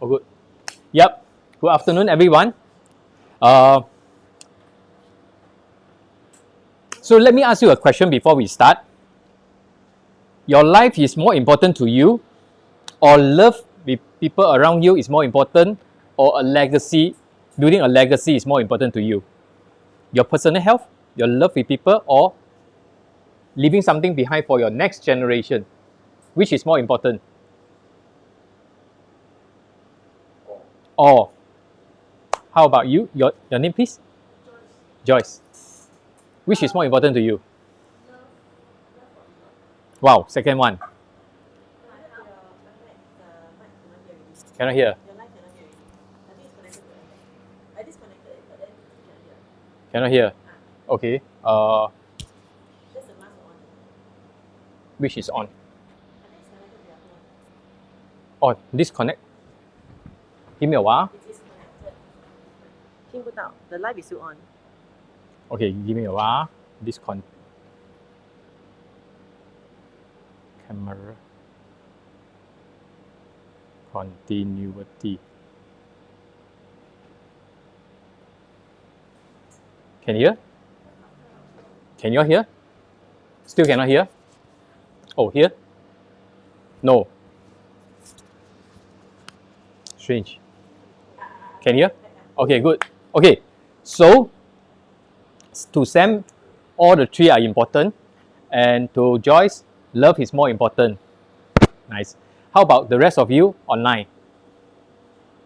Oh, good. Yep. Good afternoon, everyone. So let me ask you a question before we start. Your life is more important to you, or love with people around you is more important, or a legacy, building a legacy is more important to you? Your personal health, your love with people, or leaving something behind for your next generation? Which is more important? Or how about you? Your name, please? Joyce. Which is more important to you? Wow, second one. Cannot hear. Cannot hear. Okay. Which is on? Oh, disconnect. Give me a while. The light is still on. Okay, give me a while. Camera. Continuity. Can you hear? Can you all hear? Still cannot hear? Oh, here? No. Strange. Can you hear? Okay, good. Okay, so to Sam, all the three are important, and to Joyce, love is more important. Nice. How about the rest of you online?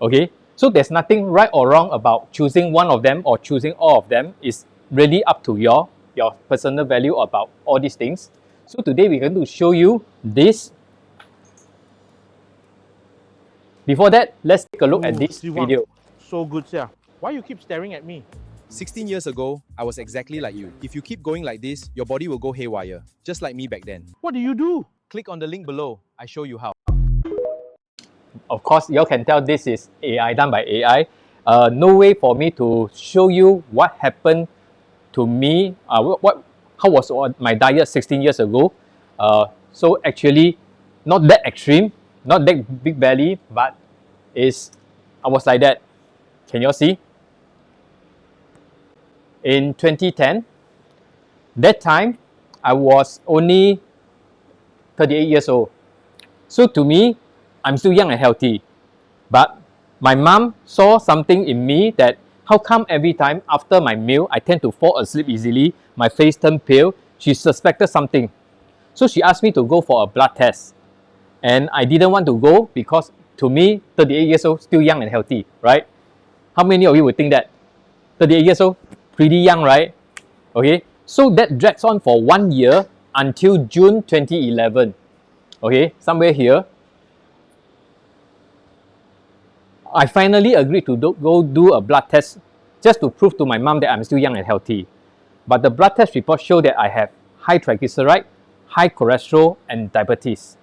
Okay, so there's nothing right or wrong about choosing one of them or choosing all of them. It's really up to your personal value about all these things. So today we're going to show you this. Before that, let's take a look at this video. So good, sir. Why you keep staring at me? 16 years ago, I was exactly like you. If you keep going like this, your body will go haywire, just like me back then. What do you do? Click on the link below. I show you how. Of course, you all can tell this is AI, done by AI. No way for me to show you what happened to me, how was my diet 16 years ago. So actually, not that extreme, not that big belly, but I was like that. Can you all see? In 2010, that time, I was only 38 years old. So to me, I'm still young and healthy. But my mom saw something in me that how come every time after my meal, I tend to fall asleep easily, my face turned pale. She suspected something. So she asked me to go for a blood test. And I didn't want to go because to me, 38 years old, still young and healthy, right? How many of you would think that? 38 years old, pretty young, right? Okay, so that drags on for 1 year until June 2011. Okay, somewhere here. I finally agreed to go do a blood test just to prove to my mom that I'm still young and healthy. But the blood test report showed that I have high triglyceride, high cholesterol, and diabetes.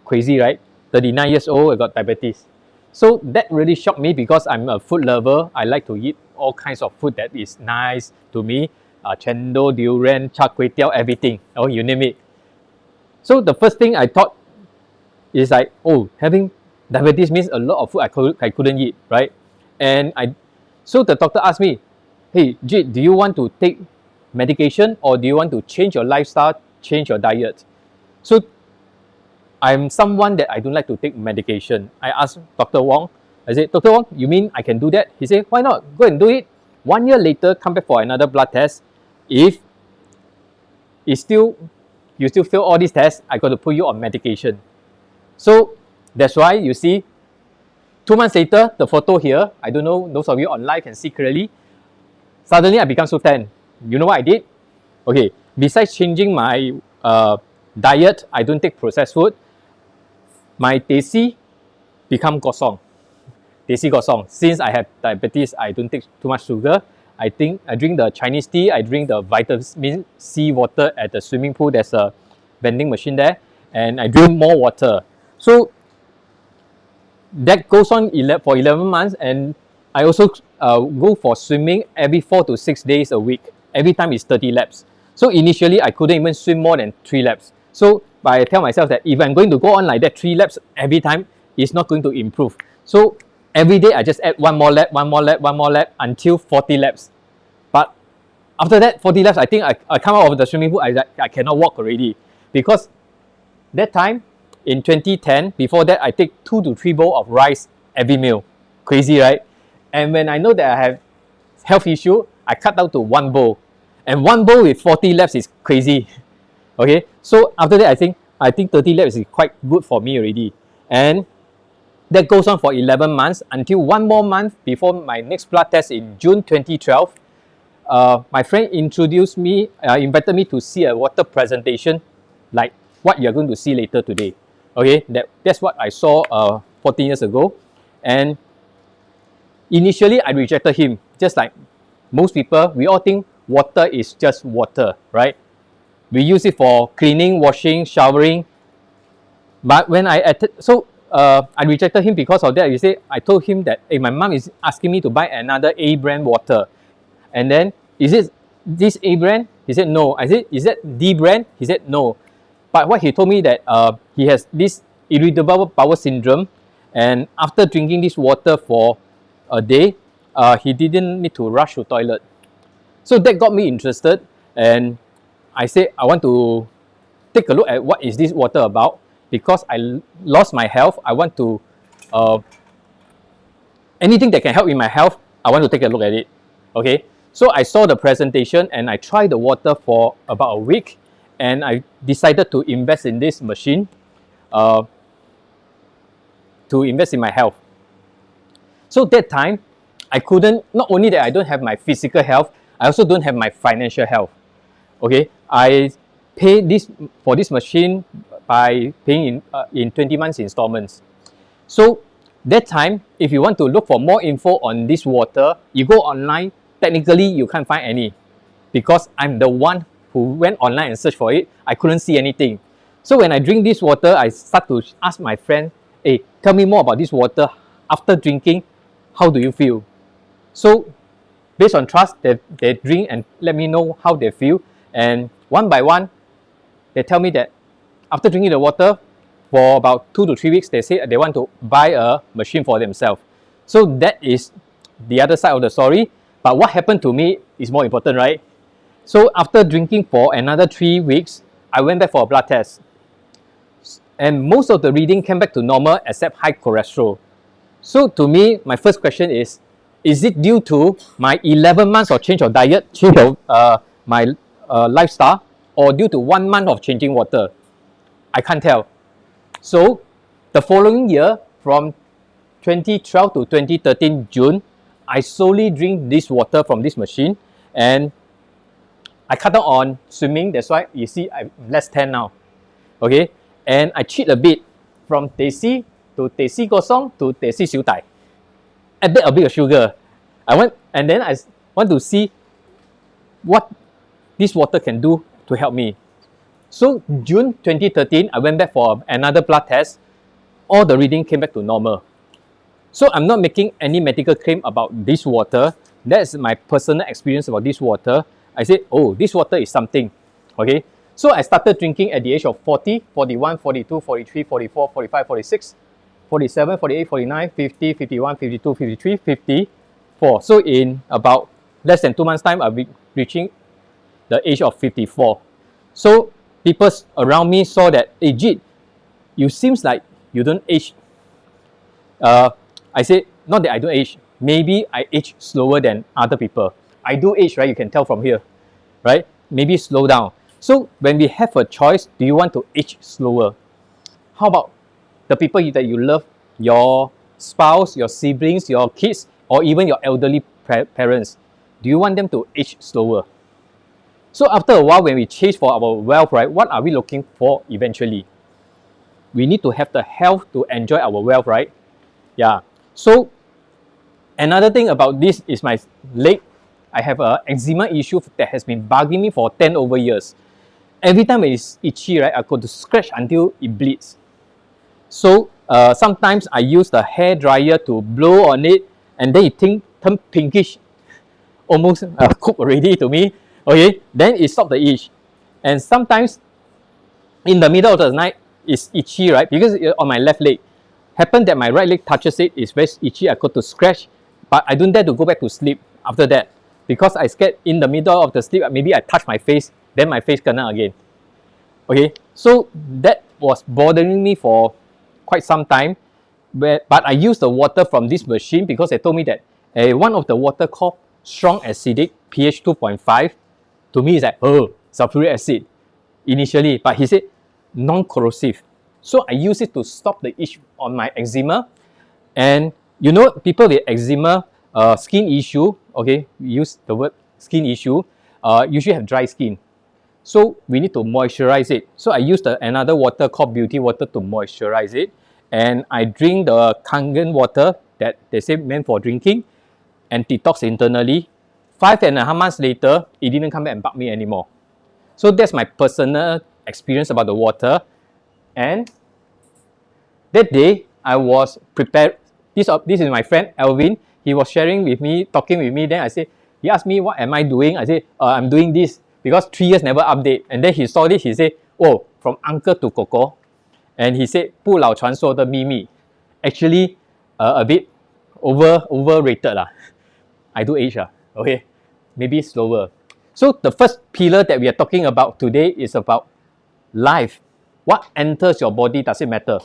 Crazy, right? 39 years old, I got diabetes. So that really shocked me because I'm a food lover. I like to eat all kinds of food that is nice to me. Chendol, durian, char kway teow, everything. Oh, you name it. So the first thing I thought is like, oh, having diabetes means a lot of food I couldn't eat, right? And so the doctor asked me, hey, Jit, do you want to take medication or do you want to change your lifestyle, change your diet? So I'm someone that I don't like to take medication. I asked Dr. Wong, I said, Dr. Wong, you mean I can do that? He said, why not? Go and do it. 1 year later, come back for another blood test. If you still fail all these tests, I got to put you on medication. So that's why you see 2 months later, the photo here, I don't know, those of you online can see clearly. Suddenly I become so tan. You know what I did? Okay, besides changing my diet, I don't take processed food. My teh c become kosong. Teh c kosong. Since I have diabetes, I don't take too much sugar. I drink the Chinese tea. I drink the vitamin C water at the swimming pool. There's a vending machine there. And I drink more water. So that goes on for 11 months. And I also go for swimming every 4 to 6 days a week. Every time is 30 laps. So initially, I couldn't even swim more than 3 laps. So I tell myself that if I'm going to go on like that 3 laps every time, it's not going to improve. So every day I just add one more lap, one more lap, one more lap until 40 laps. But after that 40 laps, I think I come out of the swimming pool, I cannot walk already. Because that time, in 2010, before that, I take 2 to 3 bowls of rice every meal. Crazy, right? And when I know that I have health issue, I cut down to 1 bowl. And 1 bowl with 40 laps is crazy. Okay, so after that, I think 30 laps is quite good for me already. And that goes on for 11 months until 1 more month before my next blood test in June 2012. My friend introduced me, invited me to see a water presentation like what you're going to see later today. Okay, that's what I saw 14 years ago. And initially, I rejected him. Just like most people, we all think water is just water, right? We use it for cleaning, washing, showering. But when I rejected him because of that. I told him that, hey, my mom is asking me to buy another A brand water. And then, is it this A brand? He said, no. I said, is that D brand? He said, no. But what he told me that he has this irritable bowel syndrome. And after drinking this water for a day, he didn't need to rush to toilet. So that got me interested. And I said, I want to take a look at what is this water about. Because I lost my health, I want to, anything that can help in my health, I want to take a look at it. Okay, so I saw the presentation and I tried the water for about a week, and I decided to invest in this machine to invest in my health. So that time, I couldn't, not only that I don't have my physical health, I also don't have my financial health. Okay, I pay this for this machine by paying in 20 months installments. So that time, if you want to look for more info on this water, you go online, technically you can't find any. Because I'm the one who went online and searched for it, I couldn't see anything. So when I drink this water, I start to ask my friend, hey, tell me more about this water. After drinking, how do you feel? So based on trust, they drink and let me know how they feel. And one by one, they tell me that after drinking the water for about 2 to 3 weeks, they say they want to buy a machine for themselves. So that is the other side of the story. But what happened to me is more important, right? So after drinking for another 3 weeks, I went back for a blood test. And most of the reading came back to normal except high cholesterol. So to me, my first question is it due to my 11 months of change of diet, change of my lifestyle, or due to 1 month of changing water? I can't tell. So the following year, from 2012 to 2013 June, I solely drink this water from this machine, and I cut down on swimming. That's why you see I'm less tan now. Okay, and I cheat a bit from teh C to teh C kosong to teh C siu dai. Add a bit of sugar. I want to see what this water can do to help me. So June 2013, I went back for another blood test. All the reading came back to normal. So I'm not making any medical claim about this water. That's my personal experience about this water. I said, oh, this water is something. Okay. So I started drinking at the age of 40, 41, 42, 43, 44, 45, 46, 47, 48, 49, 50, 51, 52, 53, 54. So in about less than 2 months' time, I'll be reaching the age of 54. So people around me saw that, hey, Jit, you seems like you don't age. I said, not that I don't age. Maybe I age slower than other people. I do age, right? You can tell from here, right? Maybe slow down. So when we have a choice, do you want to age slower? How about the people that you love, your spouse, your siblings, your kids, or even your elderly parents? Do you want them to age slower? So after a while, when we chase for our wealth, right, what are we looking for eventually? We need to have the health to enjoy our wealth, right? Yeah. So another thing about this is my leg. I have an eczema issue that has been bugging me for 10 over years. Every time it's itchy, right, I go to scratch until it bleeds. So sometimes I use the hair dryer to blow on it, and then it turns pinkish, almost cooked already to me. Okay, then it stops the itch. And sometimes in the middle of the night, it's itchy, right? Because it's on my left leg. Happened that my right leg touches it, it's very itchy, I got to scratch, but I don't dare to go back to sleep after that because I scared in the middle of the sleep, maybe I touch my face, then my face kena again. Okay, so that was bothering me for quite some time, but I used the water from this machine because they told me that one of the water called strong acidic, pH 2.5, to me is like, oh, sulfuric acid initially, but he said non-corrosive. So I use it to stop the itch on my eczema. And you know, people with eczema, skin issue, okay, we use the word skin issue, usually have dry skin. So we need to moisturize it. So I use another water called beauty water to moisturize it. And I drink the Kangen water that they say meant for drinking and detox internally. 5.5 months later, it didn't come back and bug me anymore. So that's my personal experience about the water. And that day, I was prepared. This is my friend Alvin. He was sharing with me, talking with me. Then I said, he asked me, what am I doing? I said, I'm doing this because 3 years never update. And then he saw this, he said, oh, from uncle to Coco. And he said, 不老传说的秘密. Actually, a bit overrated lah. I do age okay, maybe slower. So the first pillar that we are talking about today is about life. What enters your body, does it matter?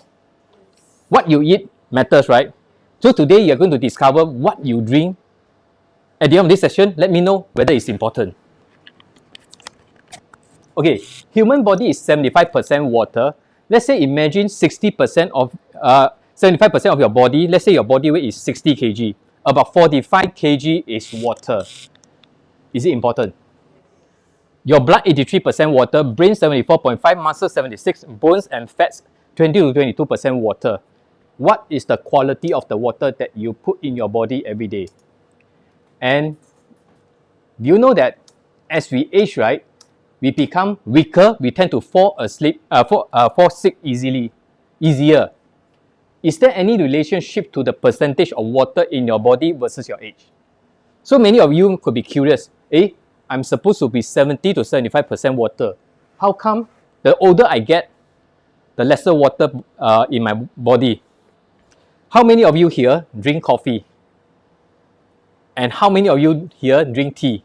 What you eat matters, right? So today you're going to discover what you drink. At the end of this session, let me know whether it's important. Okay, human body is 75% water. Let's say imagine 60% of 75% of your body. Let's say your body weight is 60 kg. About 45 kg is water. Is it important? Your blood 83% water, brain 74.5, muscle 76, bones and fats 20 to 22% water. What is the quality of the water that you put in your body every day? And do you know that as we age, right, we become weaker, we tend to fall sick easier. Is there any relationship to the percentage of water in your body versus your age? So many of you could be curious, I'm supposed to be 70 to 75% water. How come the older I get, the lesser water in my body? How many of you here drink coffee? And how many of you here drink tea?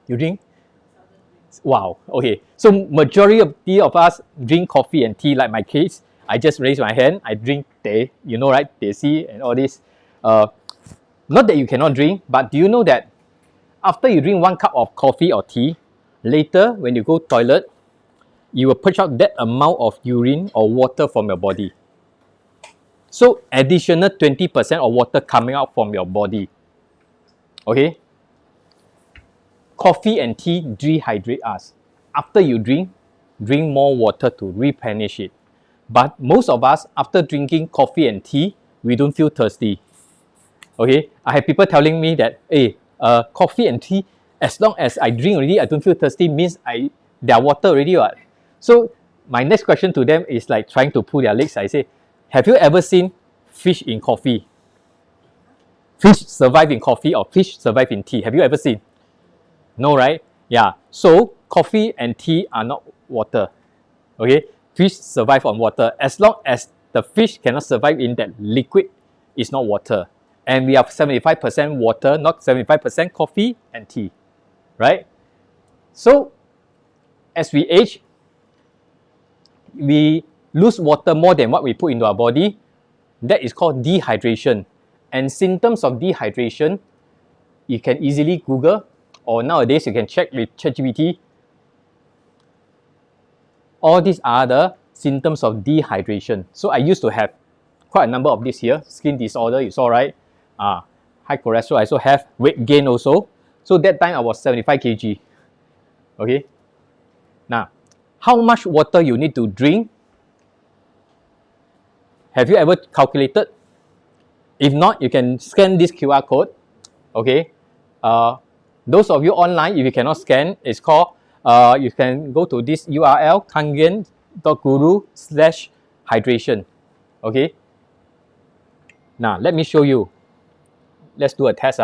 You drink? Wow, okay. So majority of us drink coffee and tea, like my case. I just raise my hand, I drink teh, you know, right? Teh and all this. Not that you cannot drink, but do you know that after you drink 1 cup of coffee or tea, later when you go toilet, you will push out that amount of urine or water from your body. So additional 20% of water coming out from your body. Okay? Coffee and tea dehydrate us. After you drink more water to replenish it. But most of us, after drinking coffee and tea, we don't feel thirsty. Okay? I have people telling me that, coffee and tea, as long as I drink already, I don't feel thirsty, means they are water already. Right? So my next question to them is like trying to pull their legs. I say, have you ever seen fish in coffee? Fish survive in coffee or fish survive in tea? Have you ever seen? No, right? Yeah. So coffee and tea are not water. Okay? Fish survive on water. As long as the fish cannot survive in that liquid, it's not water. And we have 75% water, not 75% coffee and tea. Right? So as we age, we lose water more than what we put into our body. That is called dehydration. And symptoms of dehydration, you can easily Google, or nowadays you can check with ChatGPT. All these are the symptoms of dehydration. So I used to have quite a number of this here. Skin disorder, you saw, right? High cholesterol, I also have. Weight gain also. So that time I was 75 kg. Okay? Now, how much water you need to drink? Have you ever calculated? If not, you can scan this QR code. Okay? Those of you online, if you cannot scan, it's called, you can go to this URL, kangen.guru/hydration. Okay? Now, let me show you. Let's do a test.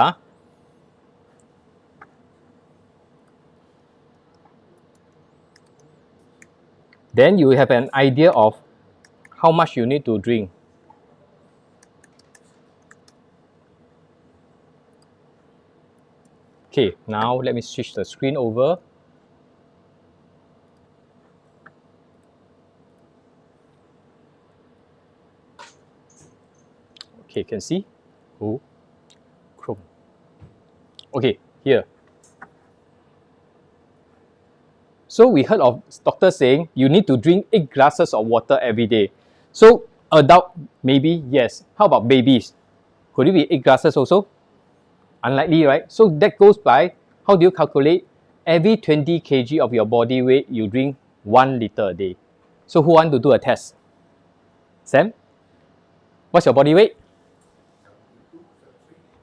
Then you have an idea of how much you need to drink. Okay, now let me switch the screen over. Okay, can see? Oh, Chrome. Okay, here. So we heard of doctors saying you need to drink 8 glasses of water every day. So adult, maybe, yes. How about babies? Could it be 8 glasses also? Unlikely, right? So that goes by, how do you calculate? Every 20 kg of your body weight, you drink 1 liter a day. So who want to do a test? Sam? What's your body weight?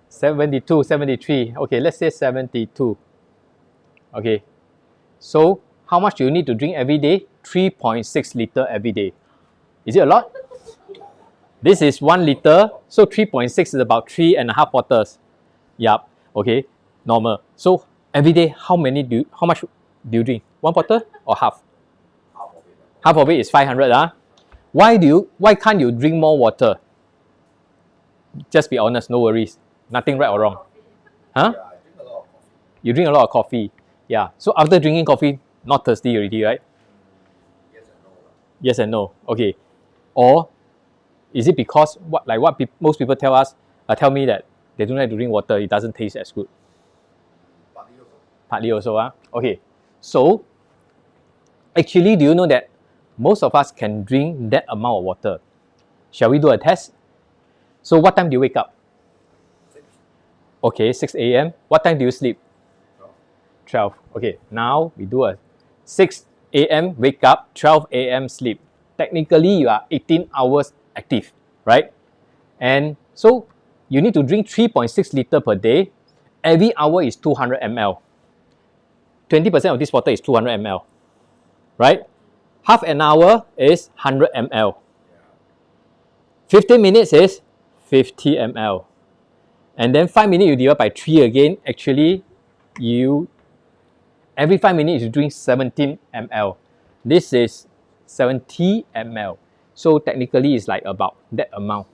72, 73. Okay, let's say 72. Okay. So how much do you need to drink every day? 3.6 liter every day. Is it a lot? This is 1 liter, so 3.6 is about 3.5 bottles. Yup. Okay. Normal. So every day, how much do you drink? 1 bottle or half? Half of it is 500. Why can't you drink more water? Just be honest, no worries. Nothing right or wrong. Huh? You drink a lot of coffee. Yeah. So after drinking coffee, not thirsty already, right? Yes and no. Okay. Or is it because most people tell me that they don't like to drink water, it doesn't taste as good? Partly also. Okay. So actually, do you know that most of us can drink that amount of water? Shall we do a test? So what time do you wake up? Okay, 6 a.m. What time do you sleep? 12. Okay, now we do a 6 a.m. wake up, 12 a.m. sleep. Technically, you are 18 hours active, right? And so you need to drink 3.6 liter per day. Every hour is 200 ml. 20% of this water is 200 ml, right? Half an hour is 100 ml. 15 minutes is 50 ml. And then 5 minutes you divide by 3 again. Actually, every 5 minutes you drink 17 ml. This is 70 ml. So technically it's like about that amount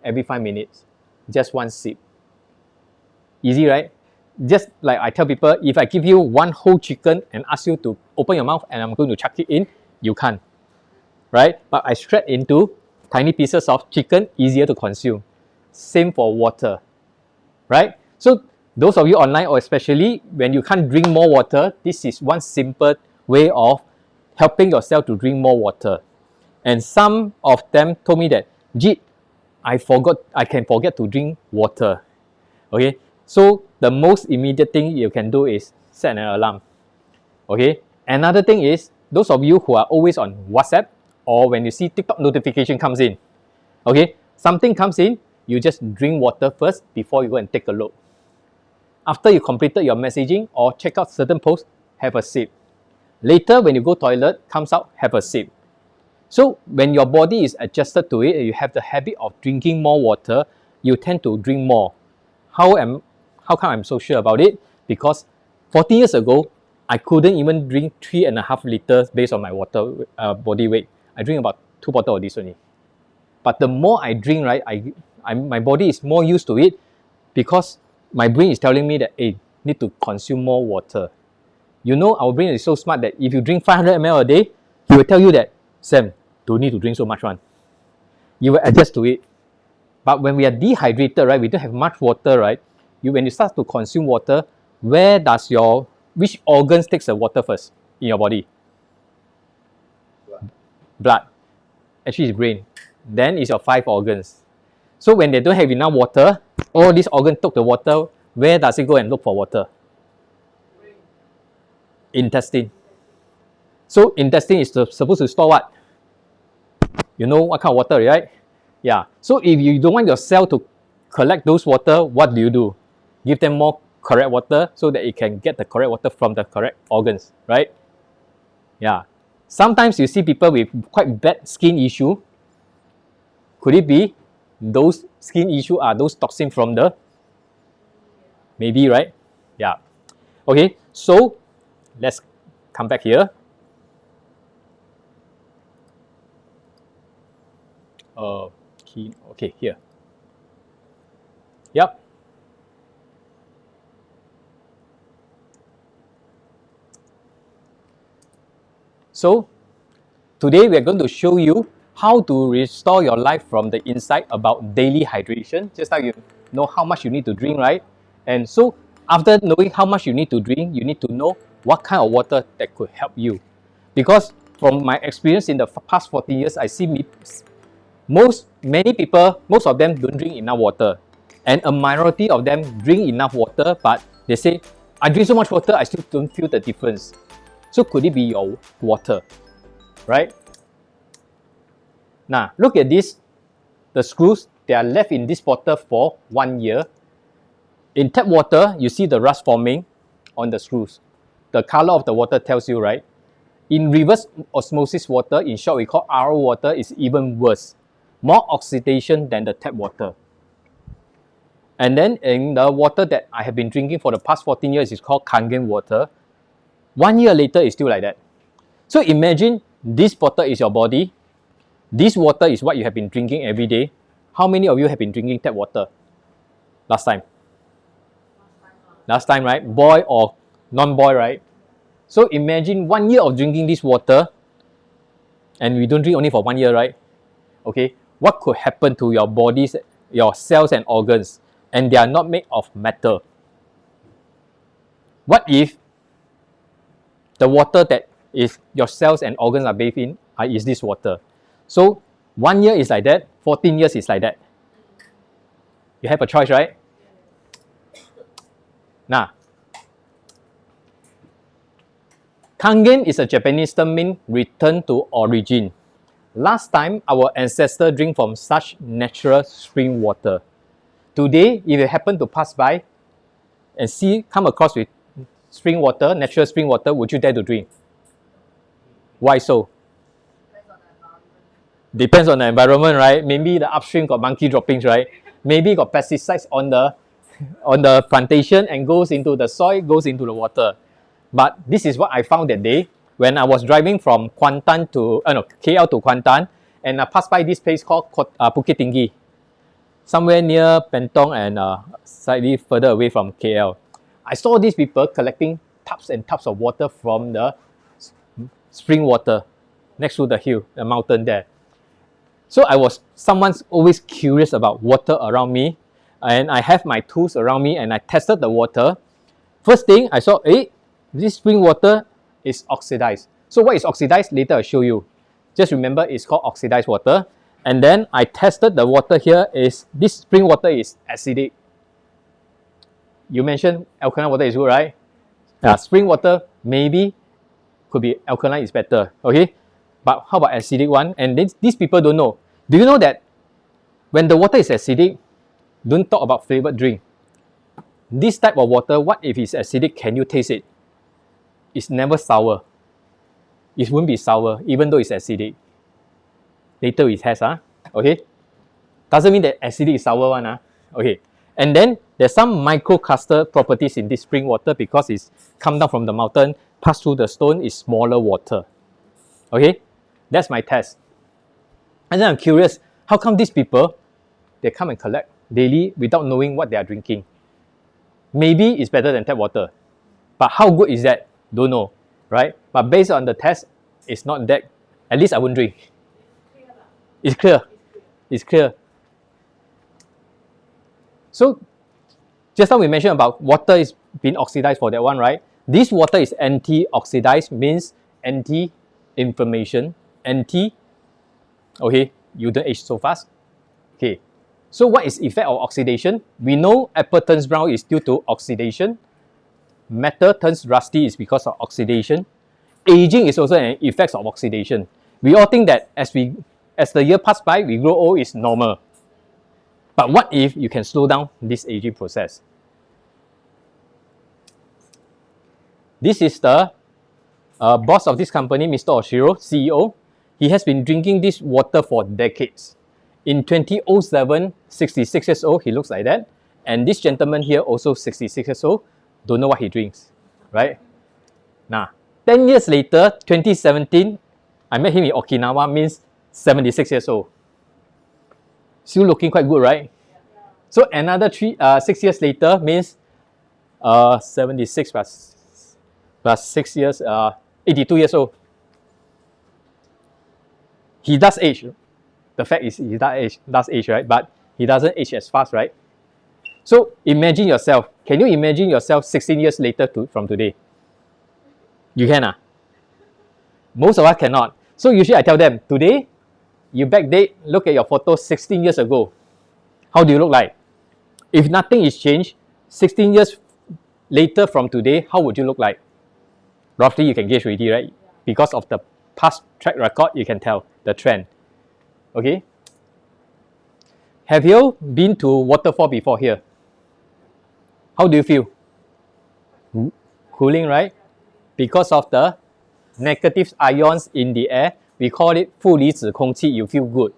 every 5 minutes. Just one sip. Easy, right? Just like I tell people, if I give you one whole chicken and ask you to open your mouth and I'm going to chuck it in, you can't, right? But I shred into tiny pieces of chicken, easier to consume. Same for water, right? So those of you online, or especially when you can't drink more water, this is one simple way of helping yourself to drink more water. And some of them told me that, Jit, I can forget to drink water. Okay, so the most immediate thing you can do is set an alarm. Okay, another thing is, those of you who are always on WhatsApp, or when you see TikTok notification comes in, okay, something comes in, you just drink water first before you go and take a look. After you completed your messaging or check out certain posts, have a sip. Later, when you go toilet, comes out, have a sip. So when your body is adjusted to it and you have the habit of drinking more water, you tend to drink more. How come I'm so sure about it? Because 14 years ago, I couldn't even drink 3.5 liters based on my body weight. I drink about 2 bottles of this only. But the more I drink, right, my body is more used to it because my brain is telling me that, hey, need to consume more water. You know, our brain is so smart that if you drink 500 ml a day, it will tell you that, Sam, don't need to drink so much one. You will adjust to it. But when we are dehydrated, right, we don't have much water, right? When you start to consume water, which organs takes the water first in your body? Blood. Actually, it's brain. Then it's your 5 organs. So when they don't have enough water, all these organs took the water. Where does it go and look for water? Intestine. So intestine is supposed to store what? You know what kind of water, right? Yeah. So if you don't want your cell to collect those water, what do? Give them more correct water so that it can get the correct water from the correct organs, right? Yeah. Sometimes you see people with quite bad skin issue. Could it be those skin issue are those toxins from the? Maybe, right? Yeah. Okay. So let's come back here. Okay, here. Yep. So today we are going to show you how to restore your life from the inside about daily hydration. Just like you know how much you need to drink, right? And so after knowing how much you need to drink, you need to know what kind of water that could help you. Because from my experience in the past 40 years, I see many people, most of them don't drink enough water. And a minority of them drink enough water, but they say, I drink so much water, I still don't feel the difference. So could it be your water, right? Now, look at this. The screws, they are left in this bottle for 1 year. In tap water, you see the rust forming on the screws. The color of the water tells you, right? In reverse osmosis water, in short we call RO water, is even worse. More oxidation than the tap water. And then in the water that I have been drinking for the past 14 years is called Kangen water. 1 year later, it's still like that. So imagine this bottle is your body. This water is what you have been drinking every day. How many of you have been drinking tap water last time? Last time, right? Boil or non-boil, right? So imagine 1 year of drinking this water, and we don't drink only for 1 year, right? Okay, what could happen to your bodies, your cells and organs, and they are not made of metal? What if the water that is your cells and organs are bathed in is this water? So 1 year is like that, 14 years is like that. You have a choice, right? Now, Kangen is a Japanese term meaning return to origin. Last time, our ancestors drink from such natural spring water. Today, if you happen to pass by and come across with spring water, natural spring water, would you dare to drink? Why so? Depends on the environment, right? Maybe the upstream got monkey droppings, right? Maybe got pesticides on the plantation and goes into the soil, goes into the water. But this is what I found that day when I was driving from KL to Kuantan, and I passed by this place called Bukit Tinggi, somewhere near Pentong and slightly further away from KL. I saw these people collecting tubs and tubs of water from the spring water next to the hill, the mountain there. So someone's always curious about water around me, and I have my tools around me and I tested the water. First thing I saw, this spring water is oxidized. So what is oxidized? Later I'll show you. Just remember it's called oxidized water. And then I tested the water here. This spring water is acidic. You mentioned alkaline water is good, right? Spring water maybe could be alkaline is better. Okay, but how about acidic one? And these people don't know. Do you know that when the water is acidic, don't talk about flavored drink. This type of water, what if it's acidic? Can you taste it? It's never sour. It won't be sour even though it's acidic. Later we test, okay? Doesn't mean that acidic is sour one, okay. And then there's some microcluster properties in this spring water because it's come down from the mountain, pass through the stone, is smaller water. Okay, that's my test. And then I'm curious, how come these people, they come and collect daily without knowing what they are drinking? Maybe it's better than tap water, but how good is that? Don't know, right? But based on the test, it's not that. At least I won't drink. It's clear. It's clear. So, just now we mentioned about water is being oxidized for that one, right? This water is anti-oxidized, means anti-inflammation. Okay, you don't age so fast. Okay, so what is effect of oxidation? We know apple turns brown is due to oxidation. Metal turns rusty is because of oxidation. Aging is also an effect of oxidation. We all think that as the year passes by, we grow old is normal. But what if you can slow down this aging process? This is the boss of this company, Mr. Oshiro, CEO. He has been drinking this water for decades. In 2007, 66 years old, he looks like that. And this gentleman here, also 66 years old, don't know what he drinks, right? Now, 10 years later, 2017, I met him in Okinawa, means 76 years old. Still looking quite good, right? So another 6 years later means 76 plus 6 years, 82 years old. He does age. The fact is he does age, right? But he doesn't age as fast, right? So imagine yourself. Can you imagine yourself 16 years later from today? You can? Most of us cannot. So usually I tell them, today, you backdate, look at your photo 16 years ago. How do you look like? If nothing is changed, 16 years later from today, how would you look like? Roughly you can gauge already, right? Because of the past track record, you can tell the trend. Okay? Have you been to waterfall before here? How do you feel? Cooling, right? Because of the negative ions in the air, we call it 负离子空气, you feel good.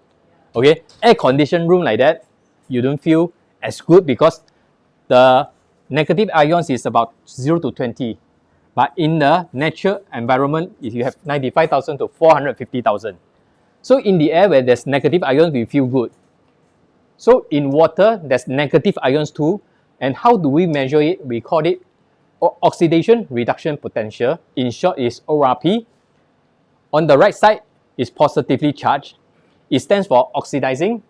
Okay? Air-conditioned room like that, you don't feel as good because the negative ions is about 0 to 20. But in the natural environment, if you have 95,000 to 450,000. So in the air where there's negative ions, we feel good. So in water, there's negative ions too. And how do we measure it? We call it oxidation reduction potential. In short, is ORP. On the right side is positively charged. It stands for oxidizing,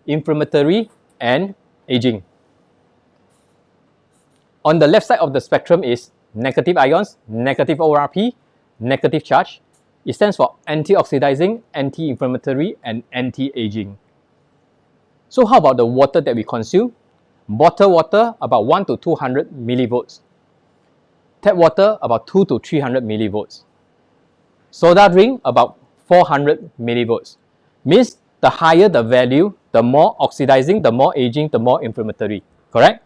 inflammatory, and aging. On the left side of the spectrum is negative ions, negative ORP, negative charge. It stands for anti-oxidizing, anti-inflammatory, and anti-aging. So how about the water that we consume? Bottled water, about 1 to 200 millivolts. Tap water, about 2 to 300 millivolts. Soda drink, about 400 millivolts. Means the higher the value, the more oxidizing, the more aging, the more inflammatory. Correct?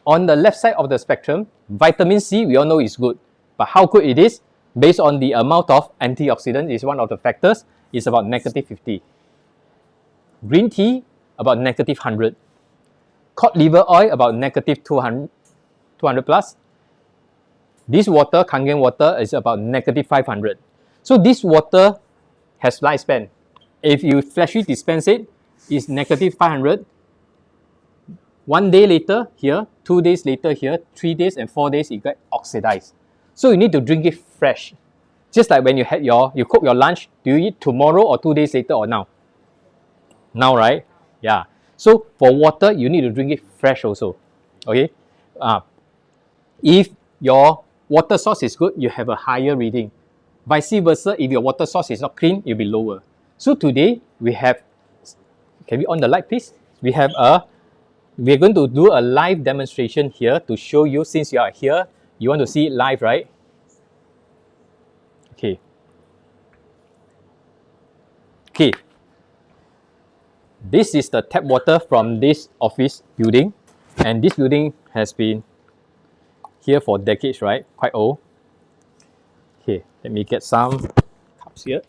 On the left side of the spectrum, vitamin C, we all know is good. But how good it is? Based on the amount of antioxidant is one of the factors, is about negative 50. Green tea, about negative 100. Cod liver oil, about negative 200 plus. This water, Kangen water, is about negative 500. So this water has lifespan. If you freshly dispense it, it's negative 500. 1 day later here, 2 days later here, 3 days and 4 days, it gets oxidized. So you need to drink it fresh. Just like when you cook your lunch, do you eat tomorrow or 2 days later or now? Now, right? Yeah. So for water, you need to drink it fresh also. Okay? If your water source is good, you have a higher reading. Vice versa, if your water source is not clean, you'll be lower. So today, we have, can we on the light please? We're going to do a live demonstration here to show you, since you are here, you want to see it live, right? Okay. Okay. This is the tap water from this office building. And this building has been here for decades, right? Quite old. Okay, let me get some cups here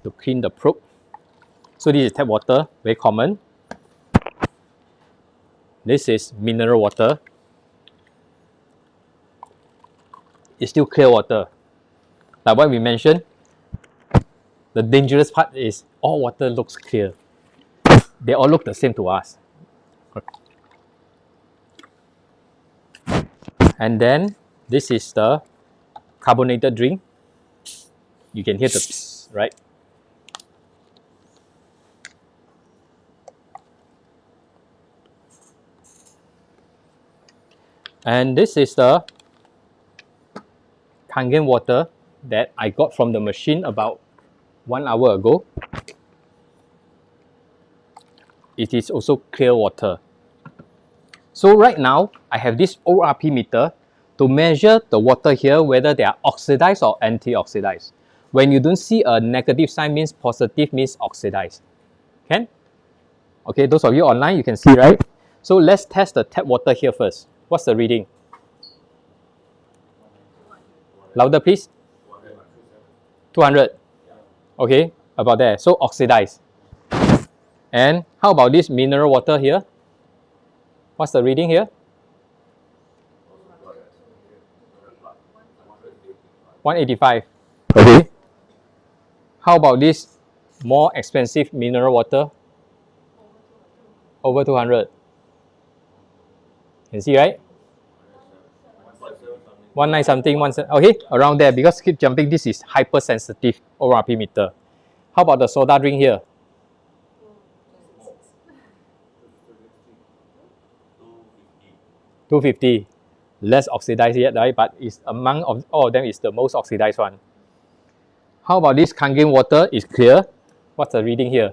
to clean the probe. So this is tap water, very common. This is mineral water. It's still clear water. Like what we mentioned, the dangerous part is all water looks clear. They all look the same to us. And then this is the carbonated drink. You can hear the psst, right? And this is the Kangen water that I got from the machine about 1 hour ago. It is also clear water. So right now, I have this ORP meter to measure the water here, whether they are oxidized or anti-oxidized. When you don't see a negative sign, means positive, means oxidized. Can? Okay, those of you online, you can see, right? So let's test the tap water here first. What's the reading? Louder, please. 200. Okay, about there. So oxidized. And how about this mineral water here? What's the reading here? 185. Okay. How about this more expensive mineral water? Over 200. You can see, right? 19 something, okay, around there, because keep jumping, this is hypersensitive ORP meter. How about the soda drink here? 250. Less oxidized yet, right? But it's among all of them is the most oxidized one. How about this Kangen water? Is clear. What's the reading here?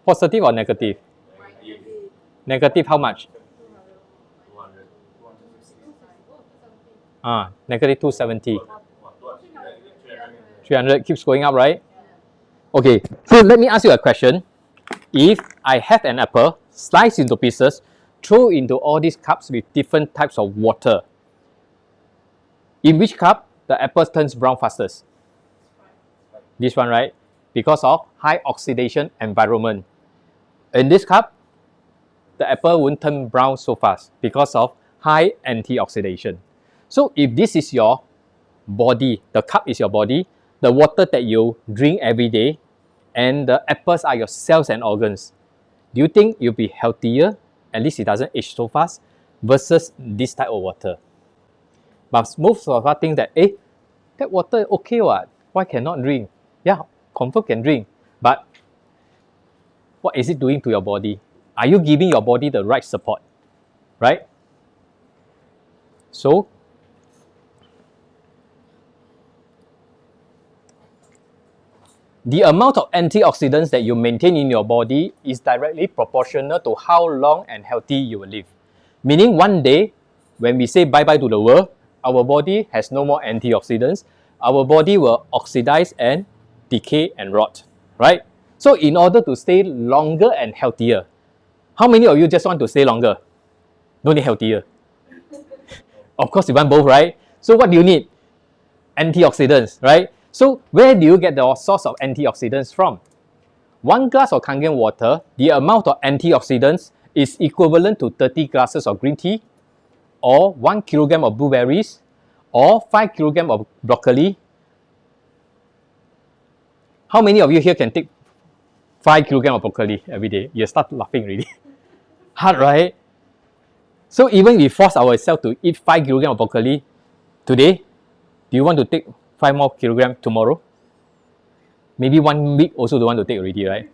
Positive or negative? Negative how much? Negative 270. 300 keeps going up, right? Okay, so let me ask you a question. If I have an apple, slice into pieces, throw into all these cups with different types of water, in which cup the apple turns brown fastest? This one, right? Because of high oxidation environment. In this cup, the apple won't turn brown so fast because of high antioxidation. So if this is your body, the cup is your body, the water that you drink every day, and the apples are your cells and organs, do you think you'll be healthier, at least it doesn't age so fast, versus this type of water? But most of us think that, that water okay what? Why cannot drink? Yeah, confirm can drink. But what is it doing to your body? Are you giving your body the right support? Right? So, the amount of antioxidants that you maintain in your body is directly proportional to how long and healthy you will live. Meaning one day, when we say bye-bye to the world, our body has no more antioxidants. Our body will oxidize and decay and rot, right? So in order to stay longer and healthier, how many of you just want to stay longer? No need healthier. Of course, you want both, right? So what do you need? Antioxidants, right? So where do you get the source of antioxidants from? 1 glass of Kangen water, the amount of antioxidants is equivalent to 30 glasses of green tea, or 1 kilogram of blueberries, or 5 kilogram of broccoli. How many of you here can take 5 kilogram of broccoli every day? You start laughing already. Hard, right? So even we force ourselves to eat 5 kilogram of broccoli today, do you want to take 5 more kilogram tomorrow? Maybe 1 week also don't want to take already, right?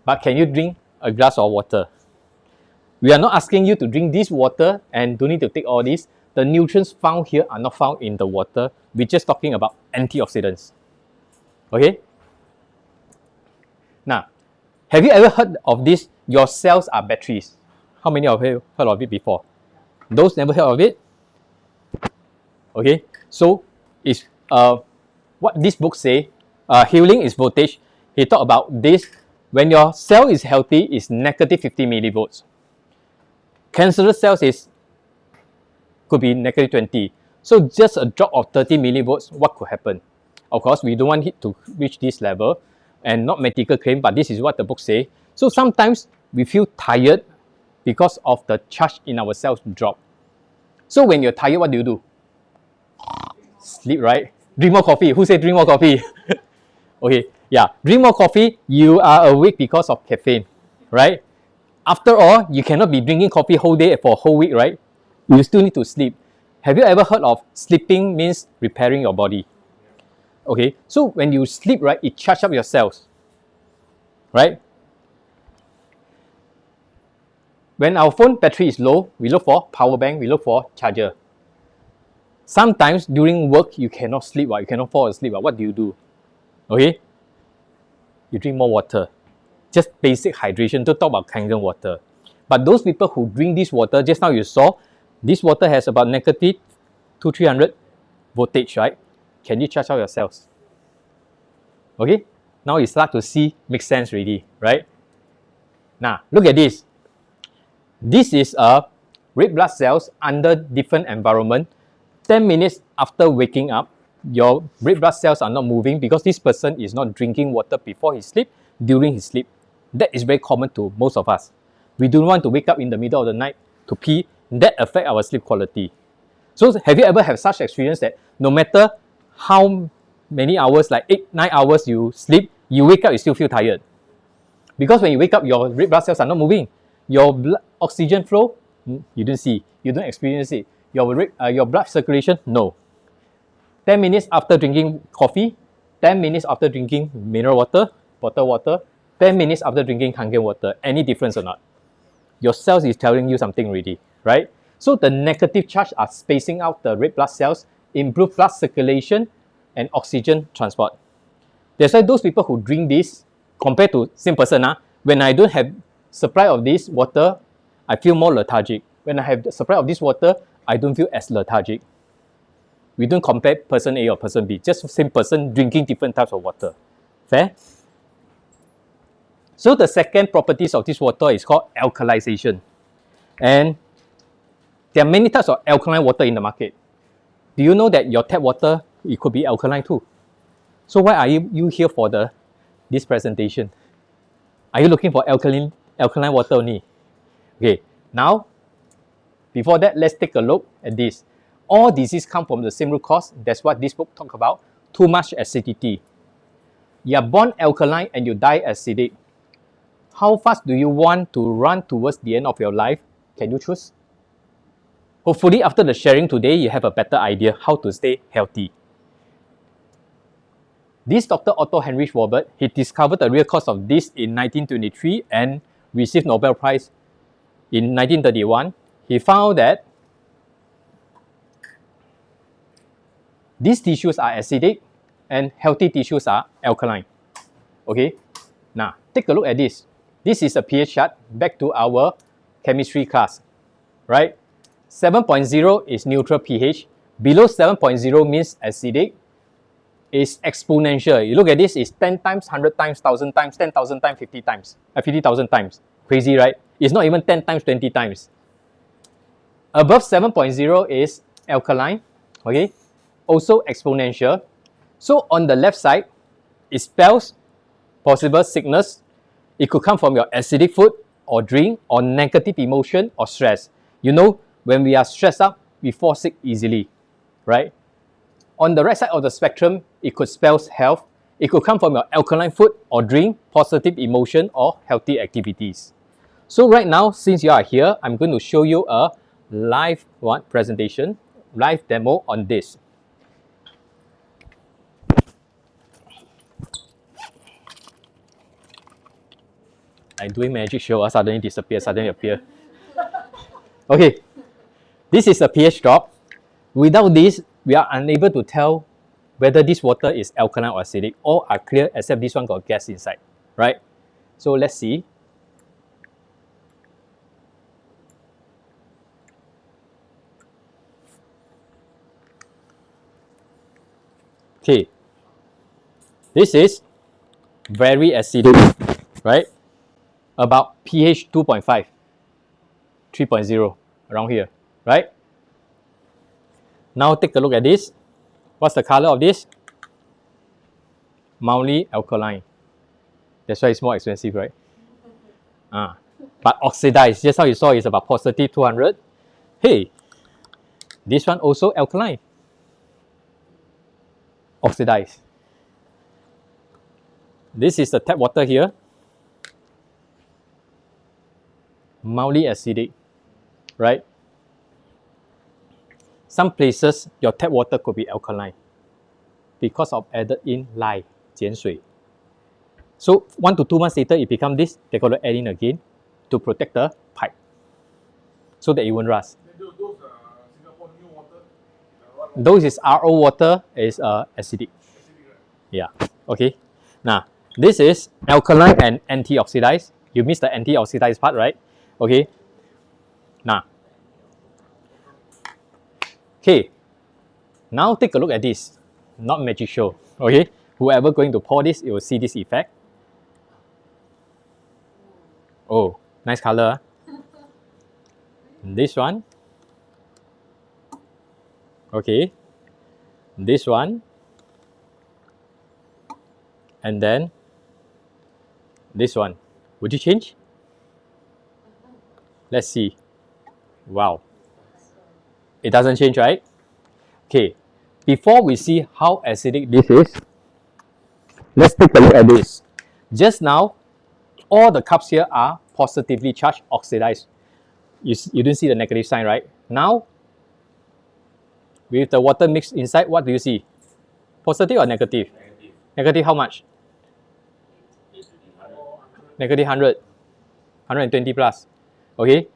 But can you drink a glass of water? We are not asking you to drink this water and don't need to take all this. The nutrients found here are not found in the water. We're just talking about antioxidants. Okay? Now, have you ever heard of this? Your cells are batteries. How many of you heard of it before? Those never heard of it? Okay, so it's what this book say, Healing is Voltage. He talked about this. When your cell is healthy, it's negative 50 millivolts. Cancerous cells could be negative 20. So just a drop of 30 millivolts, what could happen? Of course, we don't want it to reach this level, and not medical claim, but this is what the book say. So sometimes we feel tired because of the charge in our cells drop. So when you're tired, what do? Sleep, right? Drink more coffee. Who said drink more coffee? Okay, yeah. Drink more coffee, you are awake because of caffeine, right? After all, you cannot be drinking coffee whole day for a whole week, right? You still need to sleep. Have you ever heard of sleeping means repairing your body? Okay, so when you sleep, right, it charges up your cells, right? When our phone battery is low, we look for power bank, we look for charger. Sometimes during work, you cannot sleep, you cannot fall asleep. What do? Okay? You drink more water. Just basic hydration, don't talk about Kangen water. But those people who drink this water, just now you saw, this water has about negative 300 voltage, right? Can you charge out your cells? Okay? Now you start to see, make sense already, right? Now, look at this. This is a red blood cells under different environment. 10 minutes after waking up, your red blood cells are not moving because this person is not drinking water before his sleep, during his sleep. That is very common to most of us. We don't want to wake up in the middle of the night to pee. That affects our sleep quality. So have you ever had such experience that no matter how many hours, like 8-9 hours you sleep, you wake up, you still feel tired? Because when you wake up, your red blood cells are not moving. Your blood oxygen flow, you don't see, you don't experience it. your blood circulation? No. 10 minutes after drinking coffee, 10 minutes after drinking mineral water, bottled water, 10 minutes after drinking Kangen water, any difference or not? Your cells is telling you something already, right? So the negative charge are spacing out the red blood cells, improve blood circulation and oxygen transport. That's why those people who drink this, compared to same person, when I don't have supply of this water, I feel more lethargic. When I have the supply of this water, I don't feel as lethargic. We don't compare person A or person B, just same person drinking different types of water. Fair? So the second properties of this water is called alkalization. And there are many types of alkaline water in the market. Do you know that your tap water, it could be alkaline too? So why are you here for this presentation? Are you looking for alkaline water only? Okay, now, before that, let's take a look at this. All diseases come from the same root cause. That's what this book talks about. Too much acidity. You are born alkaline and you die acidic. How fast do you want to run towards the end of your life? Can you choose? Hopefully, after the sharing today, you have a better idea how to stay healthy. This Dr. Otto Heinrich Robert, he discovered the real cause of this in 1923 and received Nobel Prize in 1931. He found that these tissues are acidic and healthy tissues are alkaline. Okay, now take a look at this. This is a pH chart back to our chemistry class, right? 7.0 is neutral pH. Below 7.0 means acidic. Is exponential. You look at this, it's 10 times, 100 times, 1,000 times, 10,000 times, 50 times, 50,000 times. Crazy, right? It's not even 10 times, 20 times. Above 7.0 is alkaline, okay? Also exponential. So on the left side, it spells possible sickness. It could come from your acidic food or drink or negative emotion or stress. You know, when we are stressed out, we fall sick easily, right? On the right side of the spectrum, it could spell health. It could come from your alkaline food or drink, positive emotion or healthy activities. So right now, since you are here, I'm going to show you a live presentation, live demo on this. I'm doing magic show, suddenly disappear, suddenly appear. Okay, this is a pH drop. Without this, we are unable to tell whether this water is alkaline or acidic. All are clear except this one got gas inside, right? So let's see. Okay, this is very acidic, right? About pH 2.5, 3.0, around here, right? Now take a look at this. What's the color of this? Mildly alkaline. That's why it's more expensive, right? But oxidized, just how you saw, is about positive 200. Hey, this one also alkaline. Oxidized. This is the tap water here. Mildly acidic, right? Some places, your tap water could be alkaline because of added in lye, 碱水. So 1 to 2 months later, it becomes this. They're going to add in again to protect the pipe so that it won't rust. Those Singapore new water? Those is RO water, is acidic. Yeah, okay. Now, this is alkaline and antioxidized. You missed the antioxidized part, right? Okay. Now, okay. Now take a look at this. Not magic show. Okay. Whoever going to pour this, it will see this effect. Oh, nice color. This one. Okay. This one. And then this one. Would you change? Let's see. Wow. It doesn't change, right? Okay. Before we see how acidic this is, let's take a look at this. Just now, all the cups here are positively charged, oxidized. You don't see the negative sign, right? Now, with the water mixed inside, what do you see? Positive or negative? Negative. Negative how much? Negative 100, 120 plus. Okay,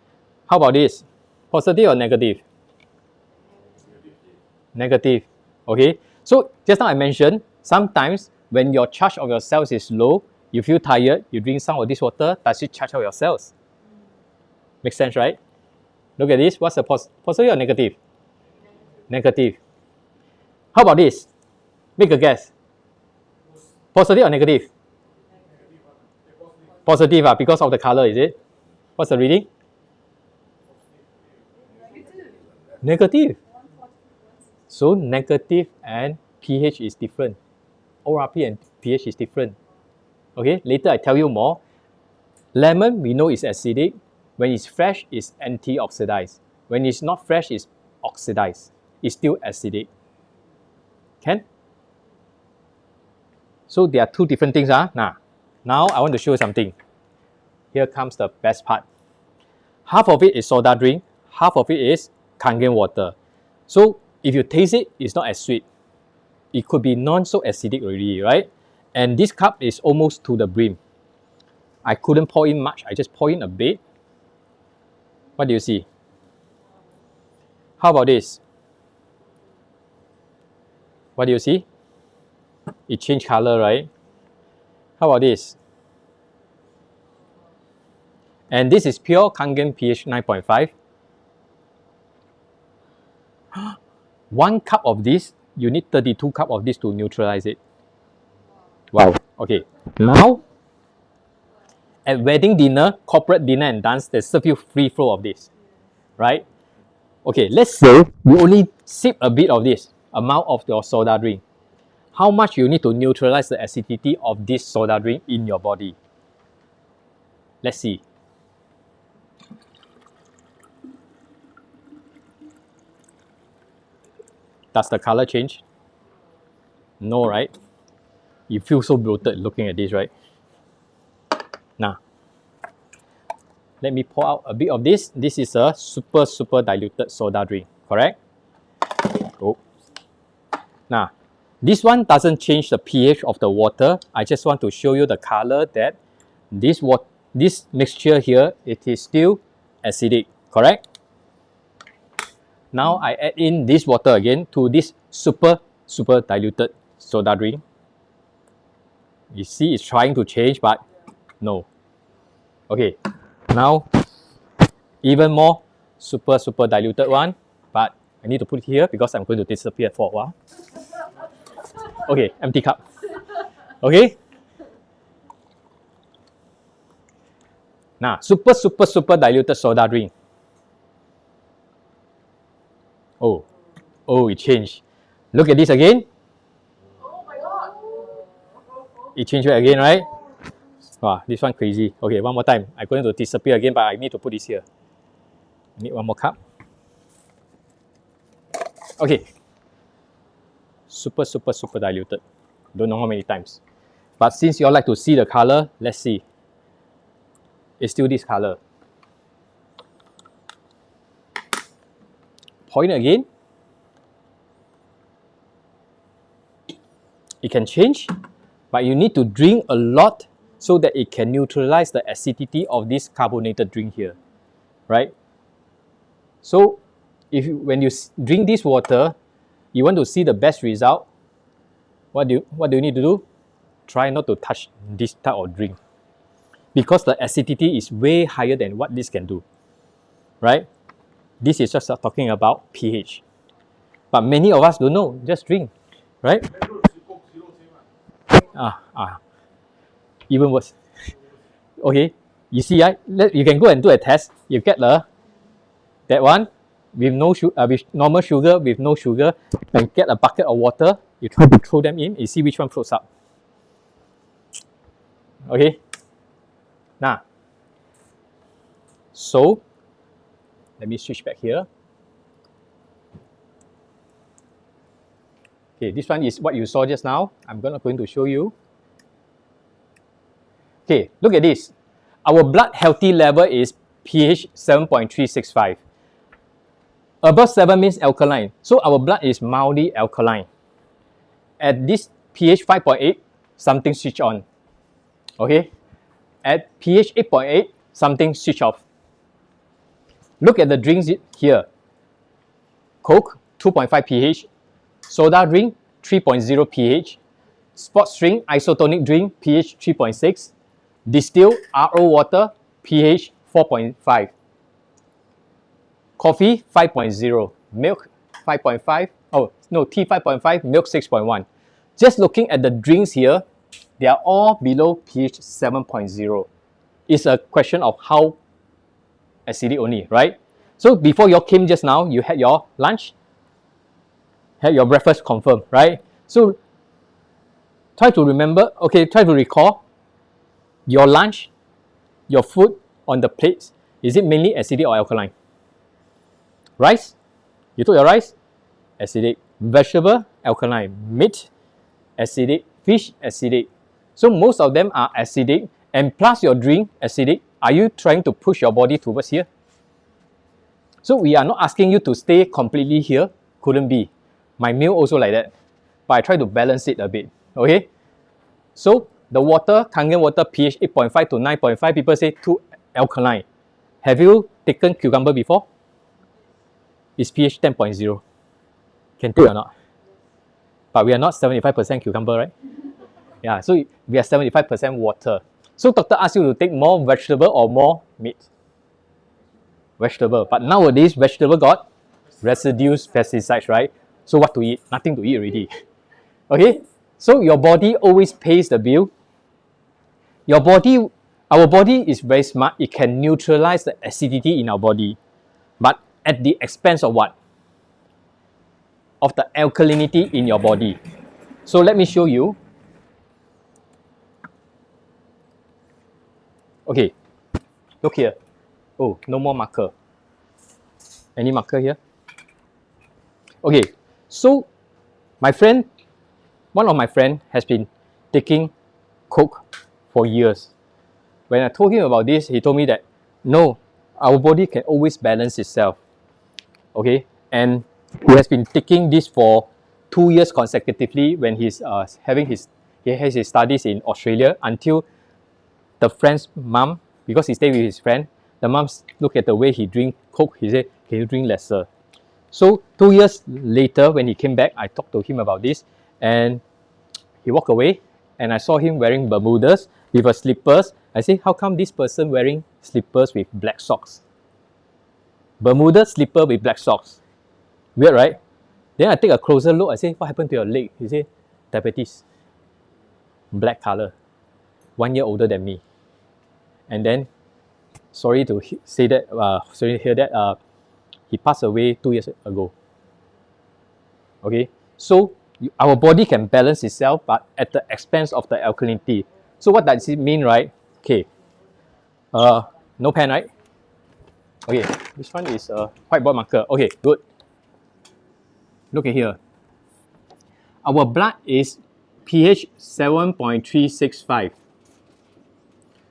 how about this? Positive or negative? Negative. Okay, so just now I mentioned, sometimes when your charge of your cells is low, you feel tired, you drink some of this water, does it charge out your cells? Makes sense, right? Look at this, what's the positive or negative? Negative. How about this? Make a guess. Positive or negative? Positive, because of the color, is it? What's the reading? Negative. So negative and pH is different. ORP and pH is different. Okay, later I tell you more. Lemon, we know is acidic. When it's fresh, it's antioxidized. When it's not fresh, it's oxidized. It's still acidic. Can? So there are two different things. Now I want to show you something. Here comes the best part. Half of it is soda drink, half of it is Kangen water. So if you taste it, it's not as sweet. It could be non-so acidic already, right? And this cup is almost to the brim. I couldn't pour in much, I just pour in a bit. What do you see? How about this? What do you see? It changed color, right? How about this? And this is pure Kangen pH 9.5. 1 cup of this, you need 32 cups of this to neutralize it. Wow. Okay. Now, at wedding dinner, corporate dinner and dance, they serve you free flow of this. Right? Okay, let's say you only sip a bit of this amount of your soda drink. How much you need to neutralize the acidity of this soda drink in your body? Let's see. Does the color change? No, right? You feel so bloated looking at this, right? Now, let me pour out a bit of this. This is a super diluted soda drink, correct? Oh. Now, this one doesn't change the pH of the water. I just want to show you the color that this mixture here, it is still acidic, correct? Now I add in this water again to this super diluted soda drink. You see it's trying to change, but no. Okay, now even more super diluted one, but I need to put it here because I'm going to disappear for a while. Okay, empty cup. Okay. Now, super diluted soda drink. Oh, it changed. Look at this again. Oh my god! It changed again, right? Wow, this one crazy. Okay, one more time. I'm going to disappear again, but I need to put this here. I need one more cup. Okay. Super diluted. Don't know how many times. But since you all like to see the color, let's see. It's still this color. Point again. It can change, but you need to drink a lot so that it can neutralize the acidity of this carbonated drink here, right? So, when you drink this water, you want to see the best result, what do you need to do? Try not to touch this type of drink, because the acidity is way higher than what this can do, right? This is just talking about pH. But many of us don't know, just drink, right? Even worse. Okay, you see, you can go and do a test. You get that one with with normal sugar, with no sugar, and get a bucket of water. You try to throw them in. You see which one floats up. Okay. Now, so let me switch back here. Okay, this one is what you saw just now. I'm going to show you. Okay, look at this. Our blood healthy level is pH 7.365. Above 7 means alkaline. So our blood is mildly alkaline. At this pH 5.8, something switch on. Okay? At pH 8.8, something switch off. Look at the drinks here. Coke, 2.5 pH. Soda drink, 3.0 pH. Sports drink, isotonic drink, pH 3.6. Distilled RO water, pH 4.5. Coffee, 5.0. Milk, 5.5. Oh, no, tea 5.5, milk 6.1. Just looking at the drinks here, they are all below pH 7.0. It's a question of how acidic only, right? So before you came just now, you had your lunch, had your breakfast confirmed, right? So try to remember, okay, try to recall your lunch, your food on the plates. Is it mainly acidic or alkaline? Rice, you took your rice, acidic. Vegetable, alkaline. Meat, acidic. Fish, acidic. So most of them are acidic, and plus your drink, acidic. Are you trying to push your body towards here? So we are not asking you to stay completely here. Couldn't be. My meal also like that. But I try to balance it a bit. Okay? So the water, Kangen water, pH 8.5 to 9.5, people say too alkaline. Have you taken cucumber before? It's pH 10.0. Can take or not? But we are not 75% cucumber, right? Yeah, so we are 75% water. So doctor asks you to take more vegetable or more meat? Vegetable. But nowadays, vegetable got residues, pesticides, right? So what to eat? Nothing to eat already. Okay? So your body always pays the bill. Your body, our body is very smart. It can neutralize the acidity in our body. But at the expense of what? Of the alkalinity in your body. So let me show you. Okay, look here. Oh, no more marker. Any marker here? Okay, so my friend, one of my friends has been taking Coke for years. When I told him about this, he told me that no, our body can always balance itself. Okay, and he has been taking this for 2 years consecutively when he's he has his studies in Australia until the friend's mom, because he stayed with his friend, the mom look at the way he drink Coke, he said, can you drink lesser? So 2 years later, when he came back, I talked to him about this, and he walked away, and I saw him wearing Bermudas with a slippers. I said, how come this person wearing slippers with black socks? Bermuda slipper with black socks. Weird, right? Then I take a closer look. I say, what happened to your leg? He said, diabetes. Black color. 1 year older than me. And then, sorry to say that, sorry to hear that, he passed away 2 years ago. Okay, so our body can balance itself, but at the expense of the alkalinity. So what does it mean, right? Okay, no pen, right? Okay, this one is a whiteboard marker. Okay, good. Look at here. Our blood is pH 7.365.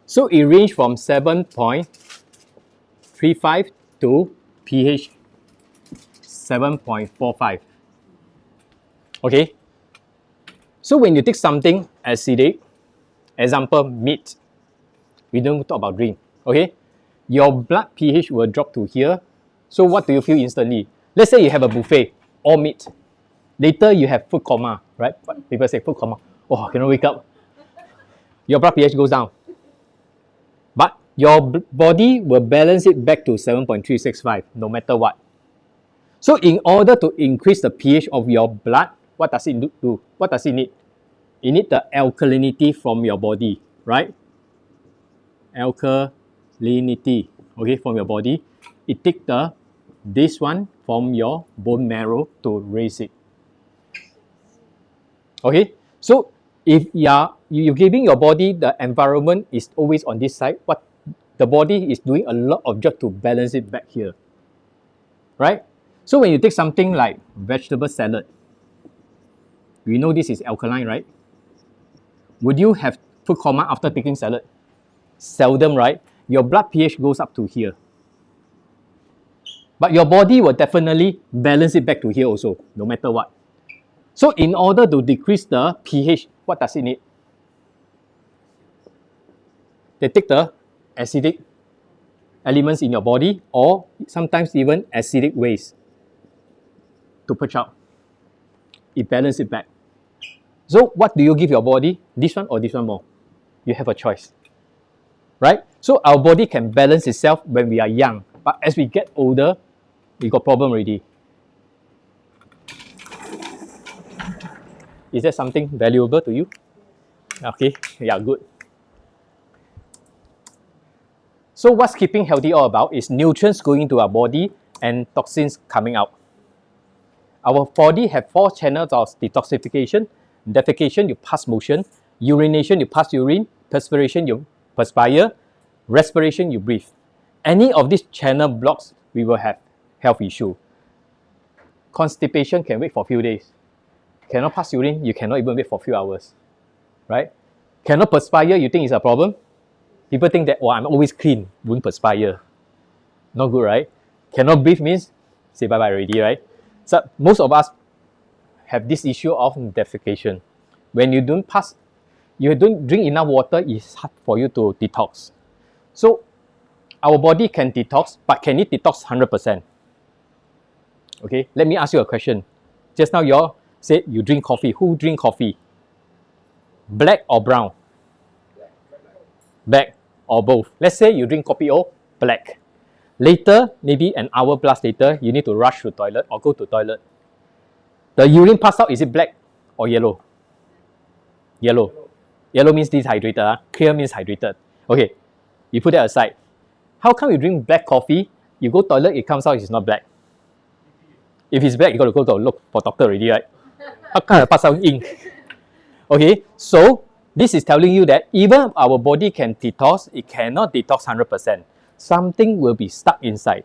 So it ranges from 7.35 to pH 7.45. Okay? So when you take something acidic, example meat, we don't talk about drink, okay? Your blood pH will drop to here. So what do you feel instantly? Let's say you have a buffet, all meat. Later you have food coma, right? People say food coma. Oh, I cannot wake up. Your blood pH goes down. But your body will balance it back to 7.365 no matter what. So in order to increase the pH of your blood, what does it do? What does it need? It needs the alkalinity from your body, right? Alkalinity, okay, from your body. It takes this one from your bone marrow to raise it. Okay, so if you're giving your body the environment is always on this side, what the body is doing a lot of job to balance it back here, right? So when you take something like vegetable salad, we know this is alkaline, right? Would you have food coma after taking salad? Seldom, right? Your blood pH goes up to here. But your body will definitely balance it back to here also, no matter what. So in order to decrease the pH, what does it need? They take the acidic elements in your body or sometimes even acidic waste to purge out. It balances it back. So what do you give your body? This one or this one more? You have a choice. Right? So our body can balance itself when we are young. But as we get older, we got problem already. Is that something valuable to you? Okay, yeah, good. So what's keeping healthy all about is nutrients going into our body and toxins coming out. Our body have 4 channels of detoxification. Defecation, you pass motion. Urination, you pass urine. Perspiration, you perspire. Respiration, you breathe. Any of these channel blocks, we will have health issue. Constipation can wait for a few days. Cannot pass urine, you cannot even wait for a few hours. Right? Cannot perspire, you think it's a problem? People think that, oh, I'm always clean, won't perspire. Not good, right? Cannot breathe means, say bye-bye already, right? So most of us have this issue of defecation. When you don't drink enough water, it's hard for you to detox. So our body can detox, but can it detox 100%? Okay, let me ask you a question. Just now you all said you drink coffee. Who drink coffee? Black or brown? Black or both. Let's say you drink coffee or black. Later, maybe an hour plus later, you need to rush to toilet or go to toilet. The urine pass out, is it black or yellow? Yellow. Yellow means dehydrated. Clear means hydrated. Okay, you put that aside. How come you drink black coffee, you go toilet, it comes out, it's not black? If it's black, you got to go to look for doctor already, right? How come it pass out ink? Okay, so this is telling you that even our body can detox, it cannot detox 100%. Something will be stuck inside.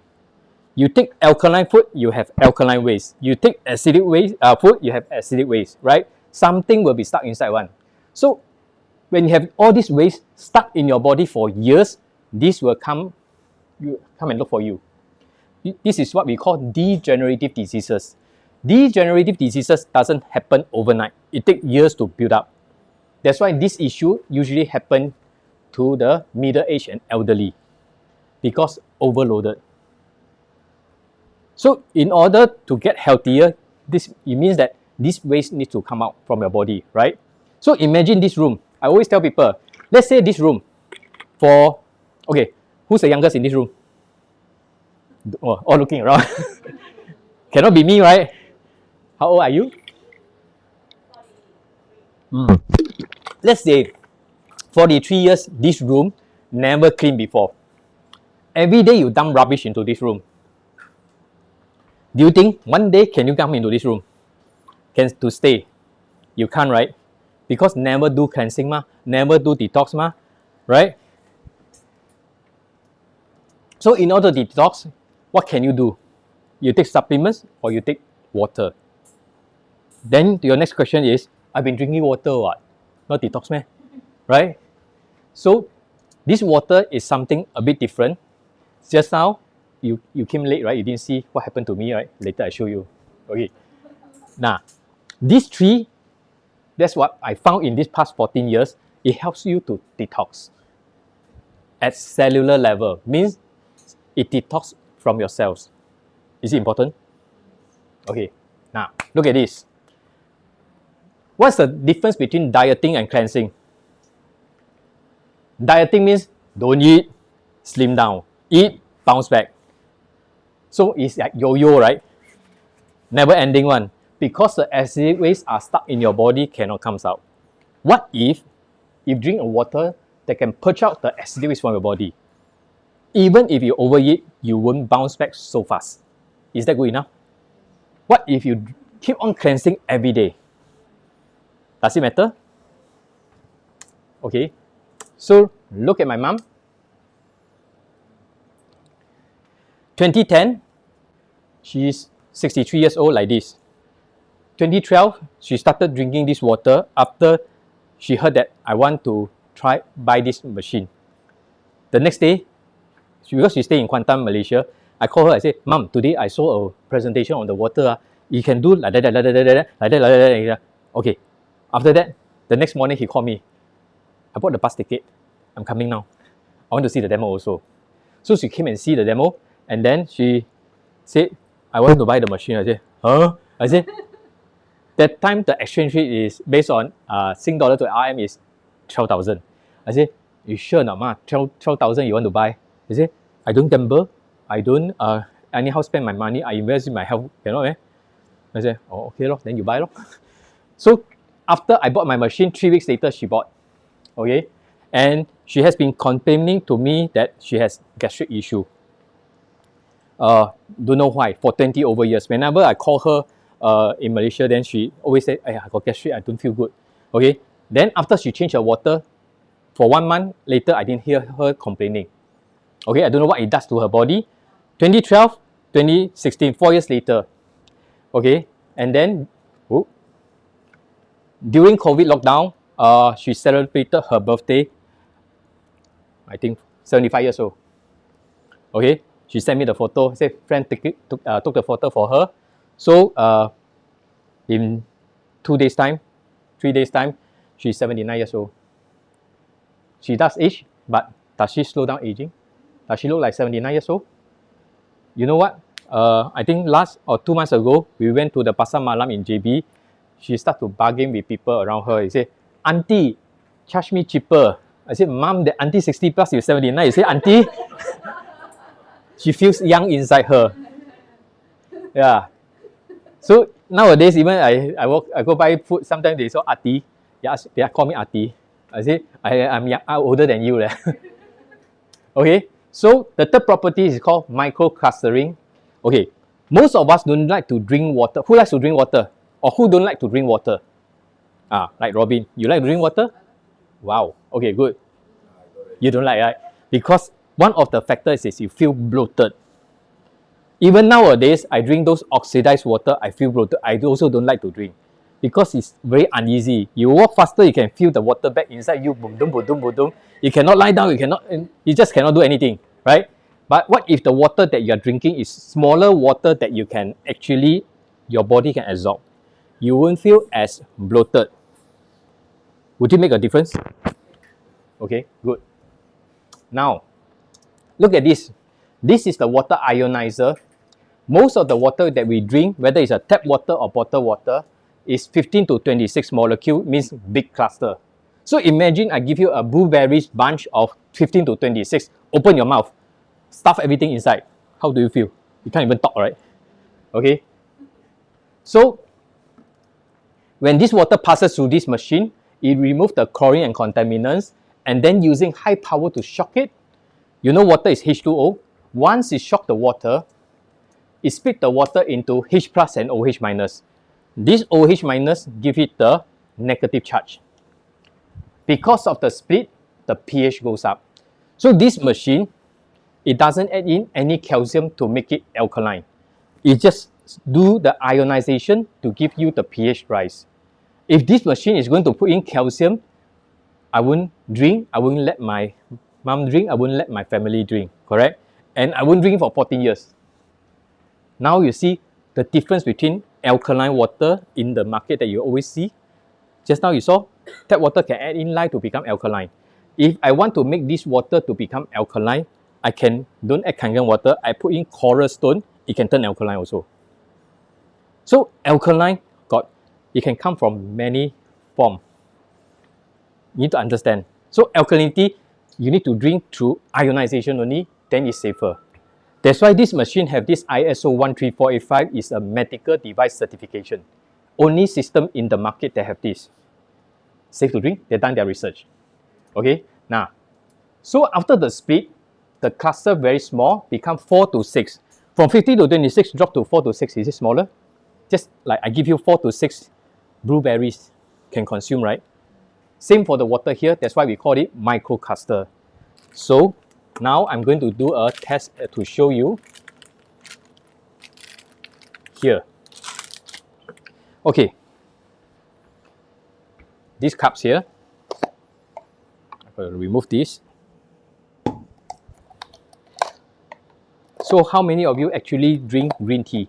You take alkaline food, you have alkaline waste. You take acidic waste, food, you have acidic waste, right? Something will be stuck inside one. So when you have all this waste stuck in your body for years, this will come and look for you. This is what we call degenerative diseases. Degenerative diseases doesn't happen overnight. It takes years to build up. That's why this issue usually happen to the middle-aged and elderly because overloaded. So in order to get healthier, it means that this waste needs to come out from your body, right? So imagine this room. I always tell people, let's say this room okay, who's the youngest in this room? Oh, all looking around. Cannot be me, right? How old are you? Let's say 43 years, this room never cleaned before. Every day you dump rubbish into this room. Do you think one day can you come into this room? To stay? You can't, right? Because never do cleansing, never do detox, right? So in order to detox, what can you do? You take supplements or you take water. Then your next question is, I've been drinking water, what? Not detox, man, right? So this water is something a bit different. Just now, you came late, right? You didn't see what happened to me, right? Later I show you. Okay. Now, these 3, that's what I found in these past 14 years. It helps you to detox at cellular level. Means it detox from your cells. Is it important? Okay. Now, look at this. What's the difference between dieting and cleansing? Dieting means don't eat, slim down. Eat, bounce back. So it's like yo-yo, right? Never ending one. Because the acidic waste are stuck in your body, cannot come out. What if you drink a water that can purge out the acidic waste from your body? Even if you overeat, you won't bounce back so fast. Is that good enough? What if you keep on cleansing every day? Does it matter? Okay. So look at my mom. 2010, she's 63 years old like this. 2012, she started drinking this water after she heard that I want to buy this machine. The next day, because she stay in Kuantan, Malaysia, I call her, I say, Mom, today I saw a presentation on the water. You can do like that, like that, like that, like that, like that, like that. Okay. After that, the next morning he called me. I bought the bus ticket. I'm coming now. I want to see the demo also. So she came and see the demo, and then she said, I want to buy the machine. I said, huh? I said, that time the exchange rate is based on Sing dollar to RM is 12,000. I said, you sure not, ma? 12,000 you want to buy? He said, I don't gamble. I don't anyhow spend my money. I invest in my health. You know, eh? I said, oh, okay, lor, then you buy. Lor. So after I bought my machine, 3 weeks later, she bought. Okay? And she has been complaining to me that she has gastric issue. Don't know why, for 20 over years. Whenever I call her in Malaysia, then she always say, I got gastric, I don't feel good. Okay? Then after she changed her water, for 1 month later, I didn't hear her complaining. Okay, I don't know what it does to her body. 2012, 2016, 4 years later. Okay, and then during COVID lockdown, she celebrated her birthday, I think 75 years old. Okay, she sent me the photo, said friend took the photo for her. So in 2 days time, 3 days time, she's 79 years old. She does age, but does she slow down aging? Does she look like 79 years old? You know what? I think last or 2 months ago, we went to the Pasar Malam in JB. She started to bargain with people around her. He said, Auntie, charge me cheaper. I said, Mom, the auntie 60 plus, you're 79. You say, Auntie? She feels young inside her. Yeah. So nowadays, even I go buy food, sometimes they say, Auntie. They call me Auntie. I say, I'm older than you. Okay. So the third property is called microclustering. Okay, most of us don't like to drink water. Who likes to drink water? Or who don't like to drink water? Like Robin, you like to drink water? Wow, okay, good. You don't like, right? Because one of the factors is you feel bloated. Even nowadays, I drink those oxidized water, I feel bloated. I also don't like to drink because it's very uneasy. You walk faster, you can feel the water back inside you, boom, boom, boom, boom, boom. You cannot lie down, you just cannot do anything, right? But what if the water that you're drinking is smaller water that you can actually, your body can absorb? You won't feel as bloated. Would it make a difference? Okay, good. Now, look at this. This is the water ionizer. Most of the water that we drink, whether it's a tap water or bottled water, is 15 to 26 molecule, means big cluster. So imagine I give you a blueberries bunch of 15 to 26. Open your mouth. Stuff everything inside. How do you feel? You can't even talk, right? Okay. So when this water passes through this machine, it removes the chlorine and contaminants, and then using high power to shock it. You know water is H2O. Once it shock the water, it split the water into H plus and OH minus. This OH minus give it the negative charge. Because of the split, the pH goes up. So this machine, it doesn't add in any calcium to make it alkaline. It just do the ionization to give you the pH rise. If this machine is going to put in calcium, I won't drink, I won't let my mom drink, I won't let my family drink, correct? And I won't drink for 14 years. Now you see the difference between alkaline water in the market that you always see. Just now you saw, tap water can add in lye to become alkaline. If I want to make this water to become alkaline, I can, don't add Kangen water, I put in coral stone, it can turn alkaline also. So alkaline, it can come from many forms. You need to understand. So alkalinity, you need to drink through ionization only, then it's safer. That's why this machine have this ISO 13485 is a medical device certification. Only system in the market that have this. Safe to drink, they've done their research. Okay, now, so after the split, the cluster very small, become 4 to 6. From 50 to 26, drop to 4 to 6, is it smaller? Just like I give you 4 to 6 blueberries can consume, right? Same for the water here, that's why we call it microcluster. So now I'm going to do a test to show you here. Okay, these cups here, I'm going to remove this. So how many of you actually drink green tea?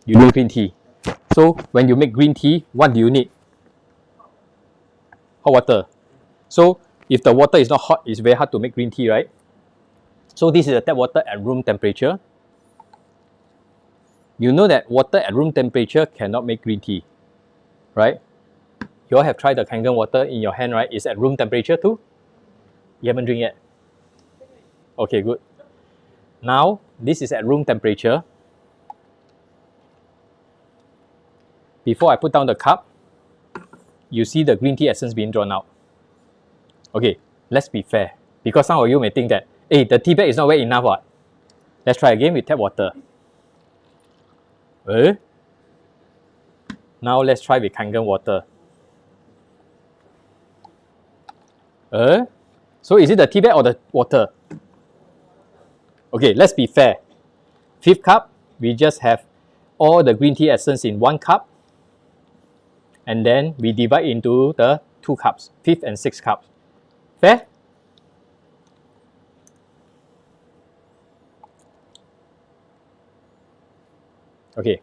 You drink green tea. So when you make green tea, what do you need? Hot water. So if the water is not hot, it's very hard to make green tea, right? So this is the tap water at room temperature. You know that water at room temperature cannot make green tea, right? You all have tried the Kangen water in your hand, right? It's at room temperature too? You haven't drink yet? Okay, good. Now, this is at room temperature. Before I put down the cup, you see the green tea essence being drawn out. Okay, let's be fair. Because some of you may think that, hey, the tea bag is not wet enough, what? Let's try again with tap water. Now let's try with Kangen water. So is it the tea bag or the water? Okay, let's be fair. Fifth cup, we just have all the green tea essence in one cup. And then we divide into the two cups, fifth and sixth cups. Fair? Okay,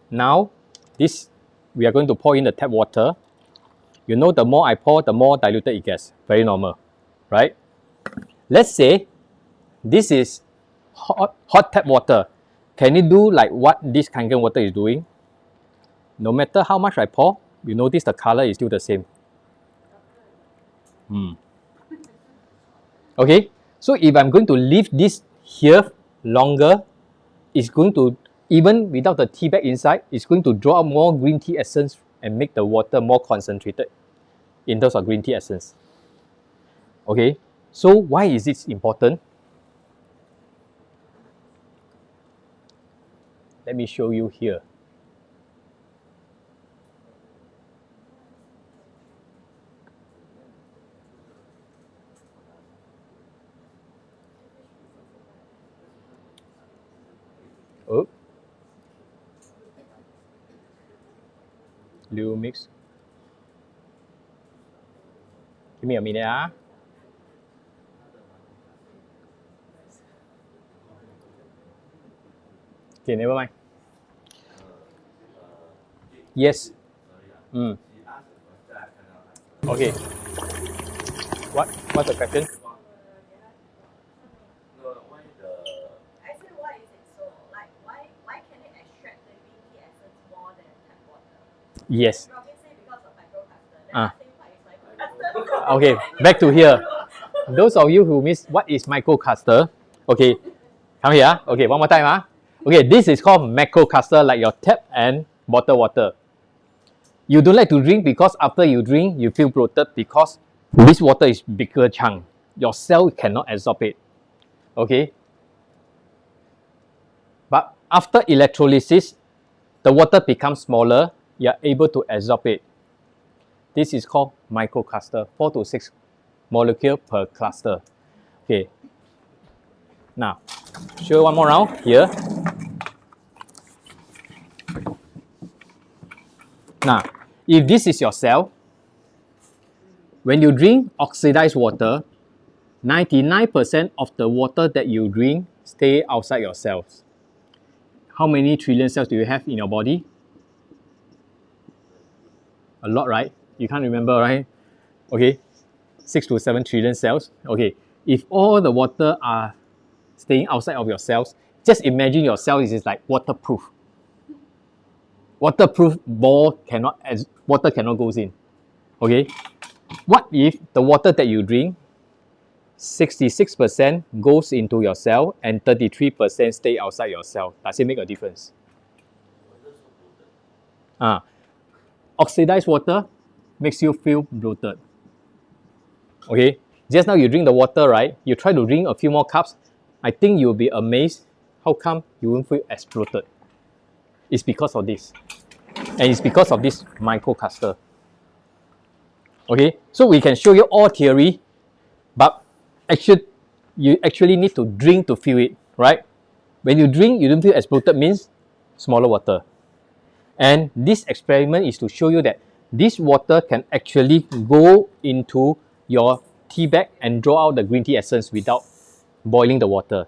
now this we are going to pour in the tap water. You know, the more I pour, the more diluted it gets. Very normal, right? Let's say this is hot tap water. Can it do like what this Kangen water is doing? No matter how much I pour, you notice the color is still the same. Okay, so if I'm going to leave this here longer, it's going to, even without the tea bag inside, it's going to draw out more green tea essence and make the water more concentrated in terms of green tea essence. Okay, so why is this important? Let me show you here. Oh, Liu mix. Give me a minute. Okay, never mind. Yes. Okay. What's the question? I said, why is it so? Like, why can it extract the green tea essence more than tap water? Yes. Robin said because of microcaster. Then I say, what is microcaster? Okay, back to here. Those of you who miss what is microcaster, okay, come here. Okay, one more time. Okay, this is called macrocaster, like your tap and bottled water. You don't like to drink because after you drink, you feel bloated because this water is bigger chunk. Your cell cannot absorb it. Okay? But after electrolysis, the water becomes smaller. You are able to absorb it. This is called microcluster, 4 to 6 molecules per cluster. Okay. Now, show one more round here. Now, if this is your cell, when you drink oxidized water, 99% of the water that you drink stay outside your cells. How many trillion cells do you have in your body? A lot, right? You can't remember, right? Okay, 6 to 7 trillion cells. Okay, if all the water are staying outside of your cells, just imagine your cell is like waterproof. Waterproof ball water cannot go in. Okay, what if the water that you drink, 66% goes into your cell and 33% stay outside your cell? Does it make a difference? Oxidized water makes you feel bloated. Okay, just now you drink the water, right? You try to drink a few more cups. I think you'll be amazed how come you won't feel as bloated. It's because of this. And it's because of this microcluster. Okay, so we can show you all theory, but you actually need to drink to feel it, right? When you drink, you don't feel as bloated means smaller water. And this experiment is to show you that this water can actually go into your tea bag and draw out the green tea essence without boiling the water.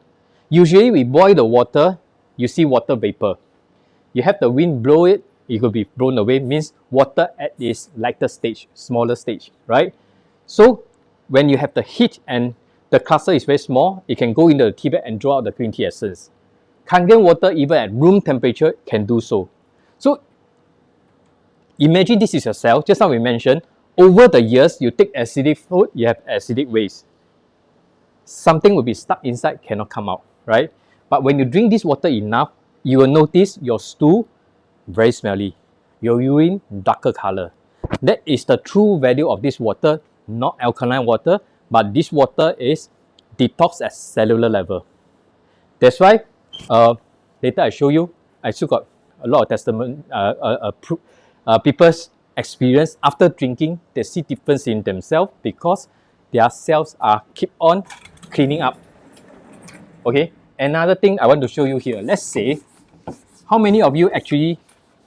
Usually we boil the water, you see water vapor. You have the wind blow it, it could be blown away, means water at its lighter stage, smaller stage, right? So when you have the heat and the cluster is very small, it can go into the tea bag and draw out the green tea essence. Kangen water, even at room temperature, can do so. So imagine this is your cell. Just now we mentioned, over the years, you take acidic food, you have acidic waste. Something will be stuck inside, cannot come out, right? But when you drink this water enough, you will notice your stool very smelly, your urine darker color. That is the true value of this water, not alkaline water, but this water is detox at cellular level. That's why later I show you, I still got a lot of testimony, people's experience after drinking, they see difference in themselves because their cells are keep on cleaning up. Okay, another thing I want to show you here. Let's say, how many of you actually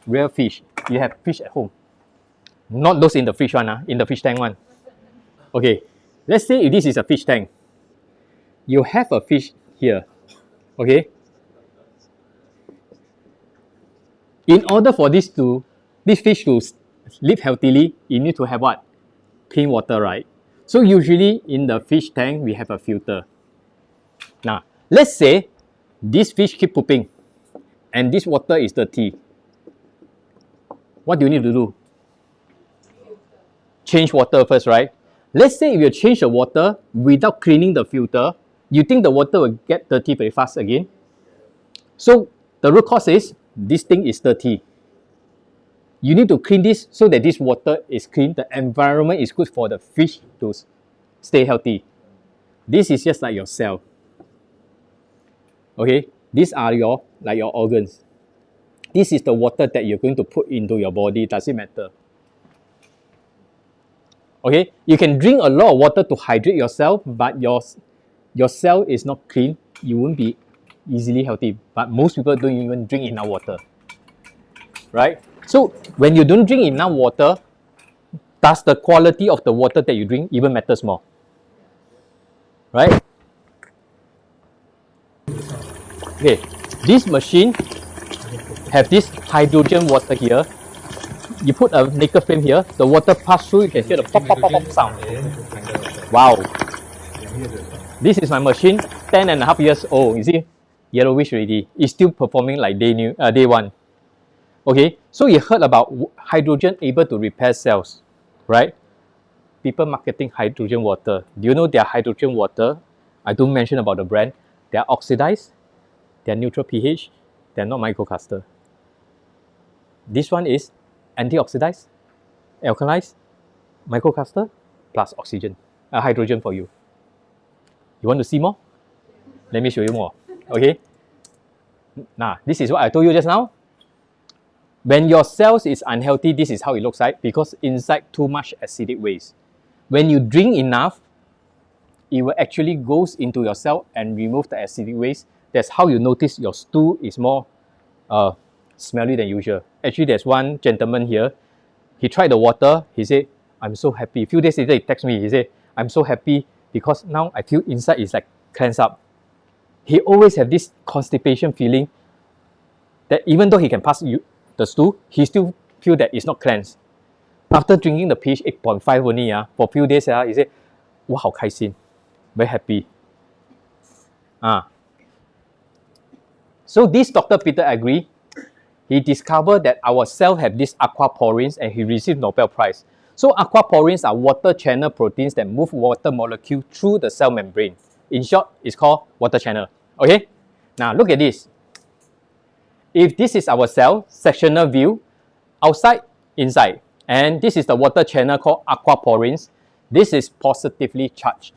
rear fish? You have fish at home. Not those in the fish one, in the fish tank one. Okay, let's say if this is a fish tank. You have a fish here. Okay. In order for this fish to live healthily, you need to have what? Clean water, right? So usually in the fish tank, we have a filter. Now, let's say this fish keep pooping and this water is dirty. What do you need to do? Change water first, right? Let's say if you change the water without cleaning the filter, you think the water will get dirty very fast again? So the root cause is this thing is dirty. You need to clean this so that this water is clean. The environment is good for the fish to stay healthy. This is just like your cell. Okay, these are your organs. This is the water that you're going to put into your body. Does it matter? Okay, you can drink a lot of water to hydrate yourself, but your cell is not clean. You won't be easily healthy. But most people don't even drink enough water, right? So when you don't drink enough water, does the quality of the water that you drink even matters more? Right? Okay, this machine have this hydrogen water here. You put a nickel frame here, the water pass through, you can hear the pop, pop, pop, pop sound. Wow. This is my machine, 10.5 years old. You see, yellowish already. It's still performing like day one. Okay, so you heard about hydrogen able to repair cells, right? People marketing hydrogen water. Do you know their hydrogen water? I don't mention about the brand. They are oxidized, they are neutral pH, they are not microcluster. This one is antioxidized, alkalized, microcluster, plus oxygen, hydrogen for you. You want to see more? Let me show you more. Okay. Now, this is what I told you just now. When your cells is unhealthy, this is how it looks like because inside too much acidic waste. When you drink enough, it will actually goes into your cell and remove the acidic waste. That's how you notice your stool is more smelly than usual. Actually, there's one gentleman here. He tried the water. He said, I'm so happy. A few days later, he texted me. He said, I'm so happy because now I feel inside is like cleansed up. He always have this constipation feeling that even though he can pass the stool, he still feel that it's not cleansed. After drinking the pH 8.5 only, for a few days, he said, wow, 好开心, very happy. So this Dr. Peter Agre, he discovered that our cells have this aquaporins and he received Nobel Prize. So aquaporins are water channel proteins that move water molecule through the cell membrane. In short, it's called water channel. Okay? Now look at this. If this is our cell, sectional view, outside, inside. And this is the water channel called aquaporins. This is positively charged.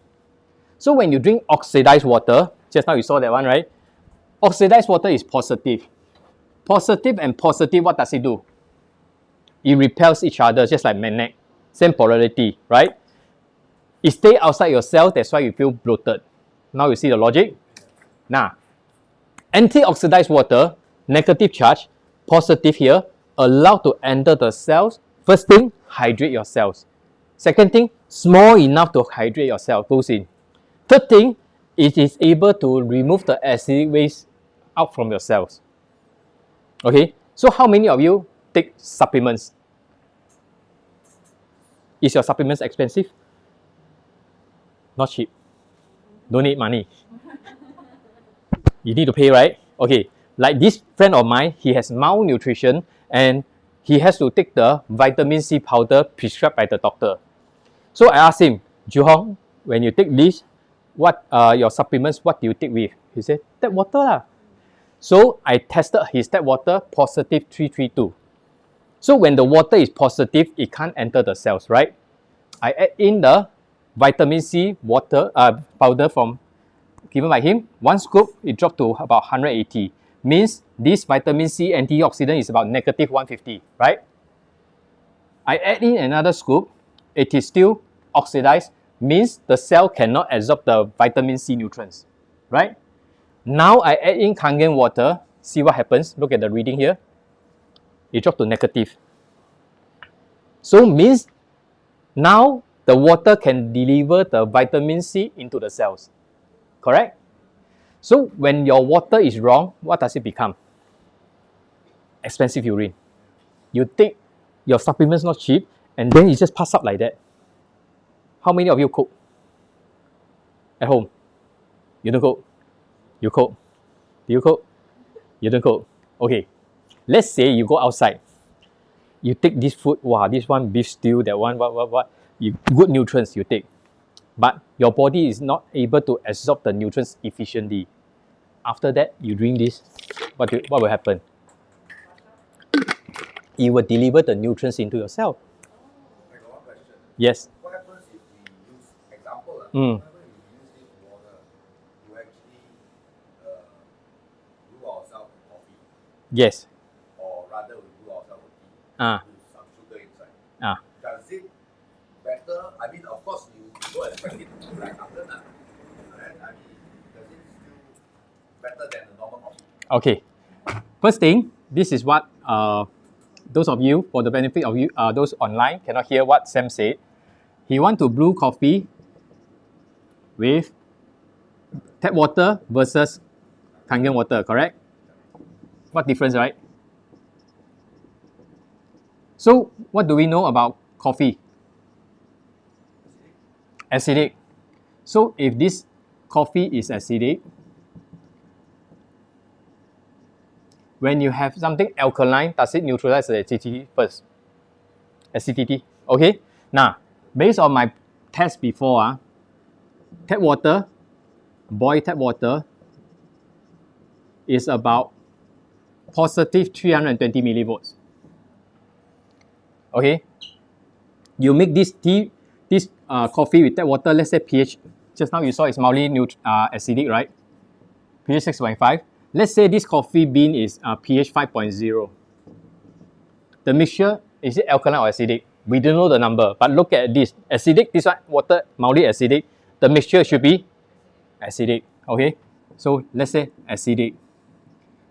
So when you drink oxidized water, just now you saw that one, right? Oxidized water is positive. Positive and positive, what does it do? It repels each other, just like magnet. Same polarity, right? It stays outside your cell, that's why you feel bloated. Now you see the logic? Now, antioxidized water, negative charge, positive here, allowed to enter the cells. First thing, hydrate your cells. Second thing, small enough to hydrate your cell, goes in. Third thing, it is able to remove the acidic waste out from your cells. Okay, so how many of you take supplements? Is your supplements expensive? Not cheap. Don't need money. You need to pay, right? Okay, like this friend of mine, he has malnutrition and he has to take the vitamin C powder prescribed by the doctor. So I asked him, Juhong, when you take this, what your supplements, what do you take with? He said, tap water lah. So I tested his tap water, positive 332. So when the water is positive, it can't enter the cells, right? I add in the vitamin C water powder from given by him. One scoop, it dropped to about 180. Means this vitamin C antioxidant is about negative 150, right? I add in another scoop, it is still oxidized, means the cell cannot absorb the vitamin C nutrients, right? Now I add in Kangen water, see what happens. Look at the reading here. It dropped to negative. So means now the water can deliver the vitamin C into the cells, correct? So when your water is wrong, what does it become? Expensive urine. You take your supplements not cheap, and then you just pass up like that. How many of you cook at home? You don't cook. You cook. Do you cook? You don't cook. Okay. Let's say you go outside. You take this food. Wow, this one beef stew, that one, what. You, good nutrients you take. But your body is not able to absorb the nutrients efficiently. After that, you drink this. What will happen? It will deliver the nutrients into your cell. I got one question. Yes. What happens if we use, example, what Mm. happens if we use this water to actually brew ourselves coffee, Yes. or rather we brew ourselves tea Ah. with some sugar inside? Ah. Does it better? I mean, of course, you don't expect it to be like Kangen, right? I mean, does it still better than the normal coffee? Okay. First thing, this is what those of you, for the benefit of you, those online cannot hear what Sam said. He want to brew coffee with tap water versus Kangen water, correct? What difference, right? So what do we know about coffee? Acidic. So if this coffee is acidic, when you have something alkaline, does it neutralize the acidity first? Acidity. Okay. Now, based on my test before, tap water, boiled tap water, is about positive 320 millivolts. Okay. You make this tea, this coffee with tap water. Let's say pH. Just now you saw it's mildly acidic, right? pH 6.5. Let's say this coffee bean is pH 5.0. The mixture, is it alkaline or acidic? We don't know the number, but look at this. Acidic, this one, water, mildly acidic. The mixture should be acidic, okay? So let's say acidic.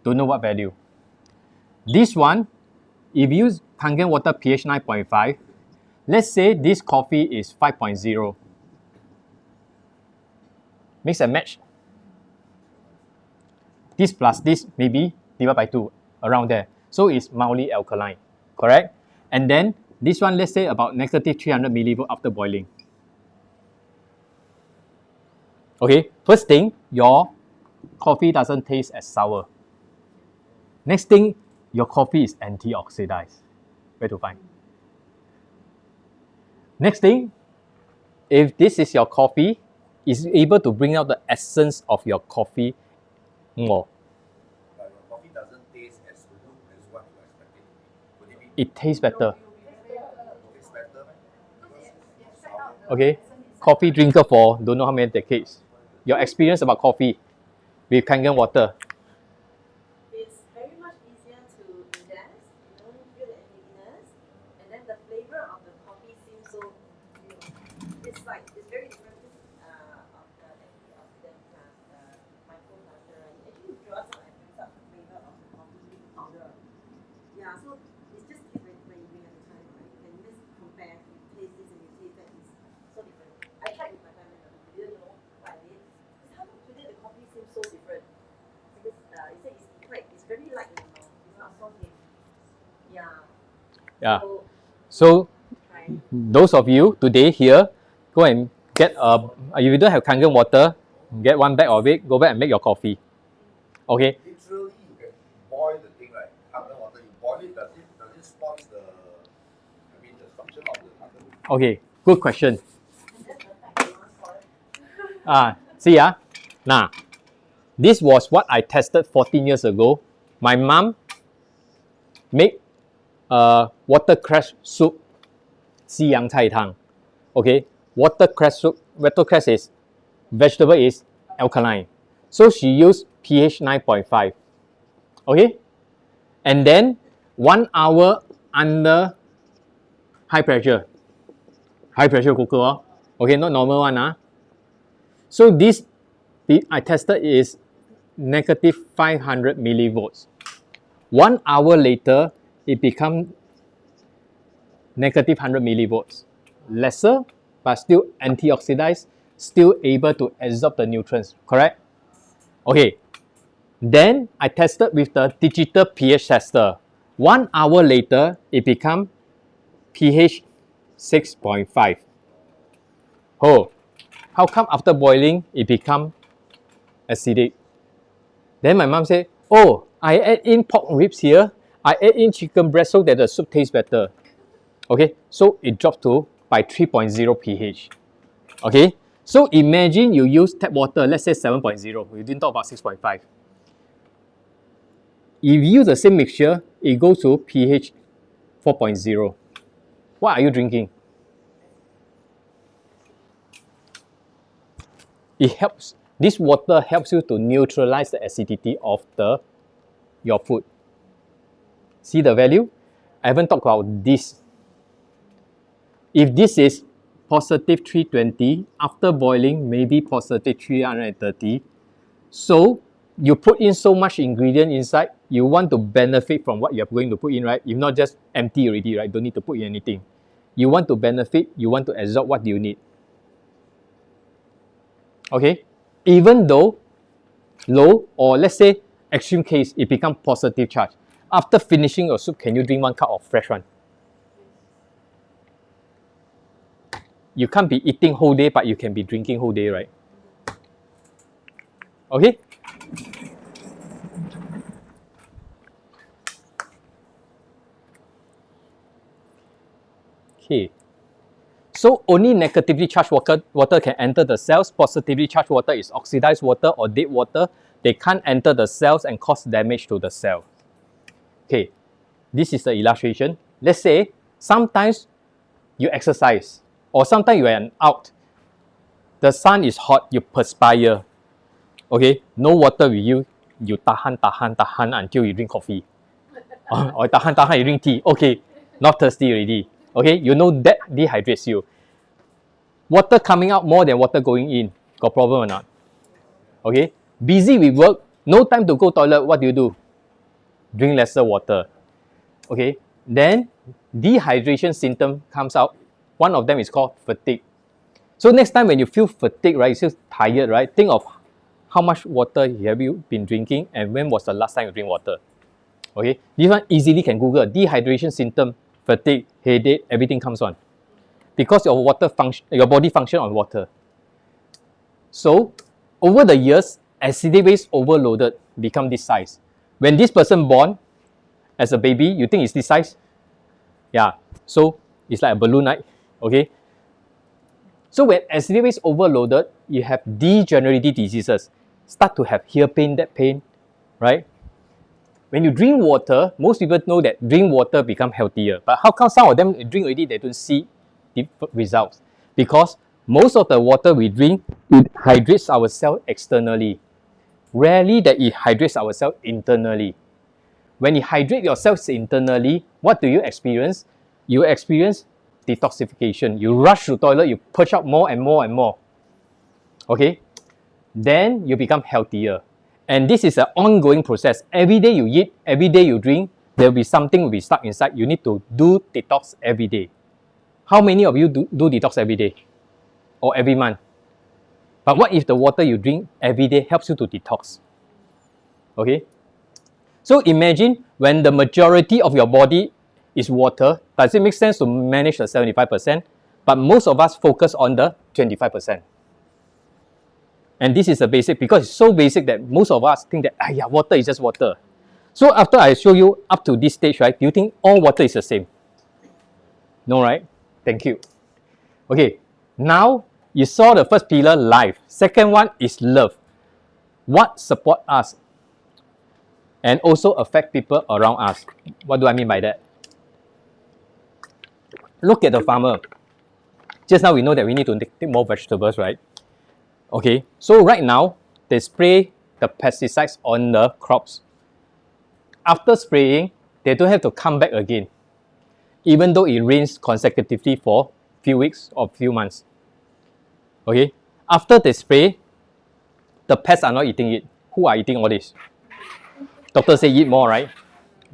Don't know what value. This one, if you use Kangen water pH 9.5, let's say this coffee is 5.0. Mix and match. This plus this maybe divided by 2, around there. So it's mildly alkaline, correct? And then this one, let's say about negative 300 millivolt after boiling. Okay, first thing, your coffee doesn't taste as sour. Next thing, your coffee is antioxidized. Where to find? Next thing, if this is your coffee, it's able to bring out the essence of your coffee more. But your coffee doesn't taste as smooth as what you expect it to be. Would it be It tastes better. taste better? Because it's sour. Okay, coffee drinker for don't know how many decades. Your experience about coffee with Kangen water. It's very much easier to ingest. You don't feel the heaviness, and then the flavor of the coffee seems so. It's like it's very different of the antioxidant plus the micronutrient. It actually draws out and brings out the flavor of the coffee powder. Yeah, so it's just when you bring at the time, right? You can just compare. You taste this and you taste that. It's so different. I tried with my family. We didn't know what it is. It's 他们 Yeah. So, So try. those of you today here, go and get if you don't have Kangen water, get one bag of it, go back and make your coffee. Okay. Literally, you can boil the thing, right? Kangen water, you boil it, does it spoil the structure of the kangen? Okay, good question. That's the fact you want for it. See now, this was what I tested 14 years ago. My mom made watercress soup, 西洋菜汤. Okay, watercress soup, watercress is, vegetable is alkaline. So she used pH 9.5. Okay, and then 1 hour under high pressure cooker. Okay, not normal one. So this I tested is negative 500 millivolts. 1 hour later, it becomes negative 100 millivolts. Lesser, but still antioxidized, still able to absorb the nutrients, correct? Okay, then I tested with the digital pH tester. 1 hour later, it becomes pH 6.5. Oh, how come after boiling, it becomes acidic? Then my mom said, oh, I add in pork ribs here, I add in chicken breast so that the soup tastes better. Okay, so it dropped to by 3.0 pH. Okay, so imagine you use tap water, let's say 7.0, we didn't talk about 6.5. If you use the same mixture, it goes to pH 4.0. What are you drinking? It helps. This water helps you to neutralize the acidity of your food. See the value? I haven't talked about this. If this is positive 320, after boiling, maybe positive 330. So you put in so much ingredient inside, you want to benefit from what you're going to put in, right? If not just empty already, right? Don't need to put in anything. You want to benefit, you want to absorb what you need. Okay? Even though low, or let's say extreme case, it becomes positive charge. After finishing your soup, can you drink 1 cup of fresh one? You can't be eating whole day, but you can be drinking whole day, right? Okay? Okay. So only negatively charged water can enter the cells. Positively charged water is oxidized water or dead water. They can't enter the cells and cause damage to the cell. Okay, this is the illustration. Let's say sometimes you exercise or sometimes you are out. The sun is hot, you perspire. Okay, no water with you. You tahan until you drink coffee. Or tahan, you drink tea. Okay, not thirsty already. Okay, you know that dehydrates you. Water coming out more than water going in. Got problem or not? Okay, busy with work, no time to go toilet. What do? Drink lesser water. Okay, then dehydration symptom comes out. One of them is called fatigue. So next time when you feel fatigue, right, you feel tired, right, think of how much water have you been drinking and when was the last time you drink water. Okay, this one easily can Google. Dehydration symptom, fatigue, headache, everything comes on. Because your body function on water. So over the years, acidic base overloaded become this size. When this person born as a baby, you think it's this size? Yeah. So it's like a balloon, right? Okay. So when acidic base overloaded, you have degenerative diseases. Start to have here pain, that pain, right? When you drink water, most people know that drink water become healthier. But how come some of them drink already, they don't see the results? Because most of the water we drink, it hydrates our cell externally. Rarely that it hydrates our cell internally. When you hydrate your cells internally, what do you experience? You experience detoxification. You rush to the toilet, you purge out more and more and more. Okay? Then you become healthier. And this is an ongoing process. Every day you eat, every day you drink, there will be something will be stuck inside. You need to do detox every day. How many of you do detox every day? Or every month? But what if the water you drink every day helps you to detox? Okay? So imagine when the majority of your body is water. Does it make sense to manage the 75%? But most of us focus on the 25%. And this is the basic, because it's so basic that most of us think that, yeah, water is just water. So after I show you up to this stage, right, do you think all water is the same? No, right? Thank you. Okay, now you saw the first pillar, life. Second one is love. What support us and also affect people around us. What do I mean by that? Look at the farmer. Just now we know that we need to take more vegetables, right? Okay, so right now, they spray the pesticides on the crops. After spraying, they don't have to come back again, even though it rains consecutively for few weeks or few months. Okay, after they spray, the pests are not eating it. Who are eating all this? Doctors say eat more, right?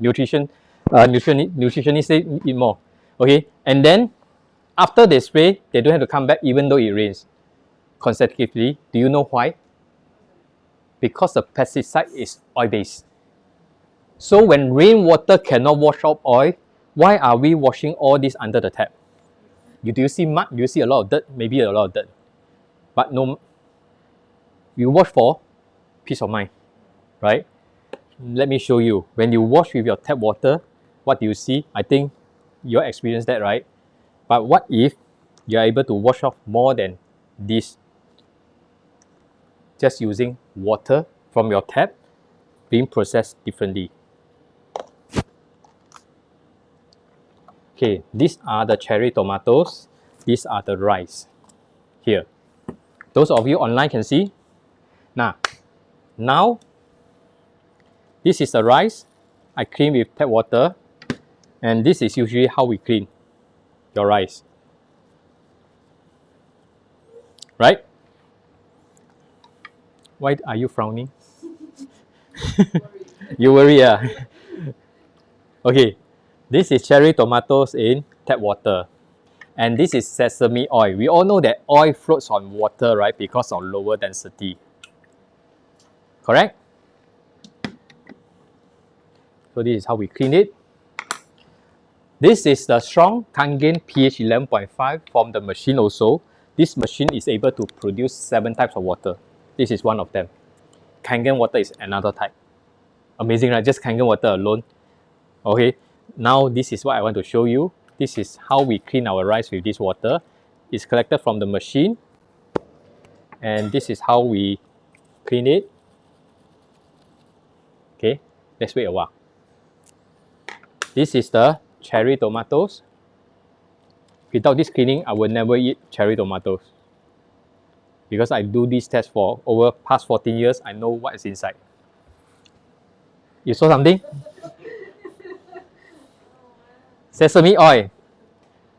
Nutritionists say eat more. Okay, and then after they spray, they don't have to come back even though it rains consecutively. Do you know why? Because the pesticide is oil-based. So when rainwater cannot wash out oil, why are we washing all this under the tap? Do you see mud? Do you see a lot of dirt? Maybe a lot of dirt. But no, you wash for peace of mind, right? Let me show you. When you wash with your tap water, what do you see? I think you experienced that, right? But what if you are able to wash off more than this? Just using water from your tap being processed differently. Okay, these are the cherry tomatoes. These are the rice. Here. Those of you online can see. Now, this is the rice. I clean with tap water. And this is usually how we clean your rice. Right? Why are you frowning? You worry, yeah. Okay, this is cherry tomatoes in tap water. And this is sesame oil. We all know that oil floats on water, right? Because of lower density. Correct? So this is how we clean it. This is the strong Kangen pH 11.5 from the machine also. This machine is able to produce 7 types of water. This is one of them. Kangen water is another type. Amazing, right? Just Kangen water alone. Okay, now this is what I want to show you. This is how we clean our rice with this water. It's collected from the machine. And this is how we clean it. Okay, let's wait a while. This is the cherry tomatoes. Without this cleaning, I would never eat cherry tomatoes. Because I do this test for over past 14 years, I know what is inside. You saw something? Sesame oil.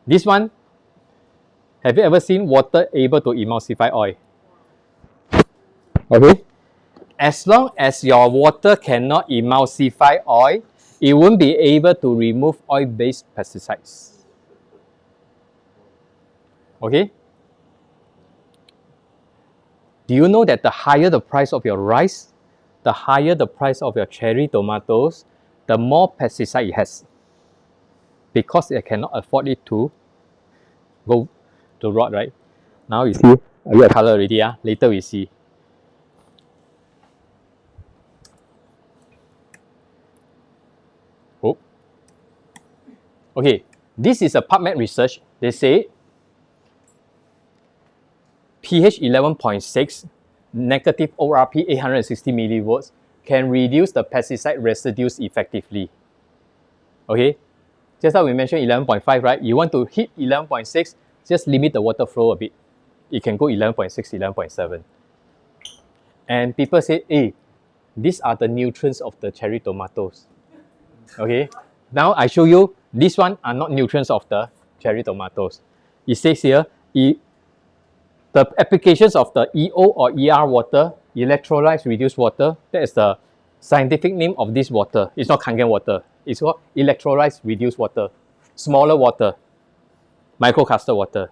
This one, have you ever seen water able to emulsify oil? Okay. As long as your water cannot emulsify oil, it won't be able to remove oil-based pesticides. Okay? Do you know that the higher the price of your rice, the higher the price of your cherry tomatoes, the more pesticide it has? Because they cannot afford it to go to rot, right? Now you see a bit of color already, yeah? Later we see. Oh. Okay, this is a PubMed research. They say pH 11.6, negative ORP 860 millivolts can reduce the pesticide residues effectively. Okay, just like we mentioned 11.5, right? You want to hit 11.6, just limit the water flow a bit. It can go 11.6, 11.7. And people say, hey, these are the nutrients of the cherry tomatoes. Okay, now I show you, this one are not nutrients of the cherry tomatoes. It says here, the applications of the EO or ER water, electrolytes reduced water, that is the scientific name of this water. It's not Kangen water. It's called electrolytes reduced water. Smaller water, microcluster water.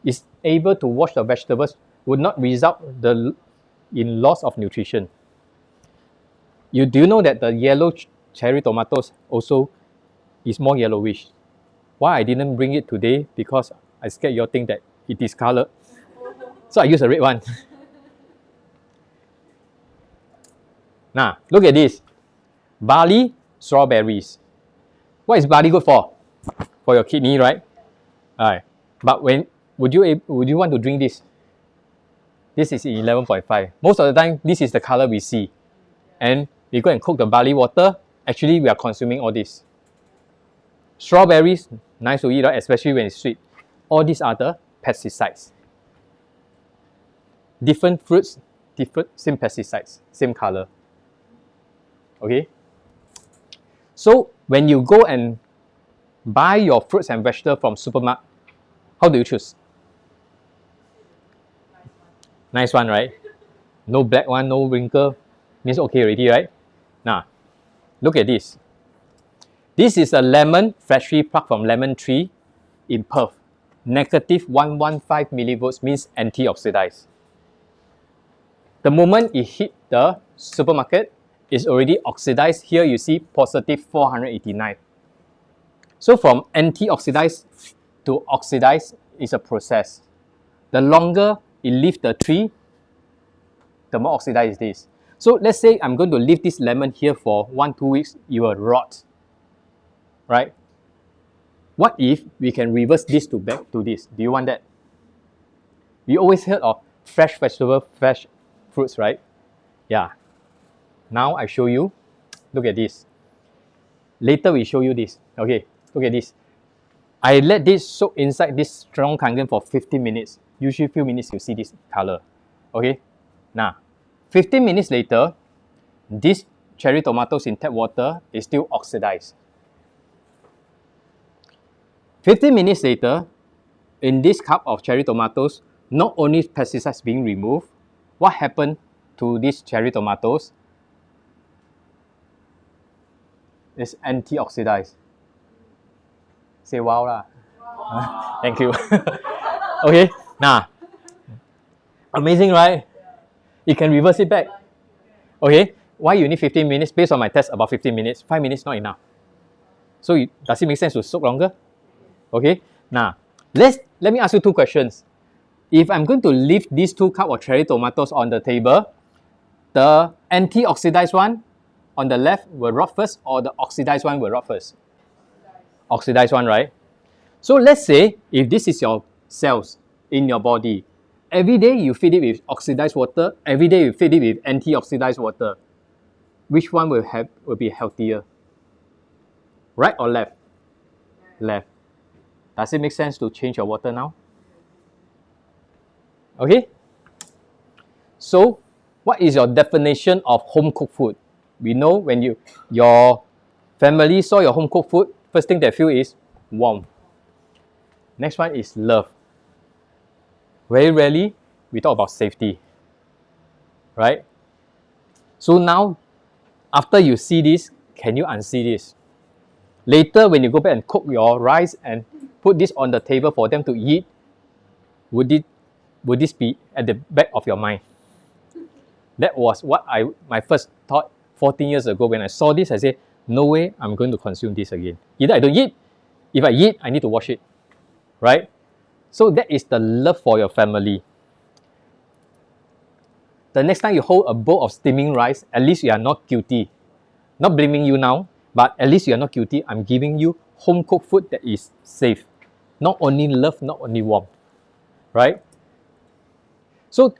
It's able to wash the vegetables, would not result in loss of nutrition. Do you know that the yellow cherry tomatoes also is more yellowish. Why I didn't bring it today? Because I scared you think that it is colored. So I use a red one. Now, look at this. Barley, strawberries. What is barley good for? For your kidney, right? Alright. But when would you want to drink this? This is 11.5. Most of the time, this is the color we see. And we go and cook the barley water. Actually, we are consuming all this. Strawberries, nice to eat, right? Especially when it's sweet. All these are the pesticides. Different fruits, same pesticides, same color. Okay? So, when you go and buy your fruits and vegetables from supermarket, how do you choose? Nice one, right? No black one, no wrinkle. Means okay already, right? Now, look at this. This is a lemon freshly plucked from lemon tree in Perth. Negative 115 millivolts means antioxidized. The moment it hit the supermarket, it's already oxidized. Here you see positive 489. So from antioxidized to oxidized is a process. The longer it leaves the tree, the more oxidized it is. So let's say I'm going to leave this lemon here for 1-2 weeks, it will rot. Right? What if we can reverse this to back to this? Do you want that? We always heard of fresh vegetable, fresh fruits, right? Yeah. Now I show you. Look at this. Later we show you this. Okay, look at this. I let this soak inside this strong kangen for 15 minutes. Usually few minutes you see this color. Okay? Now, 15 minutes later, this cherry tomatoes in tap water is still oxidized. 15 minutes later, in this cup of cherry tomatoes, not only pesticides being removed, what happened to these cherry tomatoes? It's antioxidized. Say wow lah. Wow. Thank you. Okay, now, amazing, right? You can reverse it back. Okay, why you need 15 minutes? Based on my test, about 15 minutes. 5 minutes not enough. So does it make sense to soak longer? Okay, now let me ask you 2 questions. If I'm going to leave these 2 cups of cherry tomatoes on the table, the antioxidized one on the left will rot first, or the oxidized one will rot first? Oxidized one, right? So let's say if this is your cells in your body, every day you feed it with oxidized water, every day you feed it with antioxidized water. Which one will be healthier? Right or left? Left. Does it make sense to change your water now? Okay? So, what is your definition of home cooked food? We know when your family saw your home cooked food, first thing they feel is warm. Next one is love. Very rarely, we talk about safety. Right? So now, after you see this, can you unsee this? Later, when you go back and cook your rice and put this on the table for them to eat, would this be at the back of your mind? That was what my first thought 14 years ago. When I saw this, I said, no way I'm going to consume this again. Either I don't eat, if I eat, I need to wash it. Right? So that is the love for your family. The next time you hold a bowl of steaming rice, at least you are not guilty. Not blaming you now, but at least you are not guilty. I'm giving you home cooked food that is safe. Not only love, not only warm. Right? So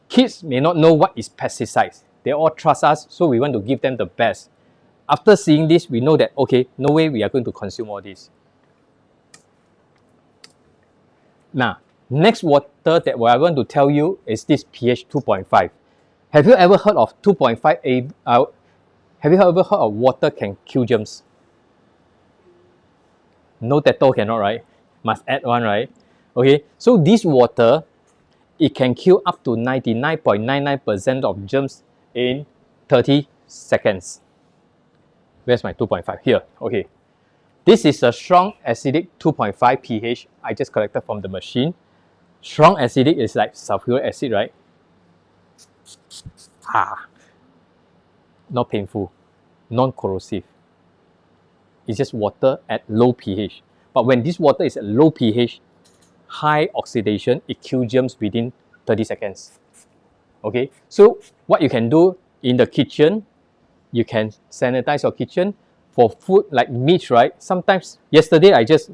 kids may not know what is pesticides. They all trust us, so we want to give them the best. After seeing this, we know that, okay, no way we are going to consume all this. Now, next water that I want to tell you is this pH 2.5. Have you ever heard of 2.5? Have you ever heard of water can kill germs? No Dettol cannot, right? Must add one, right? Okay, so this water, it can kill up to 99.99% of germs in 30 seconds. Where's my 2.5? Here, okay. This is a strong acidic 2.5 pH I just collected from the machine. Strong acidic is like sulfuric acid, right? Not painful, non-corrosive. It's just water at low pH. But when this water is at low pH, high oxidation, it kills germs within 30 seconds. Okay, so what you can do in the kitchen, you can sanitize your kitchen. For food like meat, right? Sometimes, yesterday I just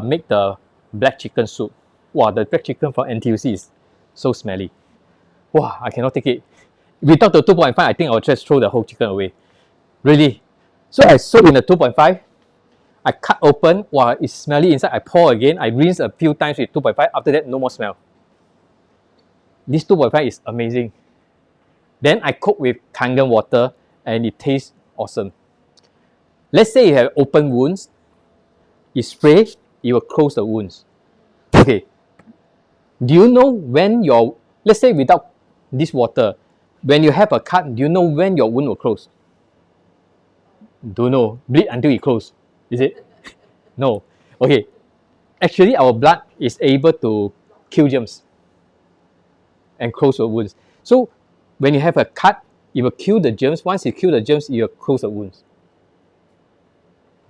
make the black chicken soup. Wow, the black chicken from NTUC is so smelly. Wow, I cannot take it. Without the 2.5, I think I'll just throw the whole chicken away. Really. So I soak in the 2.5. I cut open. Wow, it's smelly inside. I pour again. I rinse a few times with 2.5. After that, no more smell. This 2.5 is amazing. Then I cook with Kangen water and it tastes awesome. Let's say you have open wounds. You spray, it will close the wounds. Okay. Do you know when your, let's say without this water, when you have a cut, do you know when your wound will close? Don't know. Bleed until it closes. Is it? No. Okay. Actually, our blood is able to kill germs and close the wounds. So when you have a cut, it will kill the germs. Once it kills the germs, it will close the wounds.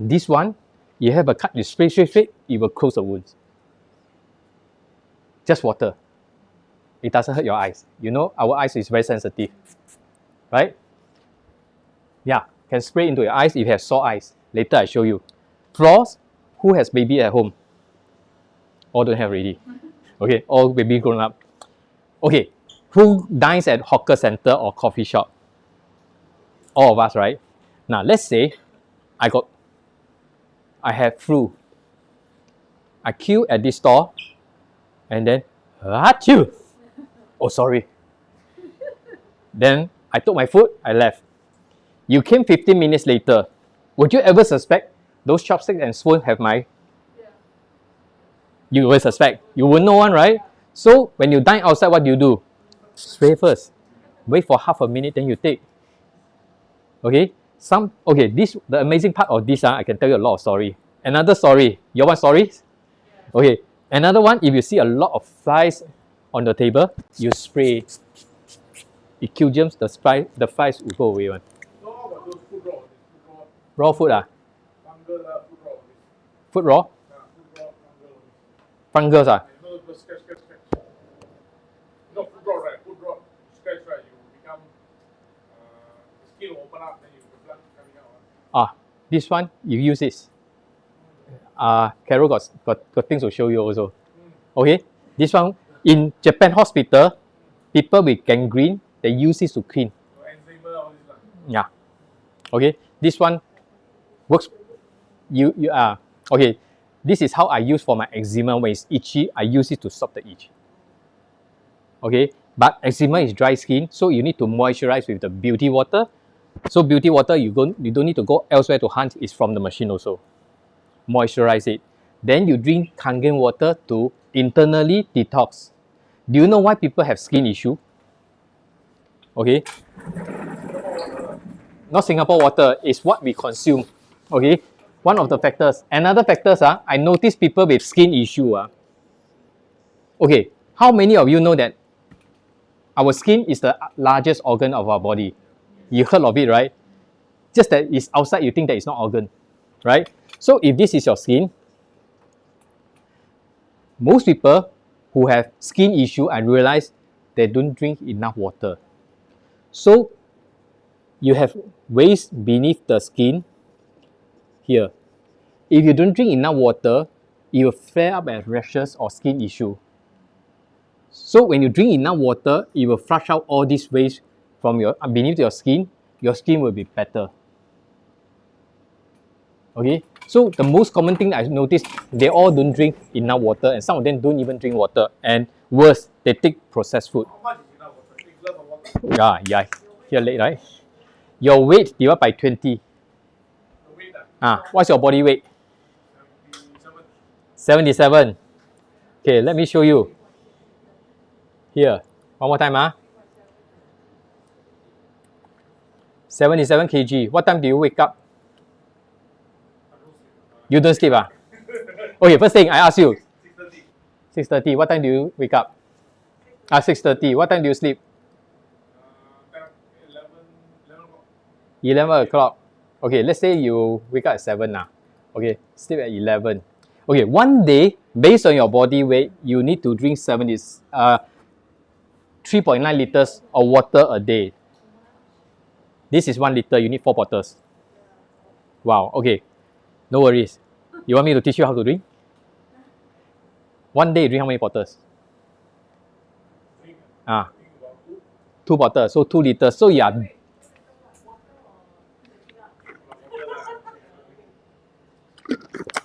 This one, you have a cut, you spray, it will close the wounds. Just water. It doesn't hurt your eyes. You know, our eyes is very sensitive, right? Yeah, can spray into your eyes if you have sore eyes. Later I show you. Floors, who has baby at home? All don't have already. Okay, all baby grown up. Okay, who dines at hawker center or coffee shop? All of us, right? Now let's say I have flu. I queue at this store and then achoo! Oh, sorry. Then I took my food, I left. You came 15 minutes later. Would you ever suspect those chopsticks and spoon have my? Yeah. You will suspect. You will know one, right? So when you dine outside, what do? Spray first. Wait for half a minute, then you take. Okay? The amazing part of this, I can tell you a lot of story. Another story. You want stories? Yeah. Okay. Another one, if you see a lot of flies on the table, you spray. It kills germs, the flies will go away. One. No, how about those food raw? Raw food, Fungal, food raw. Food raw? Yeah, food raw, fungal. Fungus, You know, the scratch. No, food raw, right? Food raw, scratch, right? You become, the skin will open up, then you the blood coming out. This one, you use this. Carol got things to show you also. Okay, this one, in Japan hospital, people with gangrene, they use this to clean. So eczema, all this. Yeah. Okay, this one works. Okay, this is how I use for my eczema. When it's itchy, I use it to stop the itch. Okay, but eczema is dry skin, so you need to moisturize with the beauty water. So beauty water, you don't need to go elsewhere to hunt. It's from the machine also. Moisturize it. Then you drink Kangen water to internally detox. Do you know why people have skin issue? Okay. Not Singapore water, it's what we consume. Okay. One of the factors. Another factors, I notice people with skin issue. Okay. How many of you know that our skin is the largest organ of our body? You heard of it, right? Just that it's outside, you think that it's not organ, right? So if this is your skin, most people who have skin issue, I realize they don't drink enough water. So you have waste beneath the skin here. If you don't drink enough water, it will flare up as rashes or skin issue. So when you drink enough water, it will flush out all this waste from beneath your skin will be better. Okay, so the most common thing I've noticed, they all don't drink enough water, and some of them don't even drink water. And worse, they take processed food. How much is enough water? Take glass of water. Yeah. Here late, right? Your weight divided by 20. The weight, What's your body weight? 77. 77. Okay, let me show you. Here, one more time. 77 kg. What time do you wake up? You don't sleep, Okay, first thing I ask you. 6:30. 6:30. What time do you wake up? 6:30. What time do you sleep? 11 o'clock. 11 o'clock. Okay, let's say you wake up at 7 now. Okay, sleep at 11. Okay, one day, based on your body weight, you need to drink 3.9 liters of water a day. This is 1 liter, you need 4 bottles. Wow, okay, no worries. You want me to teach you how to drink? One day, you drink how many bottles? Drink, Ah, drink about 2 bottles, so 2 liters. So yeah,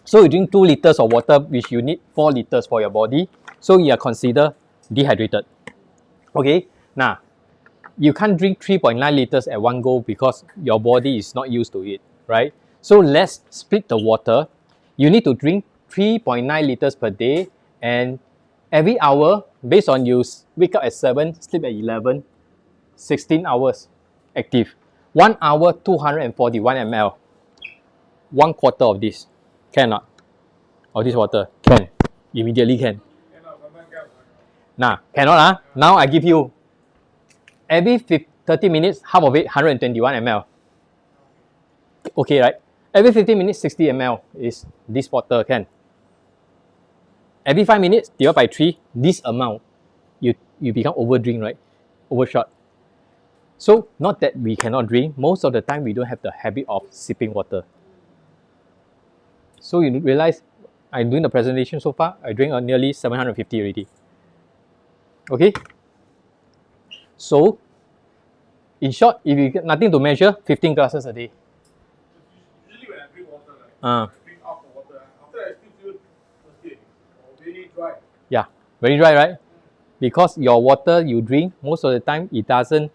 so you drink 2 liters of water, which you need 4 liters for your body. So you are considered dehydrated. Okay, now you can't drink 3.9 liters at one go because your body is not used to it, right? So let's split the water. You need to drink 3.9 liters per day, and every hour, based on you wake up at 7, sleep at 11, 16 hours active. 1 hour, 241 ml. 1/4 of this. Cannot. Of this water. Can. Immediately can. cannot, sometimes cannot. Nah, cannot. Now I give you every 30 minutes, half of it, 121 ml. Okay, right? Every 15 minutes, 60 ml is this water, can. Every 5 minutes, divide by 3, this amount, you become overdrink, right? Overshot. So, not that we cannot drink, most of the time we don't have the habit of sipping water. So, you realize, I'm doing the presentation so far, I drink nearly 750 already. Okay? So, in short, if you get nothing to measure, 15 glasses a day. Usually when I drink water, right, Uh, I drink half the water. After I still feel thirsty or very dry. yeah, very dry, right? Because your water you drink, most of the time, it doesn't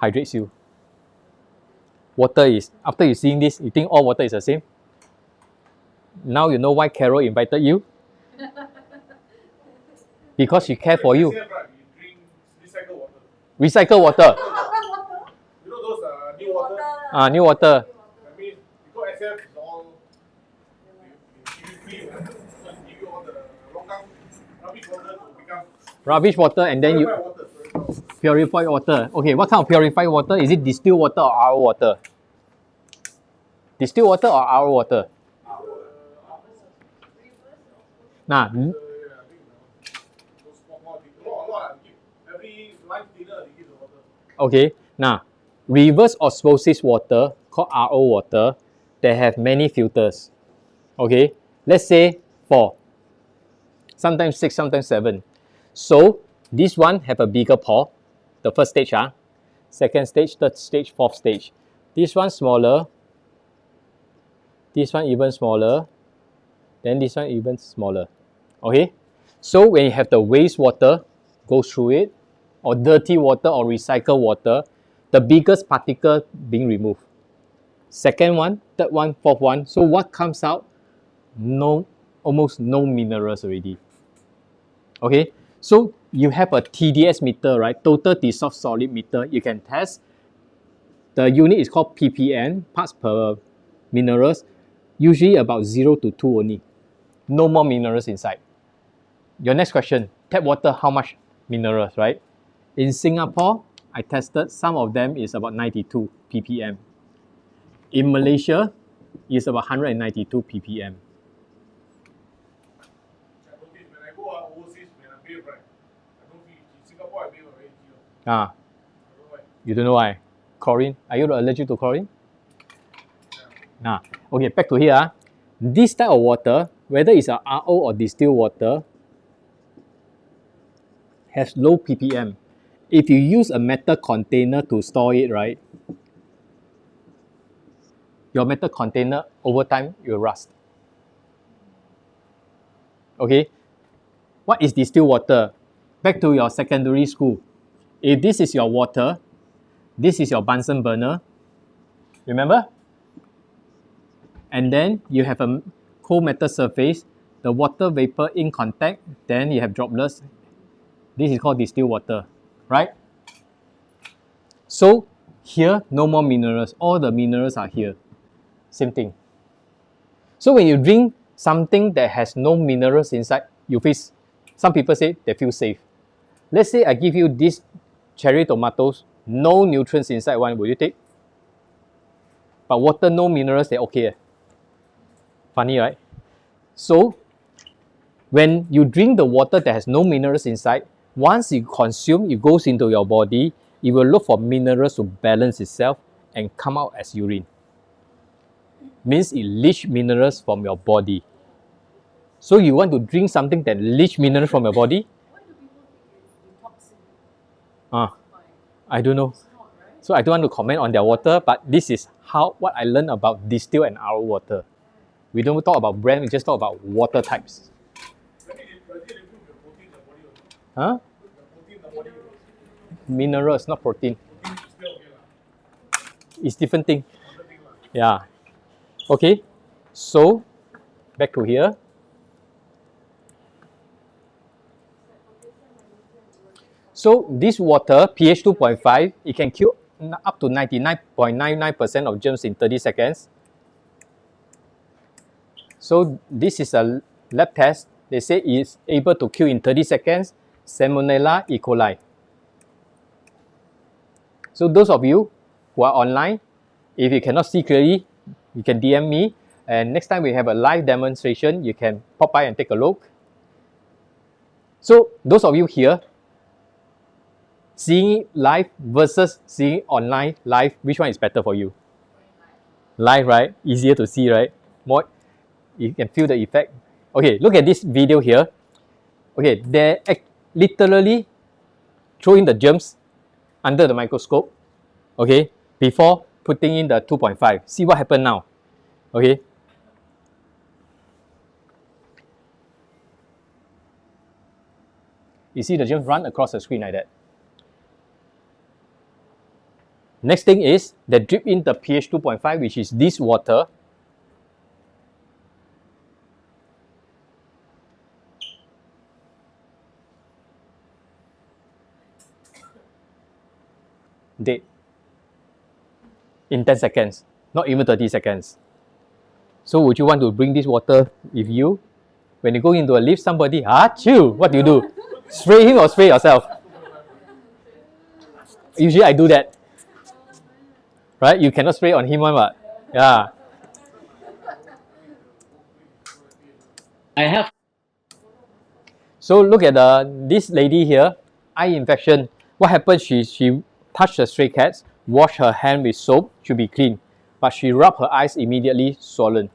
hydrates you. Water is, after you seeing this, you think all water is the same? Now you know why Carol invited you? Because she care for you. SF, right, we drink recycled water. Recycle water. You know those new water? New water. I mean, because SF is all you free, right? So it give you all the longkang rubbish water to become Rubbish water, and then you purified water. purified water. Okay, what kind of purified water? Is it distilled water or RO water? Distilled water or RO water? Nah, I think those small things. A lot. Every lunch dinner they give the water. okay. Now, reverse osmosis water, called RO water, they have many filters. Okay, let's say 4, sometimes 6, sometimes 7. So, this one have a bigger pore, the first stage, second stage, third stage, fourth stage. This one smaller, this one even smaller, then this one even smaller. Okay, so when you have the wastewater go through it, or dirty water or recycled water, the biggest particle being removed. Second one, third one, fourth one. So what comes out? No, almost no minerals already. Okay, so you have a TDS meter, right? Total dissolved solid meter. You can test. The unit is called ppm, parts per minerals. Usually about 0 to 2 only. No more minerals inside. Your next question, tap water, how much minerals, right? In Singapore, I tested, some of them is about 92 ppm. In Malaysia, it's about 192 ppm. I notice when I go overseas, when I bathe, right, I don't feel itchy. In Singapore, I bathe very itchy. I Ah, don't know why. you don't know why? Chlorine. Are you allergic to chlorine? Nah. Okay, back to here. This type of water, whether it's a RO or distilled water, has low ppm. If you use a metal container to store it, right, your metal container over time will rust. Okay, what is distilled water? Back to your secondary school. If this is your water, this is your Bunsen burner, remember? And then you have a cold metal surface, the water vapor in contact, then you have droplets. This is called distilled water, right? So here, no more minerals. All the minerals are here. Same thing. So when you drink something that has no minerals inside, you feel, some people say they feel safe. Let's say I give you this cherry tomatoes, no nutrients inside one, will you take? But water, no minerals, they're okay. Funny, right? So, when you drink the water that has no minerals inside, once you consume, it goes into your body, it will look for minerals to balance itself and come out as urine. Means it leach minerals from your body. So you want to drink something that leach minerals from your body? Why do people think it's detoxing? I don't know. So I don't want to comment on their water, but this is what I learned about distill and RO water. We don't talk about brand, we just talk about water types. Does it improve your protein in the body or not? Huh? The protein in the body or not? Minerals, not protein. Protein is still okay lah. It's different thing. Other thing lah. Yeah. Okay. So back to here. So this water, pH 2.5, it can kill up to 99.99% of germs in 30 seconds. So this is a lab test. They say it's able to kill in 30 seconds Salmonella E. coli. So those of you who are online, if you cannot see clearly, you can DM me. And next time we have a live demonstration, you can pop by and take a look. So those of you here, seeing it live versus seeing it online live, which one is better for you? Live, right? Easier to see, right? More, you can feel the effect. Okay, look at this video here. Okay, they're literally throwing the germs under the microscope, okay, before putting in the 2.5. See what happened now, okay? You see the germs run across the screen like that. Next thing is they drip in the pH 2.5, which is this water. Dead. In 10 seconds, not even 30 seconds. So would you want to bring this water with you? When you go into a lift, somebody, achoo, what do? Spray him or spray yourself? Usually I do that. Right? You cannot spray on him one, but yeah. I have. So look at this lady here, eye infection. What happened? She touched the stray cats, washed her hand with soap, should be clean. But she rubbed her eyes immediately swollen.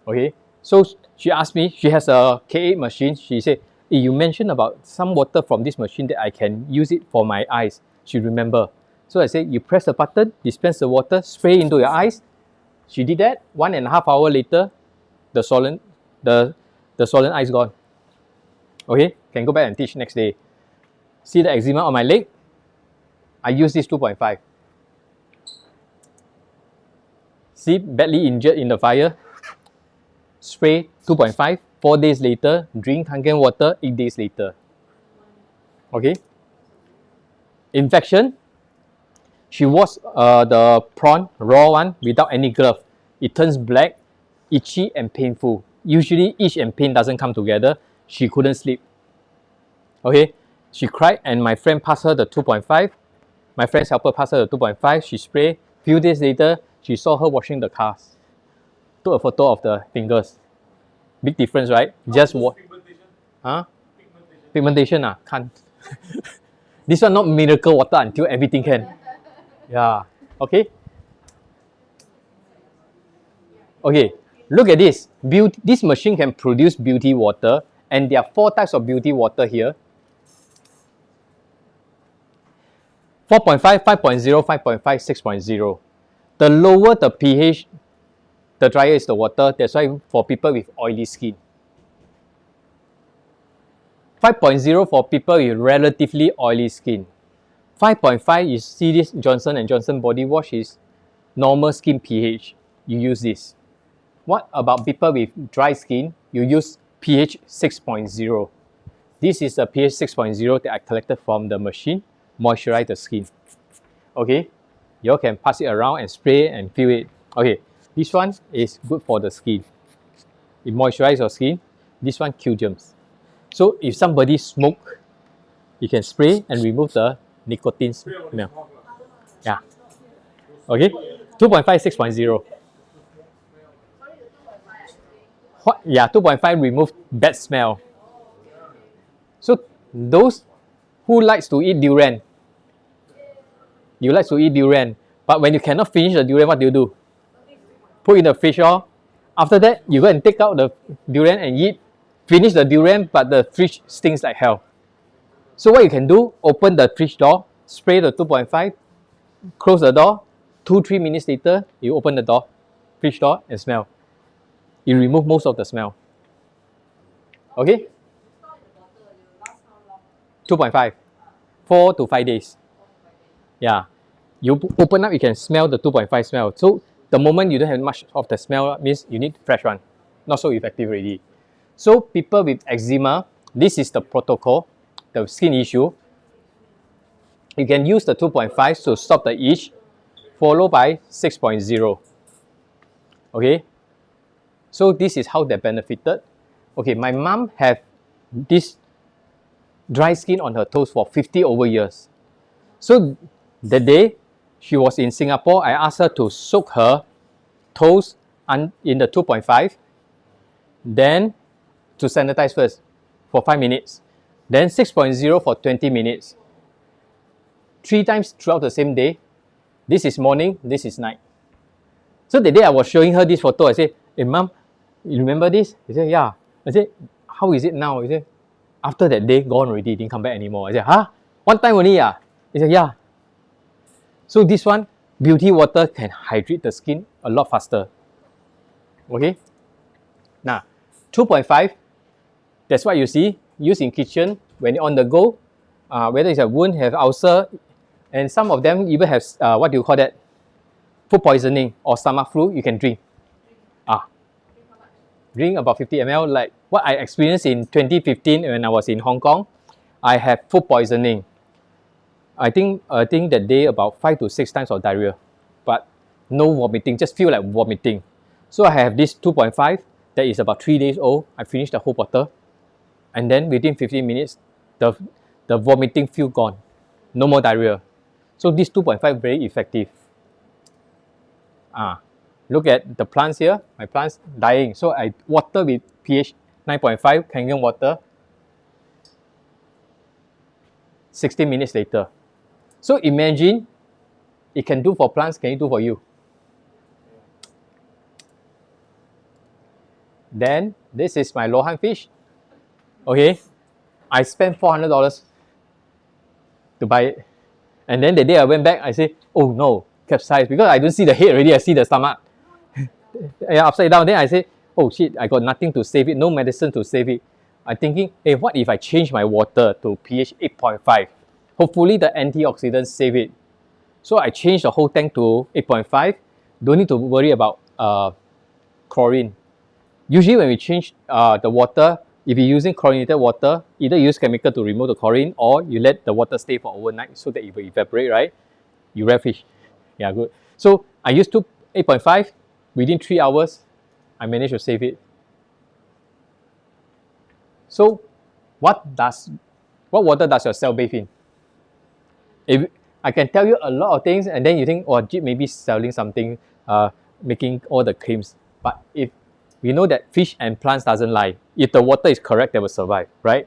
Okay, so she asked me, she has a K8 machine. She said, hey, you mentioned about some water from this machine that I can use it for my eyes. She remember. So I said, you press the button, dispense the water, spray into your eyes. She did that. 1.5 hours later, the swollen eyes gone. Okay, can go back and teach next day. See the eczema on my leg? I use this 2.5. See, badly injured in the fire. Spray 2.5. 4 days later, drink Kangen water 8 days later. Okay. Infection. She washed the prawn, raw one, without any glove. It turns black, itchy and painful. Usually itch and pain doesn't come together. She couldn't sleep. Okay. She cried and my friend passed her the 2.5. My friend's helper passed her the 2.5. She sprayed. Few days later, she saw her washing the cars. Took a photo of the fingers. Big difference, right? Just what? Pigmentation. Huh? Pigmentation. Pigmentation, can't. This one not miracle water until everything can. Yeah. Okay. Okay. Look at this. This machine can produce beauty water, and there are 4 types of beauty water here. 4.5, 5.0, 5.5, 6.0. The lower the pH, the drier is the water. That's why for people with oily skin. 5.0 for people with relatively oily skin. 5.5, you see this Johnson & Johnson body wash is normal skin pH. You use this. What about people with dry skin? You use pH 6.0. This is a pH 6.0 that I collected from the machine. Moisturize the skin. Okay, you all can pass it around and spray and feel it. Okay, this one is good for the skin. It moisturizes your skin. This one kills germs. So if somebody smoke, you can spray and remove the nicotine smell. Yeah. Okay. 2.5, 6.0. What? Yeah, 2.5 remove bad smell. So those who likes to eat durian, you like to eat durian, but when you cannot finish the durian, what do? Put in the fridge. After that, you go and take out the durian and eat. Finish the durian, but the fridge stinks like hell. So what you can do, open the fridge door, spray the 2.5, close the door, 2-3 minutes later, you open the door, fridge door, and smell. You remove most of the smell. Okay? 2.5, 4 to 5 days. Yeah. You open up, you can smell the 2.5 smell. So the moment you don't have much of the smell, means you need fresh one. Not so effective already. So people with eczema, this is the protocol, the skin issue. You can use the 2.5 to stop the itch, followed by 6.0. Okay? So this is how they benefited. Okay, my mom had this dry skin on her toes for 50 over years. So the day she was in Singapore, I asked her to soak her toes in the 2.5, then to sanitize first for 5 minutes, then 6.0 for 20 minutes. 3 times throughout the same day. This is morning, this is night. So the day I was showing her this photo, I said, hey mom, you remember this? She said, yeah. I said, how is it now? He said, after that day, gone already, didn't come back anymore. I said, huh? One time only, yeah? He said, yeah. So this one, beauty water can hydrate the skin a lot faster. Okay? Now, 2.5, that's what you see, used in kitchen, when you're on the go, whether it's a wound, have ulcer, and some of them even have, what do you call that? Food poisoning or stomach flu, you can drink. Drink about 50 ml, like what I experienced in 2015 when I was in Hong Kong. I had food poisoning. I think that day about 5 to 6 times of diarrhea, but no vomiting, just feel like vomiting. So I have this 2.5 that is about 3 days old. I finished the whole bottle, and then within 15 minutes, the vomiting feel gone, no more diarrhea. So this 2.5 very effective. Look at the plants here. My plants dying. So I water with pH 9.5 Kangen water. 16 minutes later. So imagine it can do for plants, can it do for you? Then this is my Lohan fish. Okay, I spent $400 to buy it. And then the day I went back, I said, oh no, capsized, because I don't see the head already, I see the stomach. Yeah, upside down. Then I said, oh shit, I got nothing to save it, no medicine to save it. I'm thinking, hey, what if I change my water to pH 8.5? Hopefully the antioxidants save it. So I changed the whole tank to 8.5. Don't need to worry about chlorine. Usually when we change the water, if you're using chlorinated water, either use chemical to remove the chlorine or you let the water stay for overnight so that it will evaporate, right? You wrap fish. Yeah, good. So I used 8.5. Within 3 hours, I managed to save it. So what water does your cell bathe in? If I can tell you a lot of things and then you think, oh, Jeep maybe selling something, making all the claims. But if we know that fish and plants doesn't lie, if the water is correct, they will survive, right?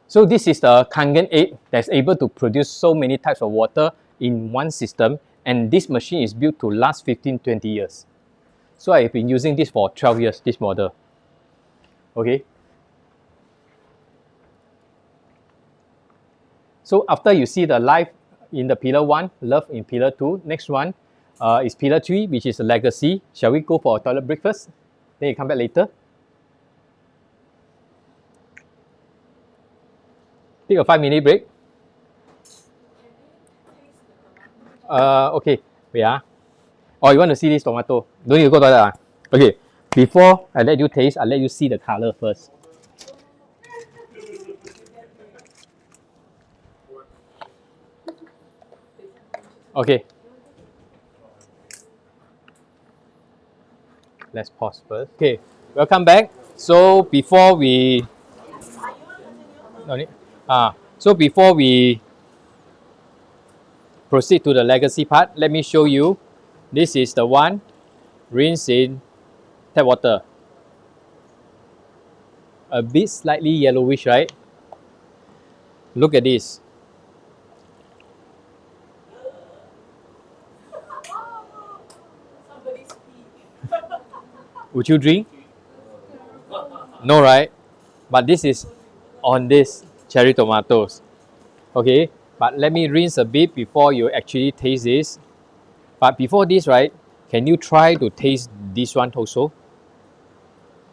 So this is the Kangen 8 that's able to produce so many types of water in one system, and this machine is built to last 15-20 years. So I've been using this for 12 years, this model. Okay. So after you see the life in the pillar 1, love in pillar 2, next one is pillar 3, which is a legacy. Shall we go for a toilet break first? Then you come back later. Take a 5-minute break. Okay, wait. Oh, you want to see this tomato? Don't need to go to that. Okay, before I let you taste, I'll let you see the color first. Okay. Let's pause first. Okay, welcome back. So before we... No need. So before we proceed to the legacy part. Let me show you. This is the one. Rinse in tap water. A bit slightly yellowish, right? Look at this. Somebody's pee. Would you drink? No, right? But this is on this cherry tomatoes. Okay, but let me rinse a bit before you actually taste this. But before this, right, can you try to taste this one also?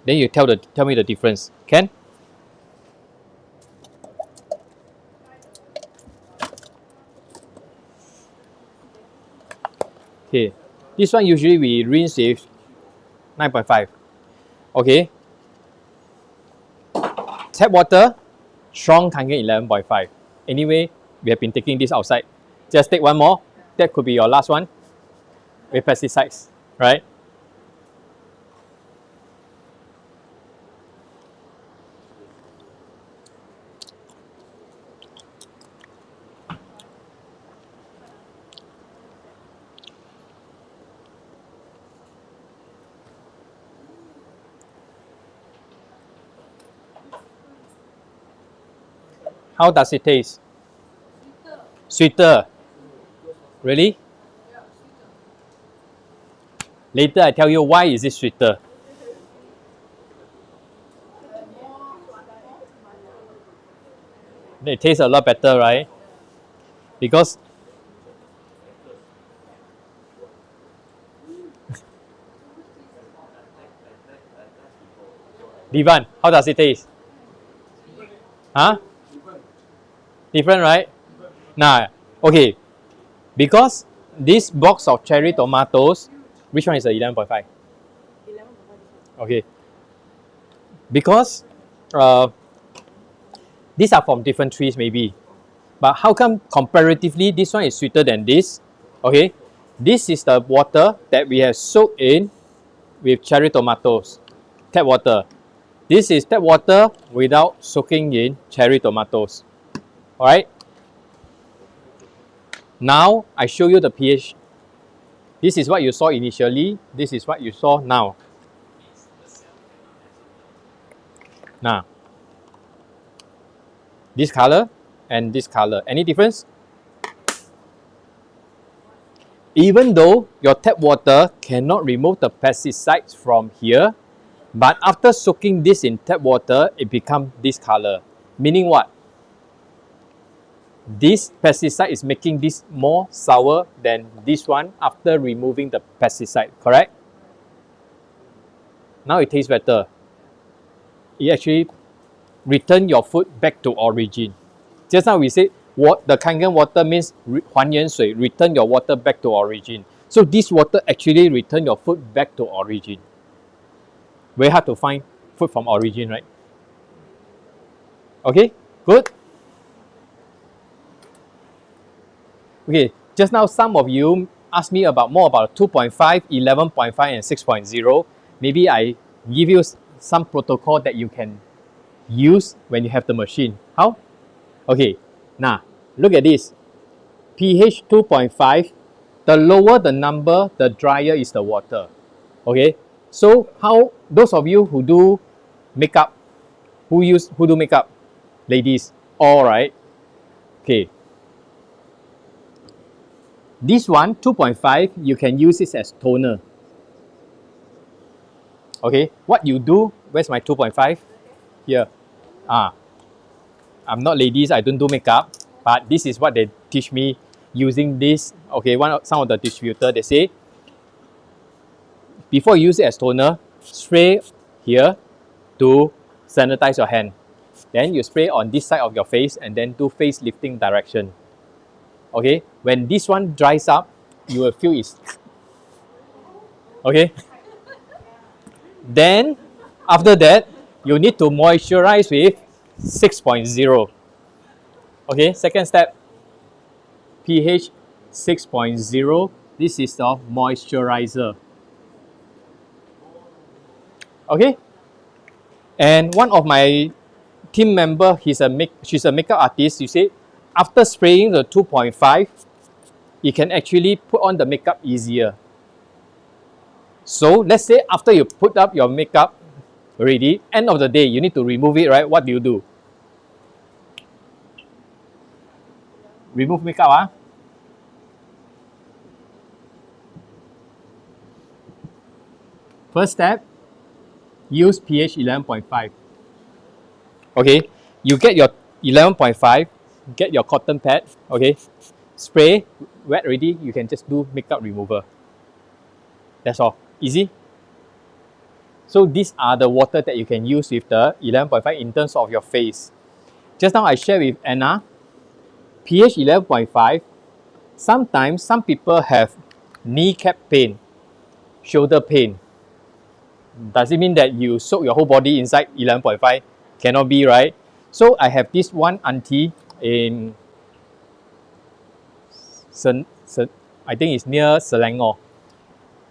Then you tell me the difference. Can? Okay, this one usually we rinse with 9.5. Okay. Tap water, strong Kangen 11.5. Anyway, we have been taking this outside. Just take one more. That could be your last one with pesticides, right? How does it taste? Sweeter. Really? Later I tell you why is it sweeter. It tastes a lot better, right? Because Divan, how does it taste? Huh? Different, right? Nah, okay. Because this box of cherry tomatoes, which one is the 11.5? Okay. Because these are from different trees maybe. But how come comparatively this one is sweeter than this? Okay. This is the water that we have soaked in with cherry tomatoes. Tap water. This is tap water without soaking in cherry tomatoes. Alright. Now I show you the pH. This is what you saw initially. This is what you saw now. Now, this color and this color. Any difference? Even though your tap water cannot remove the pesticides from here, but after soaking this in tap water, it becomes this color. Meaning what? This pesticide is making this more sour than this one after removing the pesticide, correct? Now it tastes better. It actually return your food back to origin. Just now we said the Kangen water means 还原水, return your water back to origin. So this water actually return your food back to origin. Very hard to find food from origin, right? Okay, good. Okay, just now some of you asked me more about 2.5, 11.5 and 6.0. Maybe I give you some protocol that you can use when you have the machine. How? Okay, now look at this. pH 2.5, the lower the number, the drier is the water. Okay, so how those of you who do makeup, who do makeup? Ladies, all right. Okay. This one, 2.5, you can use this as toner. Okay, what you do, where's my 2.5? Here. I'm not ladies, I don't do makeup, but this is what they teach me using this. Okay, some of the distributor, they say, before you use it as toner, spray here to sanitize your hand. Then you spray on this side of your face and then do face lifting direction. Okay, when this one dries up, you will feel it's okay. Then after that, you need to moisturize with 6.0. Okay, second step, pH 6.0. This is the moisturizer. Okay, and one of my team member, she's a makeup artist. You see, after spraying the 2.5, it can actually put on the makeup easier. So let's say after you put up your makeup already, end of the day, you need to remove it, right? What do? Remove makeup, ah? First step, use pH 11.5. Okay, you get your 11.5, get your cotton pad, okay, spray, wet already, you can just do makeup remover. That's all, easy. So these are the water that you can use with the 11.5 in terms of your face. Just now I shared with Anna, pH 11.5, sometimes some people have kneecap pain, shoulder pain. Does it mean that you soak your whole body inside 11.5? Cannot be, right? So I have this one auntie in, I think it's near Selangor.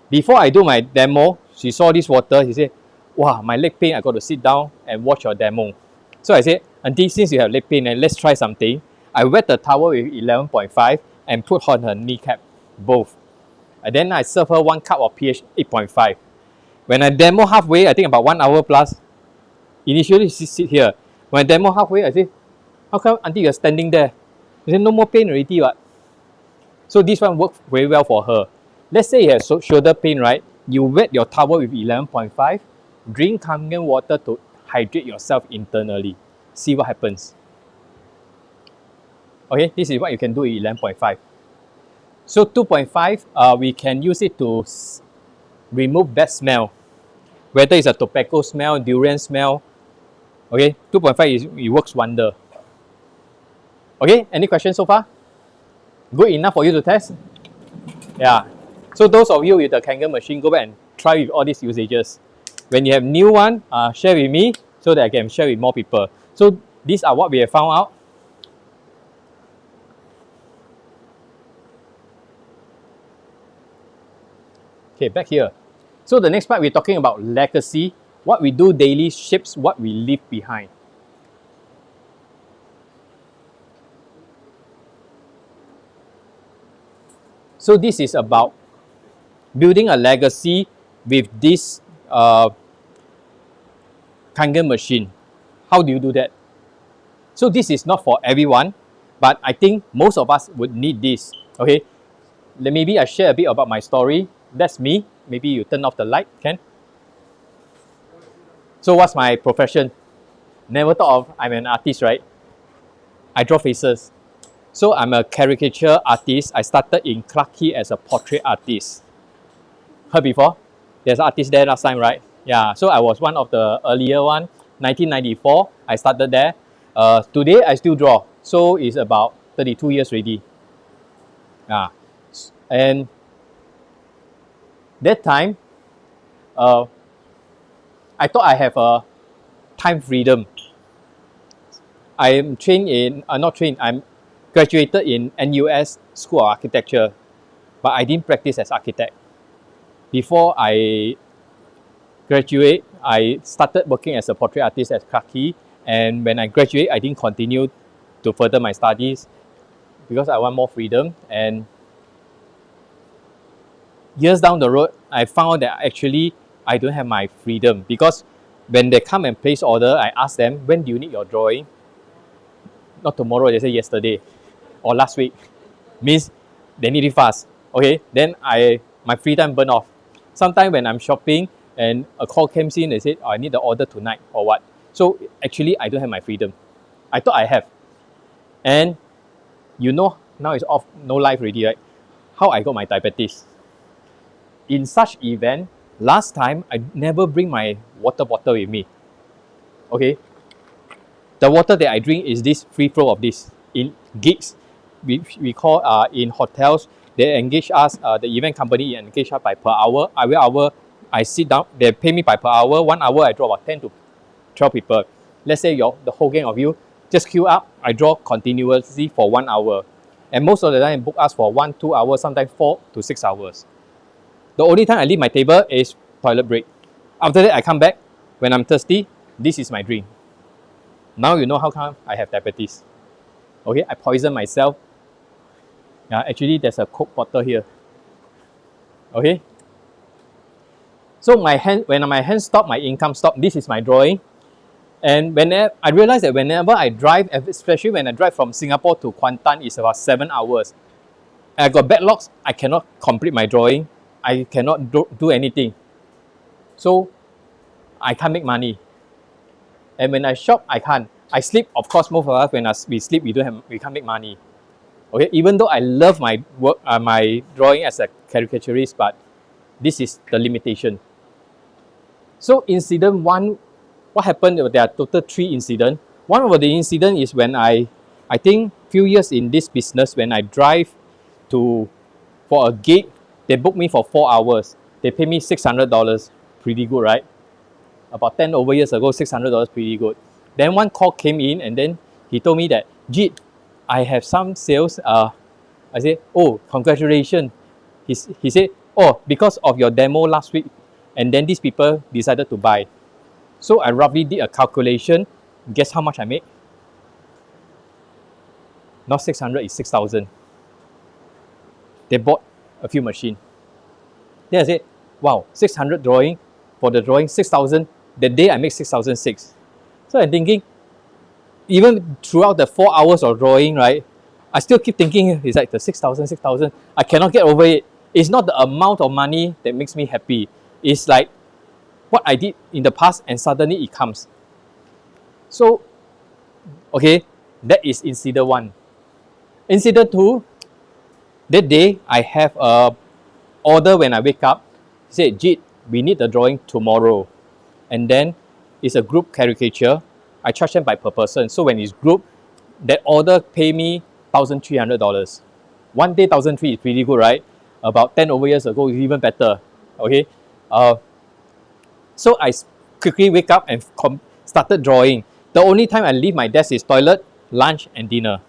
Before I do my demo, she saw this water. She said, wow, my leg pain, I got to sit down and watch your demo. So I said, auntie, since you have leg pain, let's try something. I wet the towel with 11.5 and put on her kneecap, both. And then I serve her 1 cup of pH 8.5. When I demo halfway, I think about 1 hour plus, initially she sit here. When I demo halfway, I say, how come auntie you're standing there? She said, no more pain already, what? So this one worked very well for her. Let's say you have shoulder pain, right? You wet your towel with 11.5, drink Kangen water to hydrate yourself internally. See what happens. Okay, this is what you can do with 11.5. So 2.5, we can use it to remove bad smell. Whether it's a tobacco smell, durian smell. Okay, 2.5 it works wonder. Okay, any questions so far? Good enough for you to test? Yeah. So those of you with the Kangen machine, go back and try with all these usages. When you have new one, share with me so that I can share with more people. So these are what we have found out. Okay, back here. So the next part, we're talking about legacy. What we do daily shapes what we leave behind. So this is about building a legacy with this Kangen machine. How do you do that? So this is not for everyone, but I think most of us would need this. Okay, maybe I share a bit about my story. That's me. Maybe you turn off the light, can? So what's my profession? Never thought of I'm an artist, right? I draw faces. So I'm a caricature artist. I started in Clarke Quay as a portrait artist. Heard before? There's artists there last time, right? Yeah, so I was one of the earlier one. 1994, I started there. Today, I still draw. So it's about 32 years already. Yeah. And that time, I thought I have a time freedom. I am trained in, not trained, I'm graduated in NUS School of Architecture, but I didn't practice as architect. Before I graduate, I started working as a portrait artist at Clarke Quay, and when I graduate, I didn't continue to further my studies because I want more freedom. And years down the road, I found that actually I don't have my freedom because when they come and place order, I ask them, when do you need your drawing? Not tomorrow, they say yesterday or last week. Means they need it fast. Okay, then my free time burn off. Sometimes when I'm shopping and a call comes in, they say, oh, I need the order tonight or what. So actually, I don't have my freedom. I thought I have. And you know, now it's off, no life already, right? How I got my diabetes. In such event, last time, I never bring my water bottle with me. Okay? The water that I drink is this free flow of this. In gigs, we call in hotels, they engage us, the event company engage us by per hour. Every hour, I sit down, they pay me by per hour. 1 hour, I draw about 10 to 12 people. Let's say the whole gang of you, just queue up, I draw continuously for 1 hour. And most of the time, book us for 1, 2 hours, sometimes 4 to 6 hours. The only time I leave my table is toilet break. After that, I come back. When I'm thirsty, this is my drink. Now you know how come I have diabetes. Okay, I poison myself Yeah, actually there's a Coke bottle here. Okay. So when my hand stop, my income stop. This is my drawing. And whenever I realize that whenever I drive, especially when I drive from Singapore to Kuantan, it's about 7 hours. I got backlogs. I cannot complete my drawing. I cannot do anything. So I can't make money. And when I shop, I can't. I sleep. Of course, most of us when we sleep, we can't make money. Okay, even though I love my work, my drawing as a caricaturist, but this is the limitation. So incident one, what happened? There are total 3 incidents. One of the incident is when I think few years in this business, when I drive for a gig, they book me for 4 hours. They pay me $600. Pretty good, right? About 10 over years ago, $600 pretty good. Then one call came in and then he told me that, Jit, I have some sales. I said, oh, congratulations. He said, oh, because of your demo last week, and then these people decided to buy. So I roughly did a calculation. Guess how much I made? Not 600, it's 6,000. They bought a few machines. Then I said, wow, 600 drawing, for the drawing, 6,000. The day I make 6,006. So I'm thinking, even throughout the 4 hours of drawing, right, I still keep thinking, it's like the 6,000, 6,000. I cannot get over it. It's not the amount of money that makes me happy. It's like what I did in the past and suddenly it comes. So, okay, that is incident 1. Incident 2, that day I have a order when I wake up. He said, Jit, we need the drawing tomorrow. And then it's a group caricature. I charge them by per person. So when it's group, that order pay me $1,300. One day, 1,300 is pretty good, right? About 10 over years ago, it's even better. Okay. So I quickly wake up and started drawing. The only time I leave my desk is toilet, lunch, and dinner.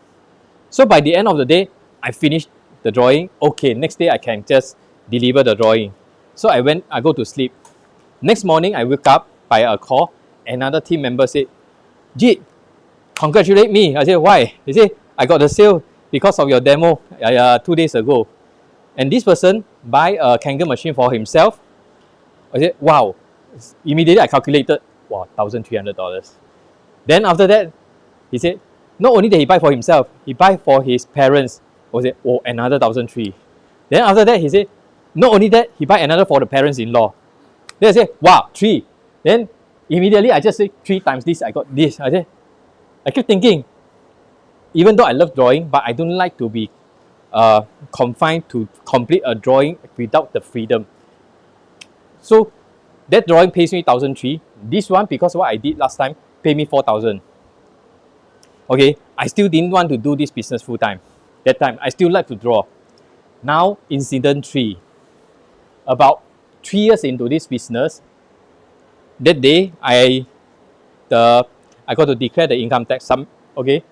So by the end of the day, I finished the drawing. Okay, next day I can just deliver the drawing. So I go to sleep. Next morning, I wake up by a call. Another team member said, Jit, congratulate me. I said, why? He said, I got the sale because of your demo 2 days ago. And this person buy a Kangen machine for himself. I said, wow. Immediately I calculated, wow, $1,300. Then after that, he said, not only that he buy for himself, he buy for his parents. I said, oh, another 1,300. Then after that, he said, not only that, he buy another for the parents-in-law. Then I said, wow, 3. Then immediately I just say 3 times this, I got this. I keep thinking, even though I love drawing, but I don't like to be confined to complete a drawing without the freedom. So that drawing pays me 1,300. This one, because what I did last time, pay me 4,000. Okay, I still didn't want to do this business full time. That time, I still like to draw. Now, incident 3. About 3 years into this business, that day I got to declare the income tax. Okay,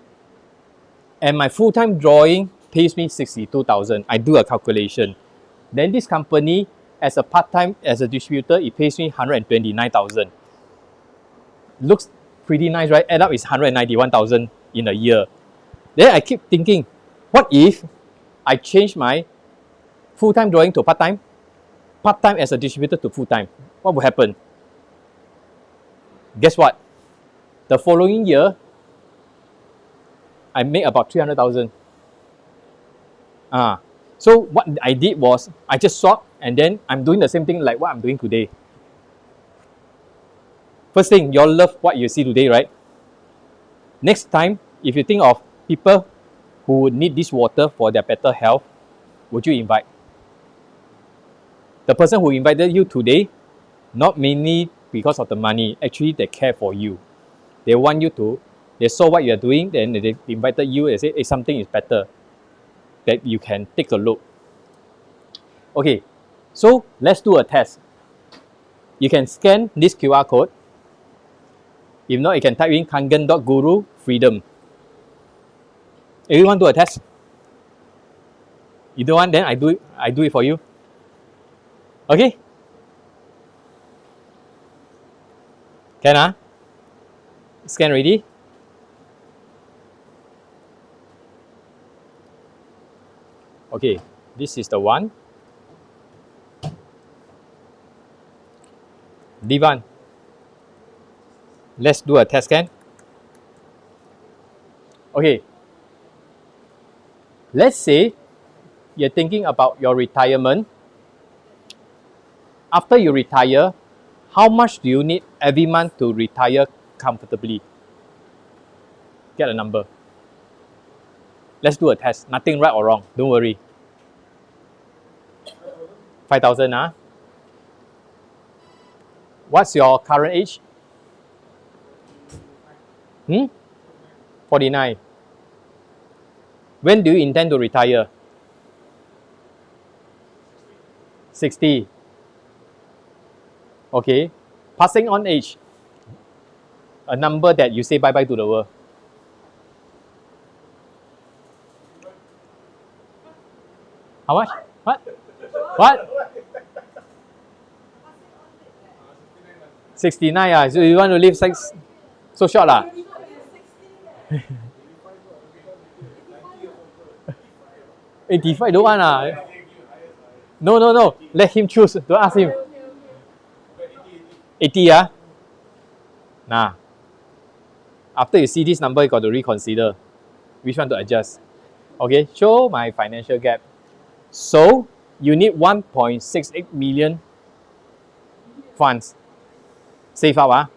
and my full-time drawing pays me 62,000. I do a calculation. Then this company, as a part-time, as a distributor, it pays me 129,000. Looks pretty nice, right? Add up is 191,000 in a year. Then I keep thinking, what if I change my full-time drawing to part-time? Part-time as a distributor to full-time. What will happen? Guess what? The following year, I made about 300,000. So what I did was, I just swapped and then I'm doing the same thing like what I'm doing today. First thing, you all love what you see today, right? Next time, if you think of people who would need this water for their better health, would you invite? The person who invited you today, not mainly because of the money, actually they care for you. They want you to, they saw what you are doing, then they invited you and said, hey, something is better, that you can take a look. Okay, so let's do a test. You can scan this QR code. If not, you can type in kangen.guru freedom. Everyone do a test? You don't want, then I do it for you. Okay? Can Scan ready? Okay, this is the one. Divan, let's do a test scan. Okay, let's say you're thinking about your retirement. After you retire, how much do you need every month to retire comfortably? Get a number. Let's do a test. Nothing right or wrong. Don't worry. 5,000, huh? What's your current age? 49. When do you intend to retire? 60. Okay. Passing on age. A number that you say bye-bye to the world. How much? What? What? 69 ah. So you want to live so short lah? 85 don't want ah. No. Let him choose. Don't ask him. 80 ah. Nah. After you see this number, you got to reconsider which one to adjust. Okay, show my financial gap. So you need 1.68 million funds. Save up ah.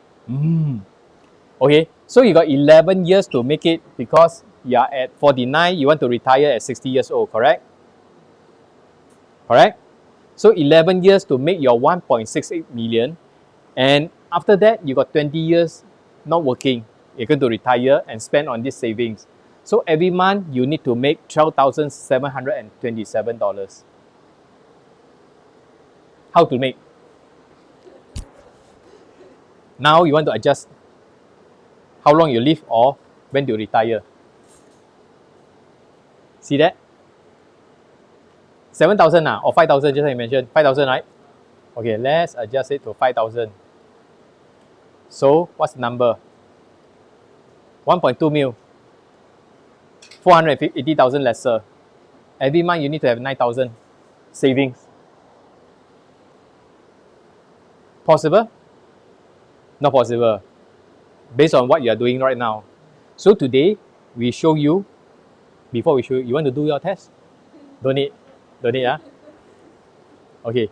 Okay, so you got 11 years to make it because you are at 49, you want to retire at 60 years old, correct? Correct? So 11 years to make your 1.68 million, and after that you got 20 years not working. You're going to retire and spend on these savings. So every month you need to make $12,727. How to make? Now you want to adjust how long you live or when you retire. See that? 7,000 or 5,000 just like you mentioned. 5,000, right? Okay, let's adjust it to 5,000. So what's the number? 1.2 mil. 480,000 lesser. Every month you need to have 9,000 savings. Possible? Not possible. Based on what you are doing right now. So today we show you. Before we show you want to do your test? Don't need, ah. Okay.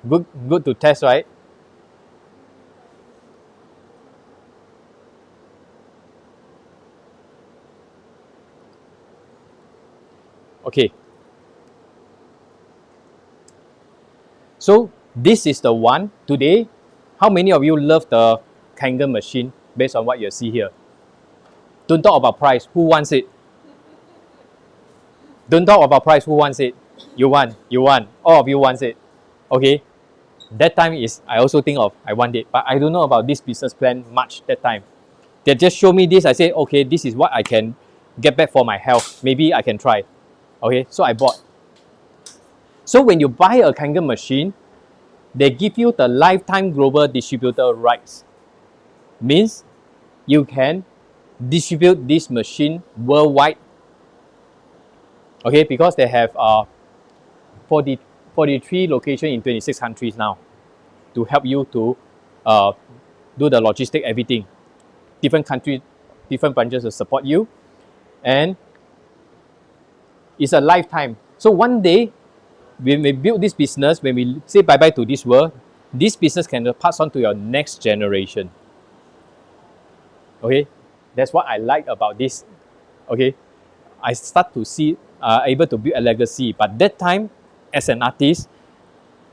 Good to test, right? Okay. So this is the one today. How many of you love the Kangen machine based on what you see here? Don't talk about price. Who wants it? Don't talk about price. Who wants it? You want. All of you wants it. Okay. That time is, I also think of, I want it. But I don't know about this business plan much that time. They just show me this. I say, okay, this is what I can get back for my health. Maybe I can try. Okay, so I bought. So when you buy a Kangen machine, they give you the lifetime global distributor rights. Means you can distribute this machine worldwide. Okay, because they have 43 locations in 26 countries now to help you to do the logistic, everything. Different countries, different branches will support you. And it's a lifetime. So one day, when we build this business, when we say bye-bye to this world, this business can pass on to your next generation. Okay, that's what I like about this. Okay, I start to see able to build a legacy. But that time, as an artist,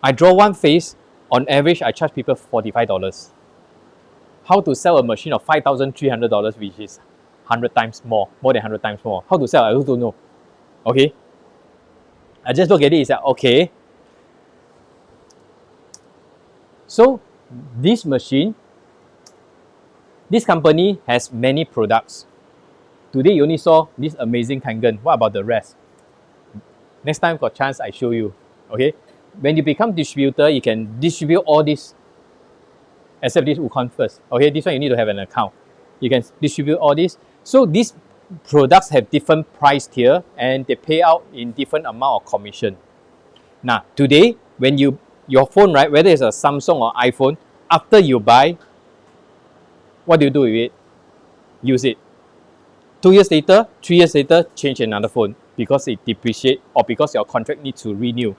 I draw one face. On average, I charge people $45. How to sell a machine of $5,300, which is 100 times more than 100 times more. How to sell? I also don't know. Okay, I just look at it. It's like, okay. So this machine, this company has many products. Today you only saw this amazing Kangen. What about the rest? Next time got chance, I show you. Okay, when you become distributor, you can distribute all this, except this Wukong first. Okay, this one you need to have an account. You can distribute all this. So this products have different price tier and they pay out in different amount of commission. Now, today, when your phone, right, whether it's a Samsung or iPhone, after you buy, what do you do with it? Use it. 2 years later, 3 years later, change another phone because it depreciates or because your contract needs to renew.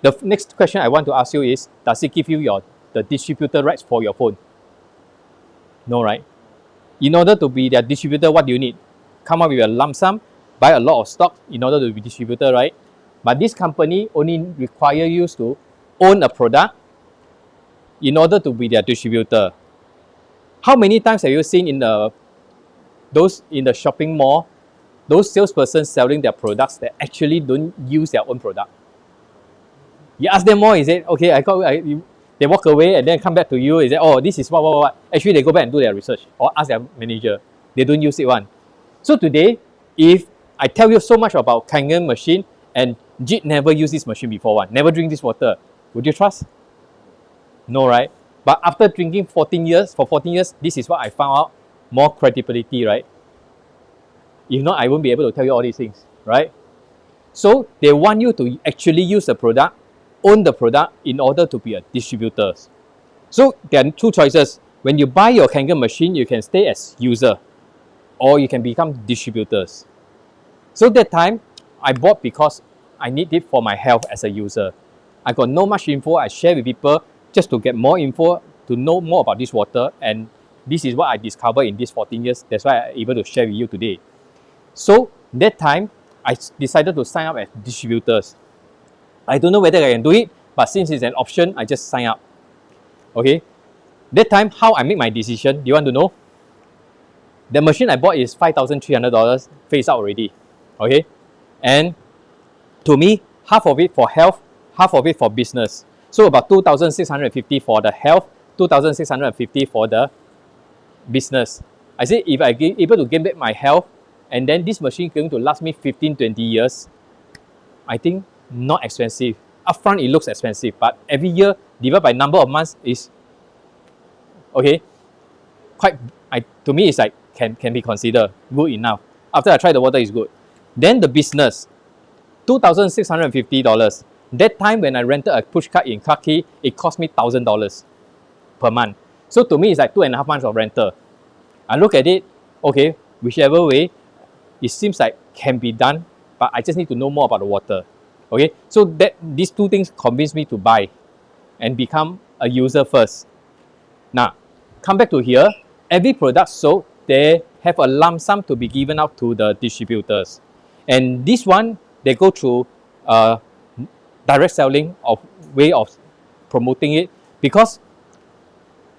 The next question I want to ask you is, does it give you the distributor rights for your phone? No, right? In order to be their distributor, what do you need? Come up with a lump sum, buy a lot of stock in order to be distributor, right? But this company only require you to own a product in order to be their distributor. How many times have you seen in the shopping mall, those salespersons selling their products that actually don't use their own product? You ask them more, is it okay? They walk away and then come back to you. Is it, oh, this is what? Actually, they go back and do their research or ask their manager. They don't use it one. So today, if I tell you so much about Kangen machine and Jit never used this machine before one, never drink this water, would you trust? No, right? But after drinking 14 years, this is what I found out, more credibility, right? If not, I won't be able to tell you all these things, right? So they want you to actually use the product, own the product in order to be a distributor. So there are two choices. When you buy your Kangen machine, you can stay as user or you can become distributors. So that time, I bought because I need it for my health as a user. I got no much info, I share with people just to get more info, to know more about this water, and this is what I discovered in these 14 years. That's why I'm able to share with you today. So that time, I decided to sign up as distributors. I don't know whether I can do it, but since it's an option, I just sign up. Okay. That time, how I make my decision, do you want to know? The machine I bought is $5,300, phased out already. Okay. And to me, half of it for health, half of it for business. So about 2,650 for the health, 2,650 for the business. I say if I get able to gain back my health, and then this machine is going to last me 15, 20 years, I think not expensive. Upfront it looks expensive, but every year divided by number of months is okay. To me, it's like can be considered good enough. After I try the water, is good. Then the business, $2,650. That time when I rented a push cart in Clarke Quay, it cost me $1,000 per month. So to me, it's like 2.5 months of rental. I look at it, okay, whichever way, it seems like can be done, but I just need to know more about the water. Okay, so these two things convince me to buy and become a user first. Now, come back to here. Every product sold, they have a lump sum to be given out to the distributors. And this one, they go through direct selling of way of promoting it, because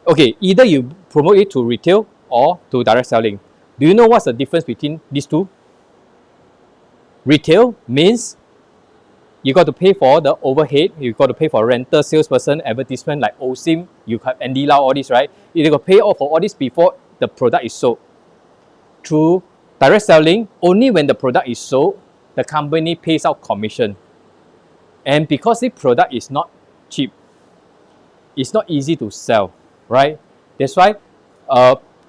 okay, either you promote it to retail or to direct selling. Do you know what's the difference between these two? Retail means you got to pay for the overhead, you got to pay for rental, salesperson, advertisement like OSIM, you have Andy Lau, all this, right? You got to pay all for all this before the product is sold. Through direct selling, only when the product is sold, the company pays out commission. And because the product is not cheap, it's not easy to sell, right? That's why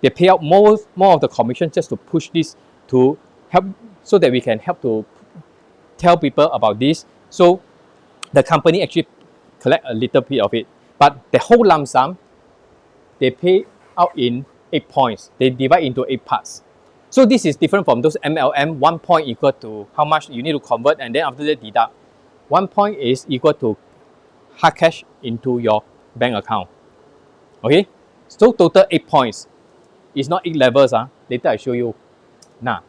they pay out more of the commission just to push this to help, so that we can help to tell people about this. So the company actually collect a little bit of it, but the whole lump sum, they pay out in 8 points. They divide into 8 parts. So this is different from those MLM. 1 point equal to how much you need to convert, and then after that deduct. 1 point is equal to hard cash into your bank account. Okay, so total 8 points. It's not 8 levels. Later I show you. Now,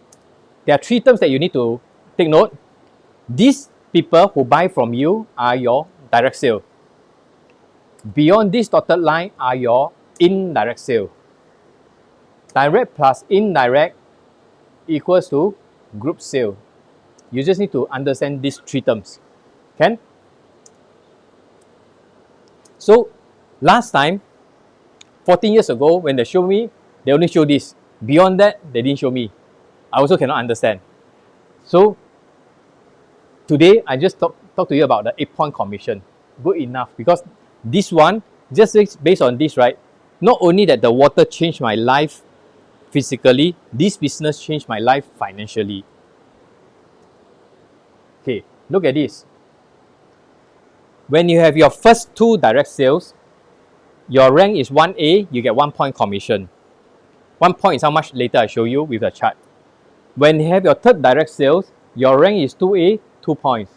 there are 3 terms that you need to take note. These people who buy from you are your direct sale. Beyond this dotted line are your indirect sale. Direct plus indirect equals to group sale. You just need to understand these 3 terms. Can? So last time, 14 years ago, when they showed me, they only show this. Beyond that, they didn't show me. I also cannot understand. So today, I just talk to you about the 8-point commission. Good enough, because this one, just based on this, right? Not only that the water changed my life physically, this business changed my life financially. Okay, look at this. When you have your first 2 direct sales, your rank is 1A, you get 1 point commission. 1 point is how much? Later I show you with the chart. When you have your third direct sales, your rank is 2A, 2 points.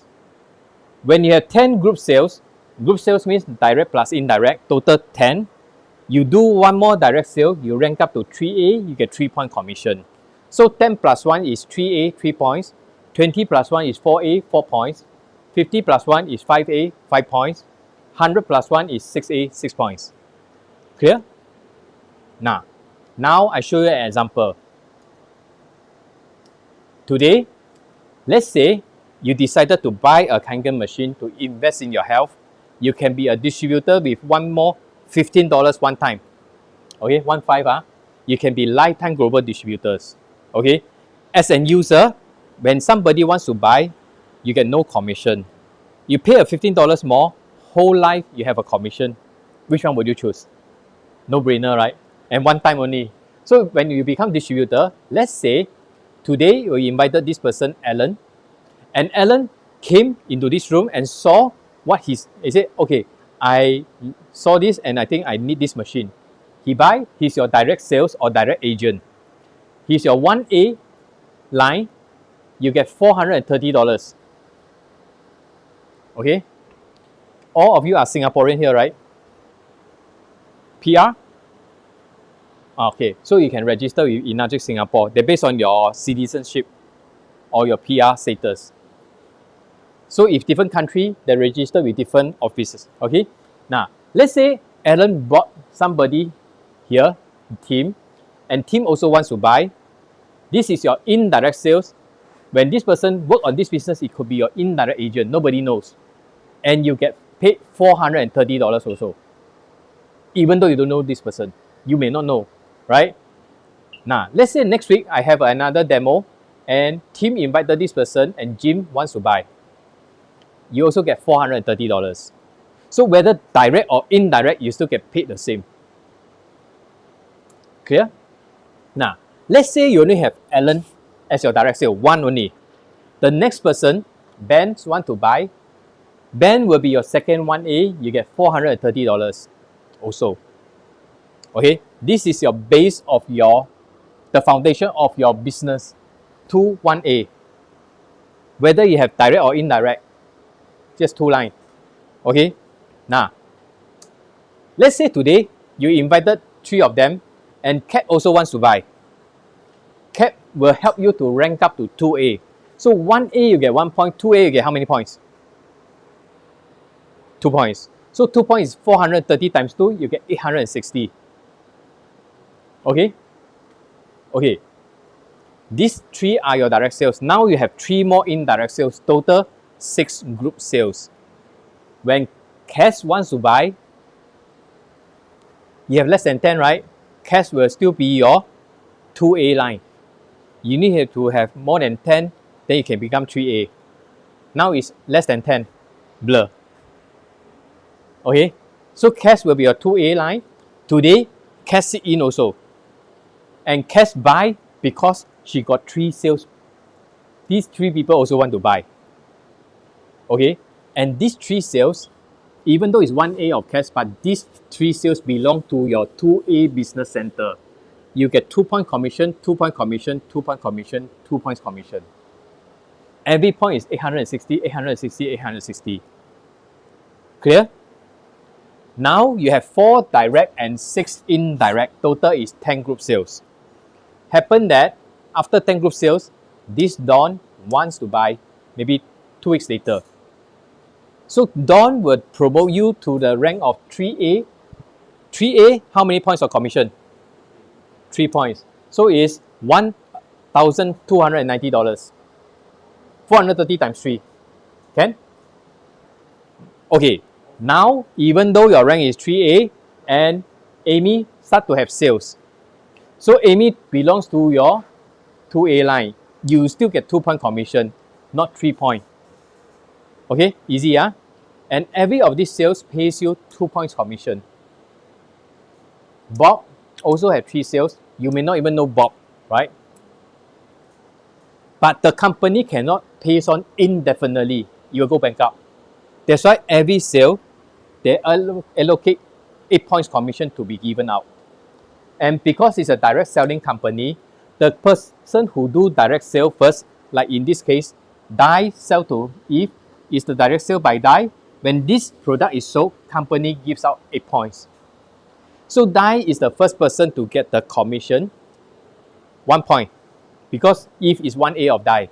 When you have 10 group sales means direct plus indirect, total 10. You do 1 more direct sale, you rank up to 3A, you get 3 point commission. So 10 plus 1 is 3A, 3 points. 20 plus 1 is 4A, 4 points. 50 plus 1 is 5A, 5 points. 100 plus 1 is 6A, 6 points. Clear? Now I show you an example. Today, let's say you decided to buy a Kangen machine to invest in your health. You can be a distributor with 1 more $15 one time. Okay, 15. You can be lifetime global distributors. Okay, as an user, when somebody wants to buy, you get no commission. You pay a $15 more, whole life you have a commission. Which one would you choose? No brainer, right? And one time only. So when you become distributor, let's say today we invited this person, Alan, and Alan came into this room and saw what he said, okay, I saw this and I think I need this machine. He buy, he's your direct sales or direct agent. He's your 1A line, you get $430. Okay? All of you are Singaporean here, right? PR? Okay, so you can register with Enagic Singapore. They're based on your citizenship or your PR status. So if different country, they register with different offices. Okay? Now, let's say Alan brought somebody here, Tim, and Tim also wants to buy. This is your indirect sales. When this person work on this business, it could be your indirect agent. Nobody knows. And you get paid $430 also. Even though you don't know this person. You may not know, right? Now, let's say next week I have another demo and Tim invited this person and Jim wants to buy. You also get $430. So whether direct or indirect, you still get paid the same. Clear? Now, let's say you only have Alan as your direct sale, one only. The next person, Ben, wants to buy. Ben will be your second 1A, you get $430 also. Okay, this is your base of the foundation of your business to 1A. Whether you have direct or indirect, just 2 lines. Okay, now, let's say today you invited 3 of them and Cat also wants to buy. Cat will help you to rank up to 2A. So 1A you get 1 point, 2A you get how many points? 2 points. So 2 points is 430 times 2, you get 860. Okay? Okay. These 3 are your direct sales. Now you have 3 more indirect sales. Total 6 group sales. When Cash wants to buy, you have less than 10, right? Cash will still be your 2A line. You need to have more than 10, then you can become 3A. Now it's less than 10. Blur. Okay? So Cash will be your 2A line. Today, Cash sit in also. And Cash buy because she got 3 sales. These 3 people also want to buy. Okay? And these 3 sales, even though it's 1A of Cash, but these 3 sales belong to your 2A business center. You get 2 point commission, 2 point commission, 2 point commission, 2 points commission. Every point is 860, 860, 860. Clear? Now you have 4 direct and 6 indirect. Total is 10 group sales. Happen that after 10 group sales, this Don wants to buy maybe 2 weeks later. So Don would promote you to the rank of 3A. 3A, how many points of commission? 3 points. So it's $1,290. 430 times 3. Can? Okay. Now, even though your rank is 3A and Amy start to have sales. So Amy belongs to your 2A line. You still get 2 point commission, not 3 point. Okay, easy, yeah? And every of these sales pays you 2 points commission. Bob also have 3 sales, You may not even know Bob, right? But the company cannot pass on indefinitely. You will go bankrupt. That's why every sale, they allocate 8 points commission to be given out. And because it's a direct selling company, the person who do direct sale first, like in this case, Dai sell to Eve, is the direct sale by Dai. When this product is sold, company gives out 8 points. So Dai is the first person to get the commission, 1 point, because Eve is 1A of Dai.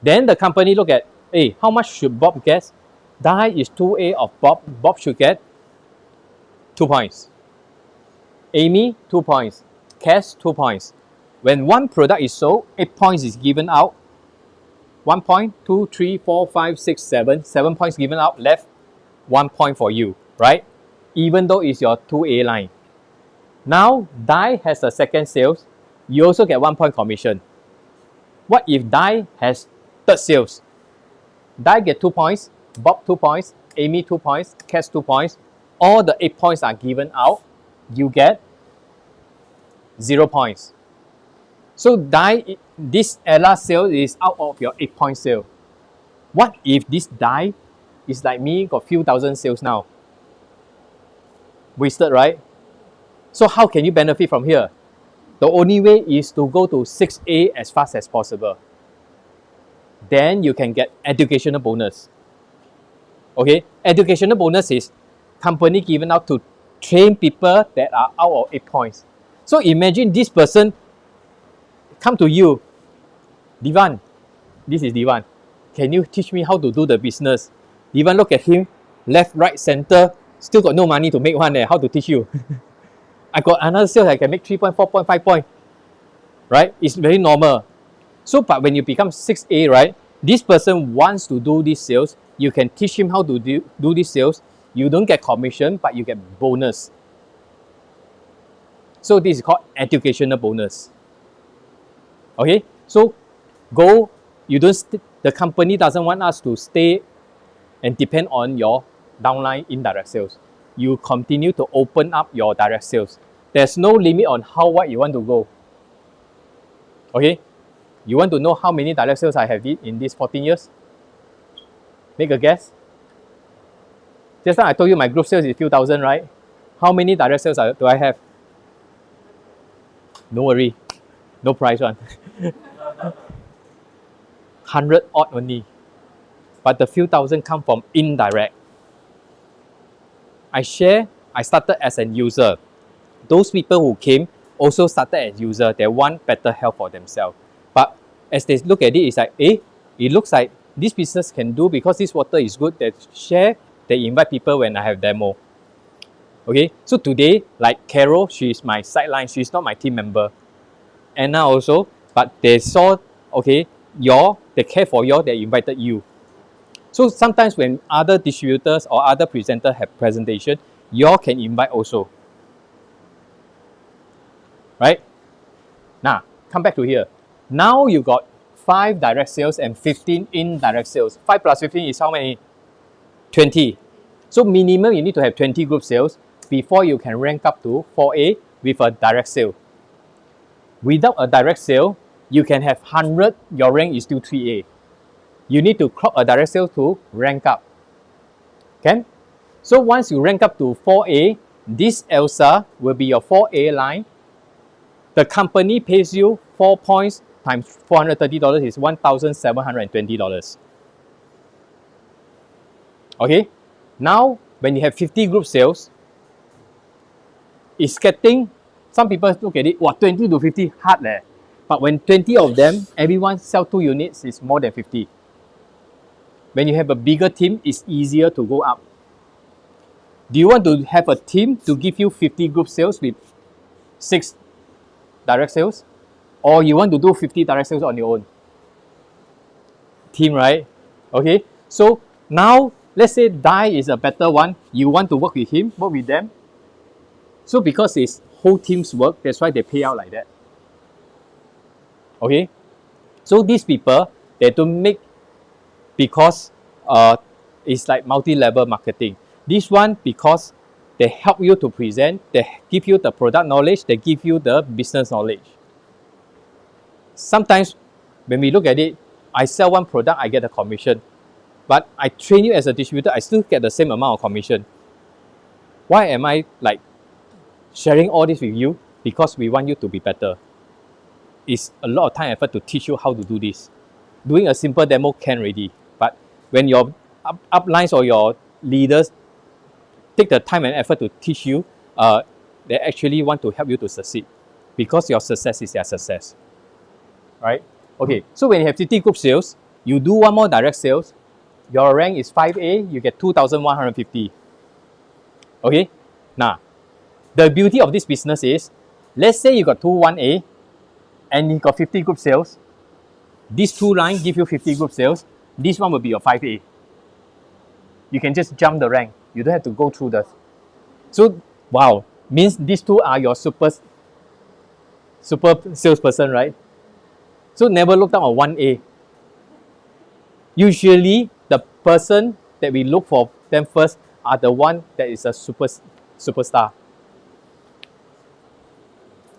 Then the company look at, hey, how much should Bob get? Dai is 2A of Bob. Bob should get 2 points. Amy, 2 points. Cass, 2 points. When one product is sold, 8 points is given out. 1 point, 2, 3, 4, 5, 6, 7. 7 points given out, left 1 point for you, right? Even though it's your 2A line. Now, Dai has a second sales. You also get 1 point commission. What if Dai has third sales? Dai get 2 points, Bob 2 points, Amy 2 points, Cass 2 points. All the 8 points are given out. You get 0 points. So this Ella sale is out of your 8 point sale. What if this Dai is like me, got few thousand sales now? Wasted, right? So how can you benefit from here? The only way is to go to 6A as fast as possible. Then you can get educational bonus. Okay, educational bonus is company given out to train people that are out of 8 points. So imagine this person come to you, Divan, this is Divan. Can you teach me how to do the business? Divan look at him, left, right, center, still got no money to make one. How to teach you? I got another sales I can make 3 point, 4 point, 5 point. Right? It's very normal. So, but when you become 6A, right, this person wants to do these sales, you can teach him how to do these sales. You don't get commission, but you get bonus. So this is called educational bonus. Okay, so go. You don't. The company doesn't want us to stay and depend on your downline indirect sales. You continue to open up your direct sales. There's no limit on how wide you want to go. Okay, you want to know how many direct sales I have did in these 14 years? Make a guess. Just now I told you my group sales is few thousand, right? How many direct sales do I have? No worry, no price one. 100 odd only. But the few thousand come from indirect. I started as an user. Those people who came also started as user. They want better health for themselves. But as they look at it, it's like, it looks like this business can do because this water is good. They share, they invite people when I have demo. Okay, so today, like Carol, she's my sideline. She's not my team member. Anna also, but they saw, okay, they care for you, they invited you. So sometimes when other distributors or other presenters have presentation, you can invite also. Right? Now, come back to here. Now you got 5 direct sales and 15 indirect sales. 5 plus 15 is how many? 20. So minimum you need to have 20 group sales before you can rank up to 4A with a direct sale. Without a direct sale, you can have 100, your rank is still 3A. You need to clock a direct sale to rank up. Okay? So once you rank up to 4A, this ELSA will be your 4A line. The company pays you 4 points times $430 is $1,720. Okay? Now, when you have 50 group sales, it's getting, some people look at it, wow, 20 to 50, hard leh. But when 20 of them, everyone sell 2 units, is more than 50. When you have a bigger team, it's easier to go up. Do you want to have a team to give you 50 group sales with 6 direct sales? Or you want to do 50 direct sales on your own? Team, right? Okay, so now let's say Dai is a better one. You want to work with him, work with them. So because it's whole team's work, that's why they pay out like that. Okay, so these people, they don't make because it's like multi-level marketing. This one because They help you to present, they give you the product knowledge, they give you the business knowledge. Sometimes when we look at it, I sell one product, I get a commission. But I train you as a distributor, I still get the same amount of commission. Why am I like sharing all this with you? Because we want you to be better. It's a lot of time and effort to teach you how to do this. Doing a simple demo can already, but when your uplines or your leaders take the time and effort to teach you, they actually want to help you to succeed because your success is their success. Right? Okay, so when you have 50 group sales, you do one more direct sales, your rank is 5A, you get 2,150. Okay, now the beauty of this business is, let's say you got 1A and you got 50 group sales. These two lines give you 50 group sales. This one will be your 5A. You can just jump the rank. You don't have to go through the. So, wow, means these two are your super salesperson, right? So never look down on 1A. Usually, the person that we look for them first are the one that is a superstar.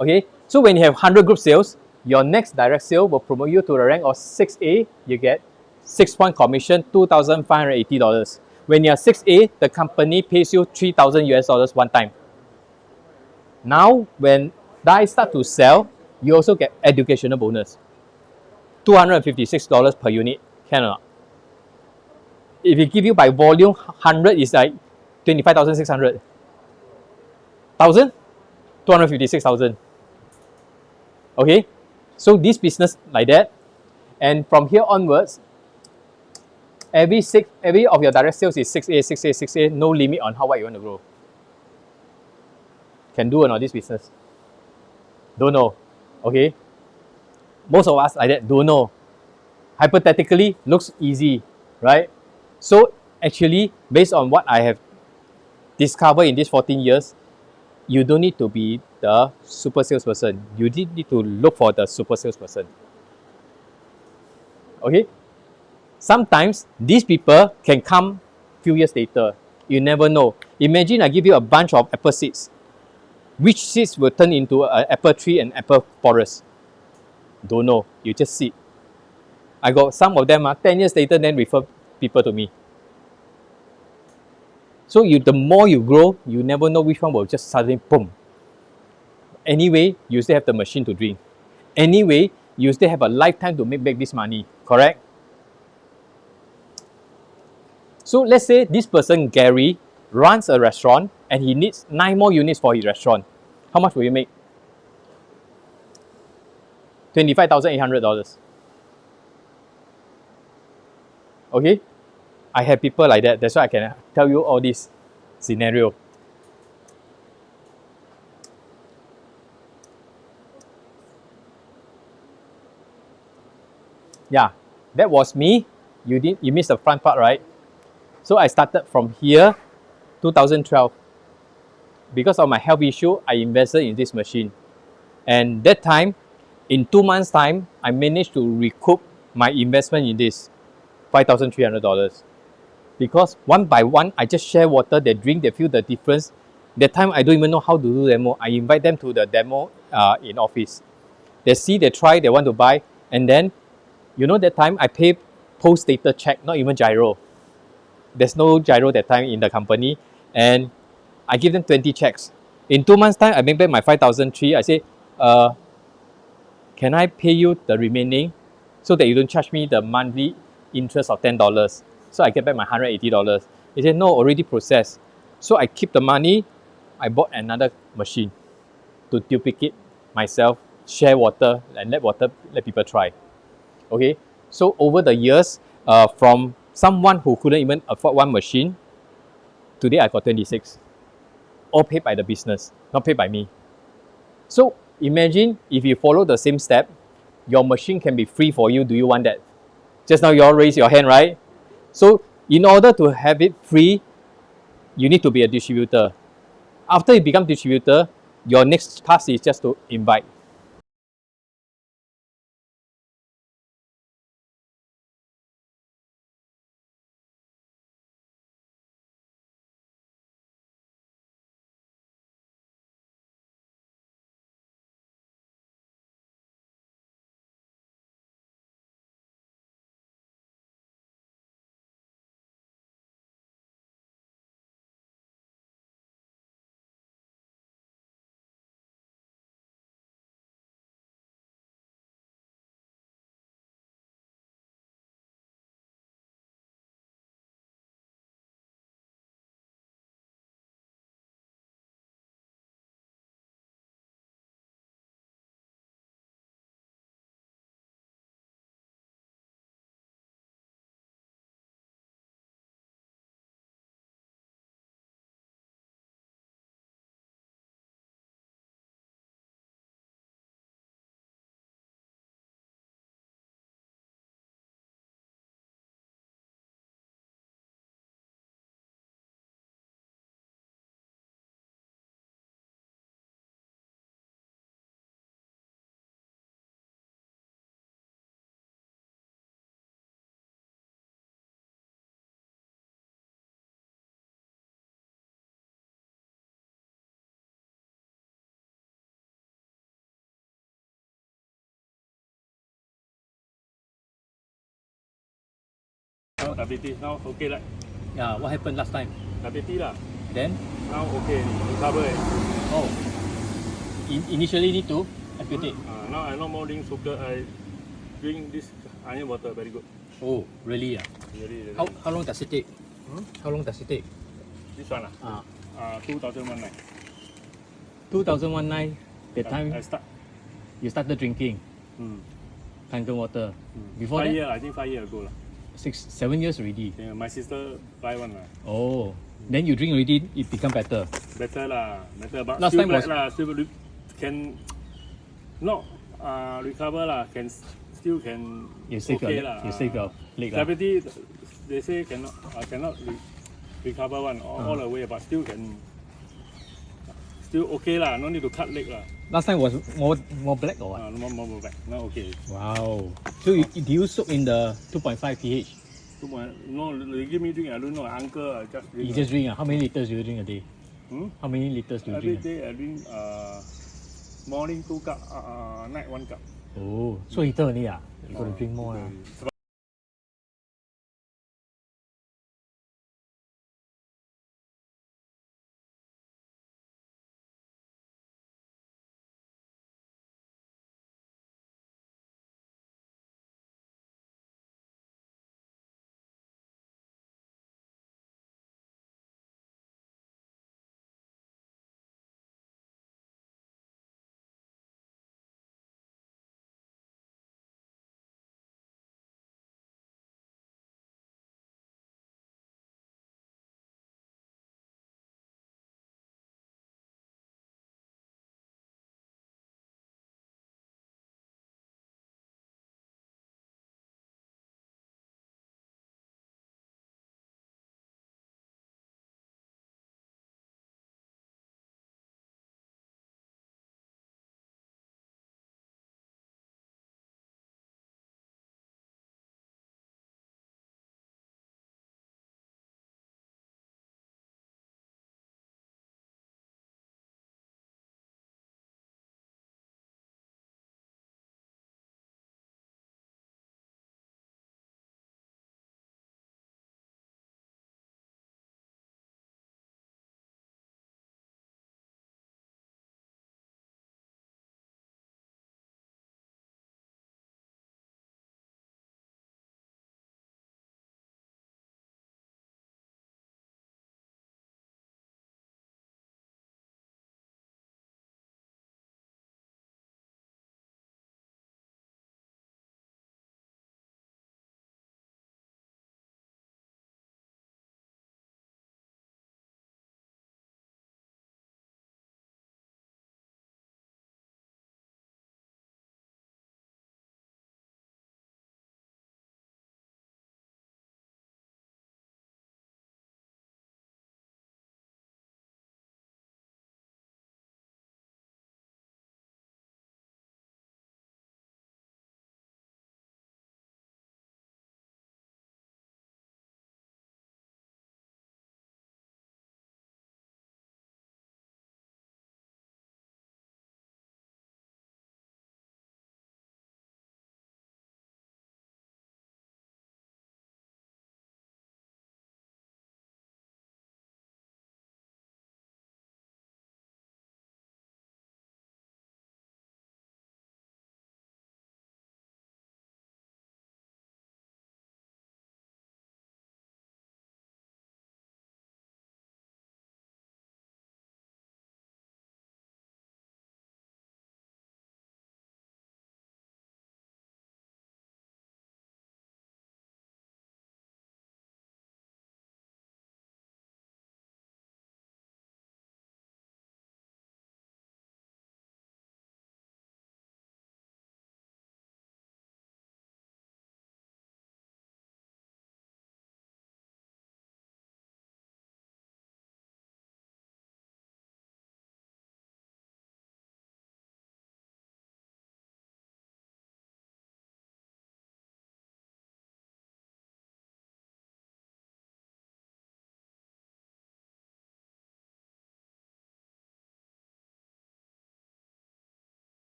Okay, so when you have 100 group sales, your next direct sale will promote you to the rank of 6A. You get 6-point commission, $2,580. When you're 6A, the company pays you 3,000 US dollars one time. Now, when I start to sell, you also get educational bonus. $256 per unit. Can or not? If you give you by volume, 100 is like 25,600. 1,000? 256,000. Okay, so this business like that, and from here onwards, every of your direct sales is 6A, 6A, 6A, no limit on how wide you want to grow. Can do or not this business? Don't know. Okay, most of us like that don't know. Hypothetically, looks easy, right? So actually, based on what I have discovered in these 14 years, you don't need to be the super salesperson. You need to look for the super salesperson. Okay? Sometimes these people can come few years later. You never know. Imagine I give you a bunch of apple seeds. Which seeds will turn into an apple tree and apple forest? Don't know. You just see. I got some of them 10 years later then refer people to me. So the more you grow, you never know which one will just suddenly boom. Anyway, you still have the machine to drink. Anyway, you still have a lifetime to make back this money, correct? So let's say this person, Gary, runs a restaurant and he needs 9 more units for his restaurant. How much will you make? $25,800. Okay? I have people like that. That's why I can tell you all this scenario. Yeah, that was me. You missed the front part, right? So I started from here, 2012. Because of my health issue, I invested in this machine. And that time, in 2 months' time, I managed to recoup my investment in this, $5,300. Because one by one, I just share water, they drink, they feel the difference. That time, I don't even know how to do demo. I invite them to the demo in office. They see, they try, they want to buy. And then, you know, that time, I pay post-dated check, not even gyro. There's no gyro that time in the company. And I give them 20 checks. In 2 months' time, I make back my 5,003. I say, can I pay you the remaining so that you don't charge me the monthly interest of $10? So I get back my $180. He said, no, already processed. So I keep the money. I bought another machine to duplicate myself, share water, and let people try. Okay, so over the years, from someone who couldn't even afford one machine, today I got 26. All paid by the business, not paid by me. So imagine if you follow the same step, your machine can be free for you. Do you want that? Just now you all raised your hand, right? So in order to have it free, you need to be a distributor. After you become distributor, your next task is just to invite. diabetes now okay right? Yeah, what happened last time? Diabetes lah. Then, Now okay, recover. oh, initially need to amputate. Now I no more drink sugar. I drink this iron water very good. Oh, really? Really. How long does it take? How long does it take? This one 2019. 2019, the time I start. you started drinking Kangen water. Before 5 that, years, I think 5 years ago lah. 7 years already. Yeah, my sister buy one lah. Oh, then you drink already, it become better. Better lah, better. But Last still time black was- lah, still can not recover lah. Still can You save okay your lah. you save your leg lah. Diabetes, they say cannot recover one all the way, but still okay lah. No need to cut leg lah. Last time was more black or what? No more back. Now okay. Wow. So do you soak in the 2.5 pH? No, they give me drink. I don't know. Uncle, I just drink. You just drink. How many liters do you drink a day? How many liters do you Every drink? day I drink morning 2 cup, night 1 cup. Oh, so little only ah? You got to drink more. Sebab